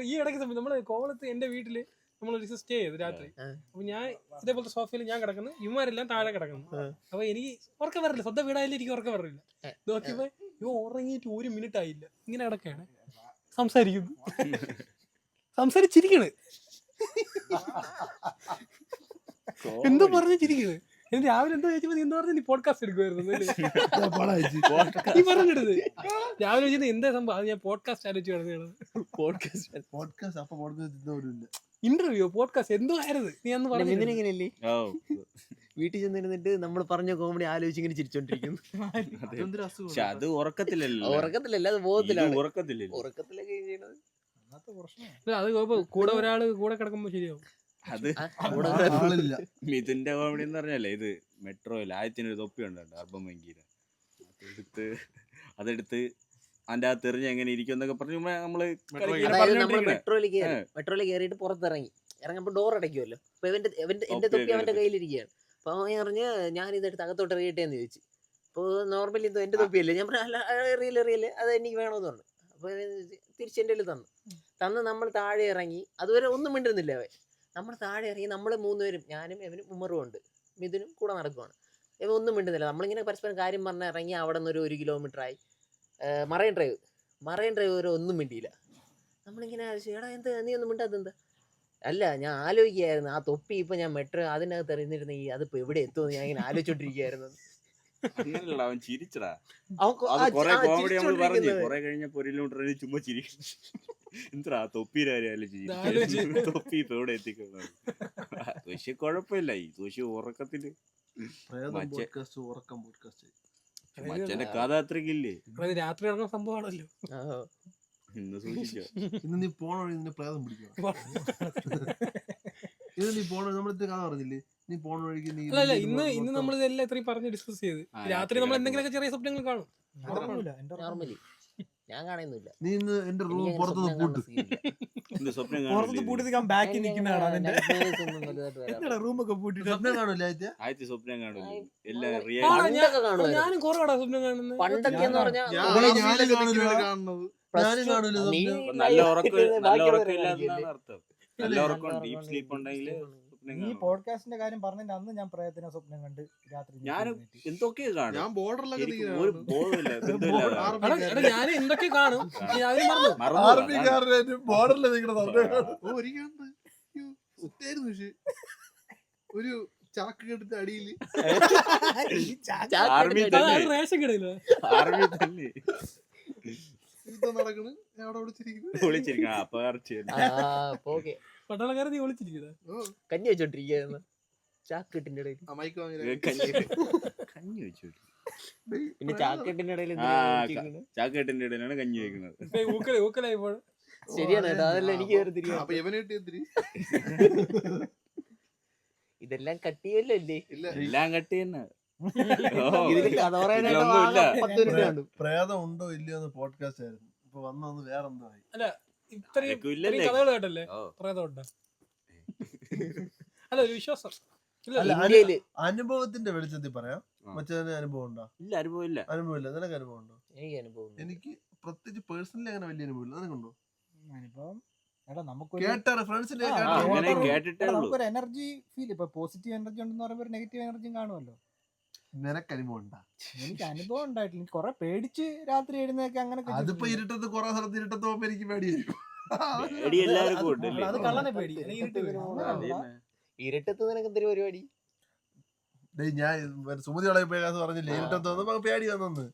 ഈ ഇടയ്ക്ക് സമയം നമ്മള് കോവളത്ത് എന്റെ വീട്ടില് നമ്മളൊരു സ്റ്റേ ചെയ്തു രാത്രി. അപ്പൊ ഞാൻ ഇതേപോലത്തെ സോഫയിൽ ഞാൻ കിടക്കുന്നു, ഇവന്മാരെല്ലാം താഴെ കിടക്കുന്നു. അപ്പൊ എനിക്ക് ഉറക്കം വരില്ല, സ്വന്തം വീടായാലും എനിക്ക് ഉറക്കം വരില്ല. നോക്കിയപ്പോ ഇവ ഉറങ്ങിയിട്ട് 1 മിനിറ്റ് ആയില്ല, ഇങ്ങനെ കിടക്കാണ്, സംസാരിക്കുന്നു, സംസാരിച്ചിരിക്കണ്, എന്തോ പറഞ്ഞു ചിരിക്കണ്. എന്നിട്ട് രാവിലെ എന്തോ ചോദിച്ചപ്പോ നീ എന്താ പറഞ്ഞു, നീ പോഡ്കാസ്റ്റ് എടുക്കുമായിരുന്നു നീ പറഞ്ഞിടത്. രാവിലെ ചോദിച്ചത് എന്താ സംഭവം, അത് ഞാൻ പോഡ്കാസ്റ്റ് ആലോചിച്ച് കിടന്നു. പോഡ്കാസ്റ്റ് അപ്പൊ പോഡ്കാസ്റ്റ് ഇതുപോലും ഇന്റർവ്യൂ പോഡ്കാസ്റ്റ് എന്തോ ആയിരുന്നു നീ അന്ന് പറഞ്ഞു. ഇങ്ങനെയല്ലേ ഓ വീട്ടിൽ ചെന്നിരുന്നിട്ട് നമ്മൾ പറഞ്ഞ കോമഡി ആലോചിച്ച് ഇങ്ങനെ ചിരിച്ചോണ്ടിരിക്കുന്നു. എന്തൊരു അസുഖം. പക്ഷെ അത് ഉറക്കത്തിലല്ലോ, ഉറക്കത്തിലല്ല, അത് ബോധത്തിലാണ്. ഉറക്കത്തില്ലല്ലോ. ഉറക്കത്തിലൊക്കെ ചെയ്യണത് അത് കുഴപ്പം, കൂടെ ഒരാള് കൂടെ കിടക്കുമ്പോ ശരിയാവും. അത് ആളില്ല. മിഥുന്റെ കോമഡി എന്ന് പറഞ്ഞല്ലേ, ഇത് മെട്രോയിൽ ആദ്യത്തിനൊരു തൊപ്പി ഉണ്ടായിരുന്നു അർബൻ വങ്കീര, അതെടുത്ത് അതിന്റെ അകത്ത് എറിഞ്ഞ് എങ്ങനെ ഇരിക്കും എന്നൊക്കെ പറഞ്ഞു നമ്മള് അതായത് നമ്മൾ മെട്രോയിൽ കയറിയിട്ട് പുറത്തിറങ്ങി ഇറങ്ങുമ്പോൾ ഡോർ അടയ്ക്കുമല്ലോ. അപ്പൊ എന്റെ തൊപ്പി അവന്റെ കയ്യിലിരിക്കുകയാണ്. അപ്പൊ അവൻ പറഞ്ഞ് ഞാൻ ഇതെടുത്ത് അകത്തോട്ട് എറിയട്ടെ എന്ന് ചോദിച്ചു. അപ്പോൾ നോർമലി എന്തോ എന്റെ തൊപ്പിയല്ലേ, ഞാൻ പറഞ്ഞു അല്ല എറിയല്ലേ, അത് എനിക്ക് വേണമെന്ന് പറഞ്ഞു. അപ്പൊ തിരിച്ചെന്റെ തന്ന് നമ്മൾ താഴെ ഇറങ്ങി. അതുവരെ ഒന്നും മിണ്ടുന്നില്ല അവൻ. നമ്മൾ താഴെ ഇറങ്ങി, നമ്മൾ 3 പേരും, ഞാനും ഇവനും ഉമ്മറും ഉണ്ട്, മിഥുനും കൂടെ നടക്കുവാണ്. ഇവ ഒന്നും മിണ്ടുന്നില്ല. നമ്മളിങ്ങനെ പരസ്പരം കാര്യം പറഞ്ഞ് ഇറങ്ങി. അവിടെ നിന്ന് ഒരു 1 കിലോമീറ്ററായി. മറൈൻ ഡ്രൈവ് വരെ ഒന്നും മിണ്ടിയില്ല. നമ്മളിങ്ങനെ എടാ എന്താ നീ ഒന്നും മിണ്ടാതെന്താ? അല്ല ഞാൻ ആലോചിക്കുകയായിരുന്നു, ആ തൊപ്പി ഇപ്പൊ ഞാൻ മെട്രോ അതിനകത്ത് എറിഞ്ഞിരുന്നെങ്കിൽ അതിപ്പോ എവിടെ എത്തുമെന്ന് ഞാൻ ഇങ്ങനെ ആലോചിച്ചോണ്ടിരിക്കുകയായിരുന്നു. അങ്ങനെയല്ല, അവൻ ചിരിച്ചടാ. അവൻ അത് കൊറേ കോമഡി നമ്മൾ പറഞ്ഞു. കൊറേ കഴിഞ്ഞപ്പോ 1 കിലോമീറ്റർ ചുമ്മാ ചിരി. എന്താ തൊപ്പിയുടെ കാര്യം, തൊപ്പി ഇപ്പൊ എവിടെ എത്തിക്കുന്നത്? പക്ഷെ കുഴപ്പമില്ല, ഈ പക്ഷെ ഉറക്കത്തില് പോഡ്കാസ്റ്റ് ഉറക്കം പോഡ്കാസ്റ്റ്. മച്ചന്റെ കഥ അത്രക്കില്ലേ, അത് രാത്രി ഇറങ്ങുന്ന സംഭവമാണല്ലോ. ഇന്ന് സൂക്ഷിച്ചോ. ഇന്ന് നീ പോണ വഴി നിന്നെ പ്രേതം പിടിക്കുക. ഇത് നീ പോണ നമ്മളിത് കഥ പറഞ്ഞില്ലേ, നീ പോണ വഴിക്ക് നീ അല്ല ഇന്ന് നമ്മൾ ഇതെല്ലാം ഇത്രയും പറഞ്ഞ് ഡിസ്കസ് ചെയ്ത് രാത്രി നമ്മൾ എന്തെങ്കിലുമൊക്കെ ചെറിയ സ്വപ്നങ്ങൾ കാണും. നോർമലി ഞാൻ കാണുന്നില്ല. നീ ഇന്ന് എന്റെ റൂം എനിക്കങ്ങനെ പുറത്തുനിന്ന് സ്വപ്നം പൂട്ട്. കാണുന്ന scene ഇല്ല. എന്ത് സ്വപ്നം പുറത്ത് കാണില്ലേ പൂട്ടി നിൽക്കാൻ ബാക്കി നിൽക്കുന്നതാണ് അതിന്റെ nightmares ഒന്നും വലുതായിട്ട് വരാറില്ല. എന്താ റൂമൊക്കെ പൂട്ടിട്ട് സ്വപ്നം കാണൂല ആദ്യ ആദ്യത്തെ സ്വപ്നം കാണില്ല എല്ലാം ആ, റിയൽ പണ്ടൊക്കെ കാണുമായിരുന്നു. ഞാനും കുറെ കടാ സ്വപ്നം കാണുന്നത്. പണ്ടൊക്കെ എന്ന് പറഞ്ഞാൽ ഞാനും കാണൂല. കാണുന്നത് ഞാനും കാണൂല നീ സ്വപ്നം. നല്ല ഉറക്കം നല്ല ബാക്കിയുള്ളവരെ ഉറക്കമില്ല കാണിക്കില്ലേ? എന്നാണ് അർത്ഥം. നല്ല ഉറക്കം ഡീപ് സ്ലീപ്പ് ഉണ്ടെങ്കിൽ സ്വപ്നം ഈ കാണും. പോഡ്കാസ്റ്റിന്റെ കാര്യം പറഞ്ഞതിന്റെ അന്ന് ഞാൻ പ്രയത്ന സ്വപ്നം കണ്ട് രാത്രി ഞാനും എന്തൊക്കെയോ കാണും ഞാൻ ബോർഡറിലൊക്കെ എനിക്ക് ഒരു ബോധമില്ല ബന്ധമില്ല എടാ ഞാൻ എന്തൊക്കെ കാണും ഞാൻ മറന്നു. ആർമിക്കാരനായിട്ട് ബോർഡറിൽ നിൽക്കുന്ന സ്വപ്നം കാണും. ഒരിക്കലുണ്ട് ഒറ്റായിരുന്നു പക്ഷെ ഒരു ചാക്ക് കെട്ടിട്ട് അടിയില് ആർമി അത് തന്നെ റേഷൻ കടയില്ല. ആർമി തന്നെ യുദ്ധം നടക്കണ് ഞാൻ അവിടെ വിളിച്ചിരിക്കുന്നു വിളിച്ചിരിക്കണം അപ്പൊ ഓക്കെ പട്ടാളക്കാരെ നീ വിളിച്ചിരിക്കുന്നത്. കഞ്ഞി വെച്ചോണ്ടിരിക്കുന്നു ചാക്കെട്ടിന്റെ ഇടയിൽ. മൈക്ക് വാങ്ങി കഞ്ഞി വെച്ചു പിന്നെ ചാക്കെട്ടിന്റെ ഇടയിൽ ആ ചാക്കേട്ടിന്റെ ഇടയിലാണ് കഞ്ഞി വെക്കുന്നത്. ഊക്കലായി പോണ. ശരിയാണ് കേട്ടോ, അതെല്ലാം എനിക്ക് വേറെ തിരിയാ. അപ്പൊ ഇവനെ കിട്ടി എന്തിരി ഇതെല്ലാം കട്ടിയല്ലോ അല്ലേ? ഇല്ല എല്ലാം കട്ടി തന്നെ ഇതില് കഥ പറയാനായിട്ട് ഇതിലൊന്നുമില്ല. ആകെ 10 മിനിറ്റ് കണ്ടു. പ്രേതം ഉണ്ടോ ഇല്ലയോ എന്ന് പോഡ്കാസ്റ്റ് ആയിരുന്നു. ഇപ്പൊ വന്നു വേറെന്തോ ആയി. ഇത്രയും അതൊക്കെ ഇല്ലല്ലേ? കഥകൾ കേട്ടല്ലേ ഓ. പ്രേതമുണ്ട്. അല്ല ഒരു വിശ്വാസം ഇല്ല. അല്ല, ഇന്ത്യയില് അനുഭവത്തിന്റെ വെളിച്ചത്തിൽ പറയാം. ആ. മറ്റേ അനുഭവം ഉണ്ടോ? ഇല്ല അനുഭവം ഇല്ല. അനുഭവമില്ല. നിനക്ക് അനുഭവം ഉണ്ടോ? എനിക്ക് അനുഭവം എനിക്ക് പ്രത്യേകിച്ച് പേഴ്സണലി അങ്ങനെ വലിയ അനുഭവമില്ല. നിനക്കുണ്ടോ? അനുഭവം എടാ നമുക്കൊരു കേട്ടാറ് ഫ്രണ്ട്സിന്റെ ആ, ആ, അങ്ങനെ കേട്ടോ. കേട്ടിട്ടേ എടാ, ഉള്ളൂ. നമുക്കൊരു എനർജി ഫീൽ ഇപ്പൊ പോസിറ്റീവ് എനർജി ഉണ്ടെന്ന് പറയുമ്പോൾ ഒരു നെഗറ്റീവ് എനർജിയും കാണുമല്ലോ. നിനക്ക് അനുഭവം ഉണ്ടാ? എനിക്ക് അനുഭവം ഉണ്ടായിട്ടില്ല. എനിക്ക് കുറെ പേടിച്ച് രാത്രി എഴുന്നേക്കെ അങ്ങനെ അതിപ്പോ ഇരുട്ടത്ത് കുറെ സ്ഥലത്ത് ഇരുട്ടത്ത് പോകുമ്പോ എനിക്ക് പേടിയായിരിക്കും. പേടി എല്ലാവർക്കും ഉണ്ടല്ലേ? അത് കള്ളനെ പേടി. അത് ഇരുട്ട് പേടി. അത് തന്നെ. ഇരുട്ടത്ത് നിനക്ക് എന്തൊരു പരിപാടി? ഡേയ് ഞാൻ സുമതി വളയെ പോയ കാര്യം പറഞ്ഞില്ലേ, ഇരുട്ടത്ത് വന്നപ്പോ പേടി വന്നു.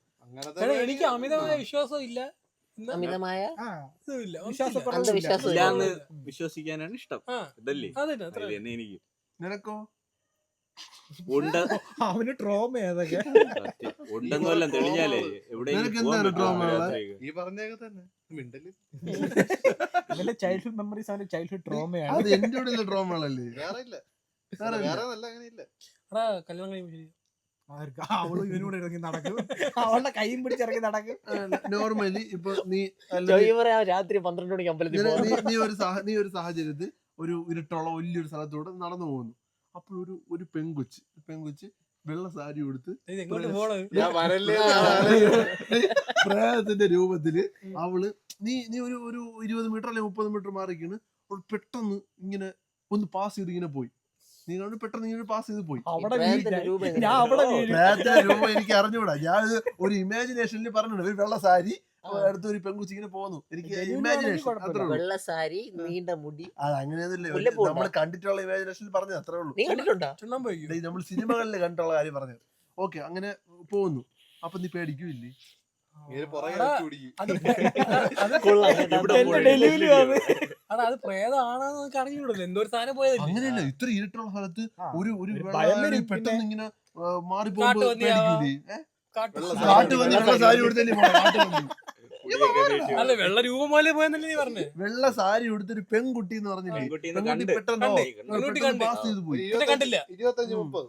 എടാ, എനിക്ക് അമിതമായ വിശ്വാസം ഇല്ല. അമിതമായ ഇതുമില്ല. വിശ്വാസക്കുറവ് അന്ധവിശ്വാസം ഇല്ല. ഇല്ലാന്ന് വിശ്വസിക്കാനാണ് ഇഷ്ടം ആ, ഇതല്ലേ അതന്നെ അത്ര. അത് തന്നെ എനിക്ക് നിനക്കോ? ഉണ്ട് അവന് ട്രോമ ഏതൊക്കെ സത്യം. ഉണ്ടെന്ന് വല്ലതും തെളിഞ്ഞാലേ എവിടെയെങ്കിലും നിനക്ക് പോകാൻ എന്താണ് പറ്റുമോ trauma ഉള്ളത്? രാത്രിയൊക്കെ? ഈ പറഞ്ഞൊക്കെ തന്നെ മിണ്ടല് ഇവന്റെ ചൈൽഡ്ഹുഡ് മെമ്മറീസ് അവന്റെ ചൈൽഡ്ഹുഡ് ട്രോമയാണ്. അത് എന്റെ ഇവിടെ ഡ്രോമകളല്ലേ? വേറെ ഇല്ല വേറെ ഇല്ല. വേറെ നല്ല അങ്ങനെ ഇല്ല എടാ കല്യാണം കഴിയുമ്പോ ശരി. അവള് ഇവനൂടെ ഇറങ്ങി നടക്കും. അവളുടെ കൈയും പിടിച്ചിറങ്ങി നടക്കും. നോർമലി ഇപ്പൊ നീ ചോദ്യം പറയാ രാത്രി 12 മണിക്ക് അമ്പലത്തിൽ നീ- പോകുന്നു. നീ ഒരു സാഹചര്യത്തിൽ ഒരു ഇരുട്ടുള്ള വലിയൊരു സ്ഥലത്തൂടെ നടന്നു പോകുന്നു. അപ്പോൾ ഒരു പെങ്കൊച്ച് വെള്ള സാരി കൊടുത്ത് ഇത് എങ്ങോട്ട് പോണത്? ഞാൻ വരല്ലേ പ്രേതത്തിന്റെ രൂപത്തില് അവള് നീ ഒരു 20 മീറ്റർ അല്ലെങ്കിൽ 30 മീറ്റർ മാറിക്കാണ്. അവൾ പെട്ടെന്ന് ഇങ്ങനെ ഒന്ന് പാസ് ചെയ്ത് ഇങ്ങനെ പോയി. നീ കണ്ട് പെട്ടെന്ന് ഇങ്ങനെ പാസ് ചെയ്ത് പോയി. അവിടെ പ്രേതത്തിന്റെ വീഴാൻ. രൂപം എങ്ങനെ? ഞാൻ അവിടെ വീഴും. പ്രേതത്തിന്റെ രൂപം എനിക്ക് അറിഞ്ഞുകൂടാ. ഞാൻ ഒരു ഇമാജിനേഷനിൽ പറഞ്ഞിട്ടുണ്ട്. ഒരു വെള്ള സാരി അടുത്ത് ഒരു പെങ്കുച്ചി ഇങ്ങനെ പോകുന്നു. എനിക്ക് Genuine ഇമാജിനേഷൻ ആണെങ്കിൽ അത്രേ ഉള്ളൂ. വെള്ള സാരി, നീണ്ട മുടി. അത് അങ്ങനെയൊന്നുമില്ല. മുല്ലപ്പൂ നമ്മൾ കണ്ടിട്ടുള്ള ഇമാജിനേഷനിൽ പറഞ്ഞത് അത്രേ ഉള്ളൂ. നീ കണ്ടിട്ടുണ്ടോ? ചുണ്ണാൻ പോയിക്കോ. നമ്മൾ സിനിമകളിൽ കണ്ടിട്ടുള്ള കാര്യം പറഞ്ഞത്. ഓക്കെ, അങ്ങനെ പോകുന്നു. അപ്പൊ നീ പേടിക്കൂല്ലേ? പുറകെ എടാ, വെച്ച് പിടിക്കും അത് കൊള്ളാം കേട്ടോ. ഇവിടെ എന്റെ പോയി ഡെലിവറി ആണ്. അടാ അത് പ്രേതമാണെന്ന് നമുക്ക് അറിഞ്ഞൂടല്ലോ. എന്തോ ഒരു സാധനം പോയതല്ലേ. അങ്ങനെയല്ല, ഇത്ര ഇരുട്ടുള്ള സ്ഥലത്ത് ആ, ഒരു ഒരു വെള്ള ഭയം ആള് വരും. പെട്ടെന്ന് ഇങ്ങനെ മാറി കാട്ട് പോകുമ്പോ പന്നിയാവാം. പേടിക്കൂലേ? കാട്ട് കാട്ട് വന്ന് വെള്ള സാരി കൊടുത്തല്ലേ കാട്ടുവന്നി. മുടിയൊക്കെ നീട്ടി അല്ല വെള്ള രൂപം പോലെ പോയെന്നല്ലേ നീ പറഞ്ഞേ? വെള്ള സാരി കൊടുത്തൊരു പെൺകുട്ടി എന്ന് പറഞ്ഞില്ലേ? പെൺകുട്ടീനെ പെൺകുട്ടി കണ്ട്. പെട്ടെന്നോ പെൺകുട്ടി കണ്ട്. പാസ് ചെയ്ത് പോയി. പിന്നെ കണ്ടില്ല. 25-30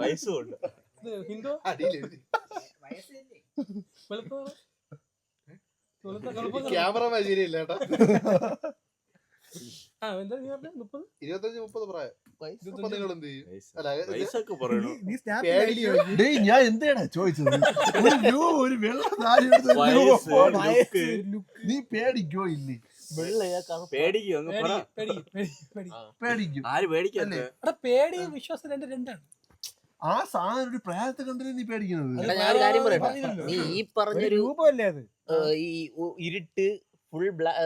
വയസ്സുണ്ട് ഇത് ഹിന്ദു അടിയിലെഴുതി വെളുത്ത വെളുത്ത ക്യാമറ ശരിയല്ല കേട്ടാ ആ എന്താ നീ പറഞ്ഞേ? 30? 25-30 പ്രായം അപ്പൊ നിങ്ങൾ എന്ത് ചെയ്യും അല്ല വയസ്സൊക്കെ പറയണു. നീ സ്നാപ്പ് പേടിക്കോ? ഐഡി ഡേയ്, ഞാൻ എന്താണ് ചോദിച്ചത്? ഒരു വെള്ള സാരി കൊടുത്തൊരു വയസ്സ്, രൂപം. look. നീ പേടിക്കോ ഇല്ലേ? വെള്ളയാ കറുപ്പാ. പേടിക്കും അങ്ങ് പറ. പേടി പേടി പേടി. പേടിക്കും. ആര് പേടിക്കല്ലേ? അല്ലേ? എടാ പേടിയും വിശ്വാസം രണ്ടാണ്. ആ സാധനം ഒരു പ്രേതത്തെ കണ്ടില്ലേ നീ പേടിക്കുന്നത്? എടാ, ഞാൻ ഒരു കാര്യം പറയട്ടെ. പറഞ്ഞില്ലല്ലോ. നീ ഈ ഒരു പറഞ്ഞൊരു രൂപമല്ലേ അത്? ഈ ഇരുട്ട്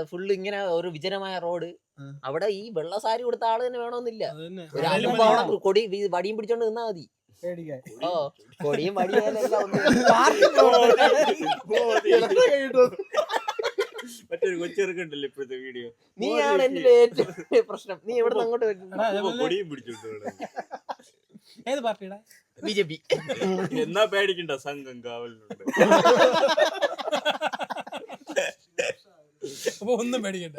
ഫുൾ ഇങ്ങനെ ഒരു വിജനമായ റോഡ്, അവിടെ ഈ വെള്ള സാരി കൊടുത്ത ആള് തന്നെ വേണമെന്നില്ല. അത് തന്നെ. ഒരു അനുഭവം കൊടി വടിയും പിടിച്ചോണ്ട് നിന്നാ മതി. പേടിക്കാൻ. ഓ കൊടിയും വടിയാലെല്ലാം ഒന്ന് മറ്റൊരു കൊച്ചിറക്കുണ്ടല്ലോ ഇപ്പോഴത്തെ വീഡിയോ. നീയാണ് എന്റെ ഏറ്റവും വലിയ പ്രശ്നം. നീ എവിടെ നിന്ന് അങ്ങോട്ട് വരുന്നു? എടാ, അതേപോലെ കൊടിയും പിടിച്ചോണ്ട് ഏത് പാർട്ടിയുടെ? BJP. എന്നാ പേടിക്കണ്ട, സംഘം കാവലിനുണ്ട്. അപ്പൊ ഒന്നും പേടിക്കണ്ട.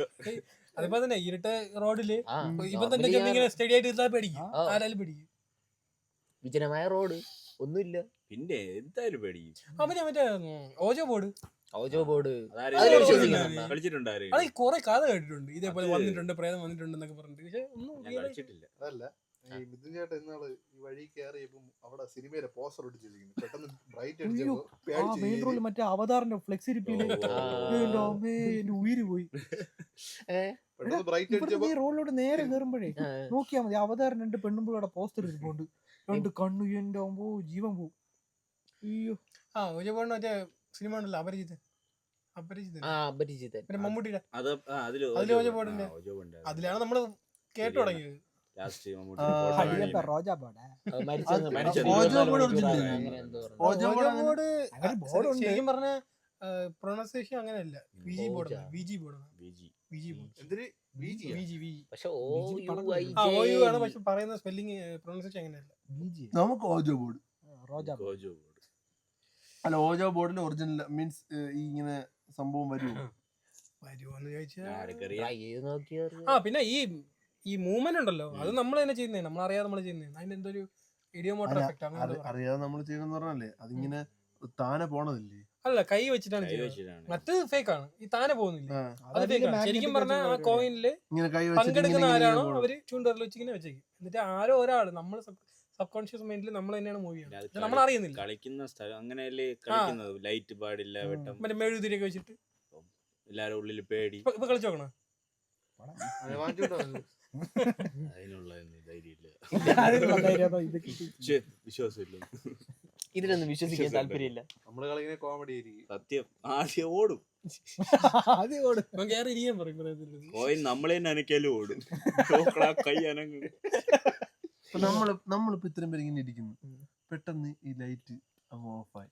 അതിപ്പോ തന്നെ ഇരുട്ട് റോഡില് ആ, ഇപ്പൊ തന്നെ normally ഇങ്ങനെ സ്റ്റഡി ആയിട്ട് ഇരുന്നാ പേടിക്കും. ആ. ആരായാലും പേടിക്കും. വിജനമായ റോഡ്, ഒന്നുമില്ല. പിന്നെ എന്തായാലും പേടിക്കും. അവന് മറ്റേ ഓജോ ബോർഡ് ഓജോ ബോർഡ് അതാരും അതില് വിശ്വസിക്കുന്നുണ്ടോ? കളിച്ചിട്ടുണ്ട് ആരും? അത് കുറെ കഥ കേട്ടിട്ടുണ്ട് ഇതേപോലെ അത് വന്നിട്ടുണ്ട് പ്രേതം വന്നിട്ടുണ്ട് എന്നൊക്കെ പറഞ്ഞിട്ട്. പക്ഷെ ഒന്നും ഞാൻ real ആയിട്ട് കളിച്ചിട്ടില്ല. അതല്ല ഈ മിഥുൻ ചേട്ടൻ ഇന്നാള് ഈ വഴി കയറിയപ്പം അവിടെ സിനിമയിലെ പോസ്റ്റർ ഒട്ടിച്ചിരിക്കുന്നു. പെട്ടെന്ന് ബ്രൈറ്റ് അയ്യോ, ആ മെയിൻ റോഡിൽ മറ്റേ അവതാറിന്റെ ഫ്ലെക്സ് ഇരിപ്പില്ലേ, എന്റെ അമ്മേ, എന്റെ ഉയിര് പോയി. പെട്ടെന്ന് ബ്രൈറ്റ് ഇവിടുന്ന് അടിച്ചപ്പോ ഈ റോഡിലോട്ട് നേരെ കയറുമ്പോഴേ നോക്കിയാ മതി, അവതാരം 2 പെണ്ണുമ്പോഴവിടെ പോസ്റ്റർ ഇരിപ്പുണ്ട്. 2 കണ്ണു, എന്റെ അമ്മോ, ജീവൻ പോവും. അയ്യോ, ഓജോ ബോർഡ് മറ്റേ സിനിമ ഉണ്ടല്ലോ അപരിചിതൻ. അപരിചിതൻ അപരിചിതൻ. പിന്നെ മമ്മൂട്ടിയുടെ അത് അതില് അതില് ഓജോ ബോർഡിന്റെ. അതിലാണ് നമ്മള് കേട്ടു തുടങ്ങിയത്. ലാസ്റ്റ് അടിയപ്പ റോജാ ബോർഡ്. മരിച്ചത്. ഓജോ ബോർഡ് ഒറിജിനൽ അങ്ങനെ എന്തോ പറഞ്ഞു. ഓജോ ബോർഡ് അങ്ങനെ- ബോർഡ് അങ്ങനെ ബോർഡ് ഉണ്ട്. ശരിക്കും പറഞ്ഞ പ്രൊണൗൺസിയേഷൻ അങ്ങനെയല്ല. Ouija board Ouija board Ouija board എന്തിന് BG യാ? വിജി വിജി പക്ഷെ ഓയു ആണ്. പക്ഷെ പറയുന്ന സ്പെല്ലിംഗ് പ്രൊണൗൺസിയേഷൻ അങ്ങനെയല്ല. നമുക്ക് ഓജോ ബോർഡ് റോജാ ബോർഡ്. Ouija board. അല്ല, ഓജോ ബോർഡിൽ ഒറിജിനൽ മീൻസ് ഈ ഇങ്ങനെ സംഭവം വരുമോ? വരുമോന്ന് ചോദിച്ചാൽ ആർക്കറിയാം. പിന്നെ ഈ മൂവ്മെന്റ് ഉണ്ടല്ലോ, അത് നമ്മൾ തന്നെ ചെയ്യുന്നേ, നമ്മളറിയാതെ നമ്മൾ ചെയ്യുന്നേ. അതിന് എന്തൊരു ഇഡിയോമോട്ടർ എഫക്ട് അങ്ങനെ എന്തോ പറയും. അറിയാതെ നമ്മൾ ചെയ്യണമെന്ന് പറഞ്ഞല്ലേ, അതിങ്ങനെ താനെ പോണതല്ലേ? അല്ല, കൈ വെച്ചിട്ടാണ് കൈ ചെയ്യുന്നത്. വെച്ചിട്ടാണ്. മറ്റത് ഫേക്ക് ആണ്. ഈ താനെ പോകുന്നില്ല, ആ, അത് ഫേക്ക് ആണ്. ശരിക്കും പറഞ്ഞാൽ ആ കോയിനില് ഇങ്ങനെ കൈ വെച്ചിട്ട് പങ്കെടുക്കുന്ന ഇങ്ങനെ ആരാണോ ഇങ്ങനെ അവര് ചൂണ്ടറിൽ വെച്ച് ഇങ്ങനെ വെച്ചേക്കും. എന്നിട്ട് ആരോ ഒരാൾ നമ്മൾ സബ് കോൺഷ്യസ് മൈൻഡിൽ നമ്മൾ തന്നെയാണ് മൂവ് അത് ചെയ്യുന്നത്. നമ്മൾ അറിയുന്നില്ല. കളിക്കുന്ന സ്ഥലം അങ്ങനെയല്ലേ കളിക്കുന്നത്. ലൈറ്റ് പാടില്ല, വെട്ടം, മറ്റേ മെഴുകുതിരിയൊക്കെ വെച്ചിട്ട് എല്ലാരും ഉള്ളിൽ പേടി. ഇപ്പൊ കളിച്ചു നോക്കണം. അത് വാങ്ങിച്ചോണ്ടോ വന്നത്? അതിനുള്ള ധൈര്യമില്ല, ഇതൊക്കെ വിശ്വാസമില്ല. ഇതിനൊന്നും വിശ്വസിക്കാൻ താല്പര്യമില്ല. നമ്മള് കളിക്കുന്ന കോമഡി ആയിരിക്കും. സത്യം ആദ്യം ഓടും. ആദ്യം ഓട്. നമുക്ക് കയറി ഇരിക്കാൻ പറയും പറയുന്നത്. കോയിൻ നമ്മളെ നനയ്ക്കാലും ഓടും. കൈ അനങ്ങും. നമ്മളിപ്പോ ഇത്രയും പേര് ഇങ്ങനെ ഇരിക്കുന്നു, പെട്ടെന്ന് ഈ ലൈറ്റ് അങ്ങ് ഓഫായി.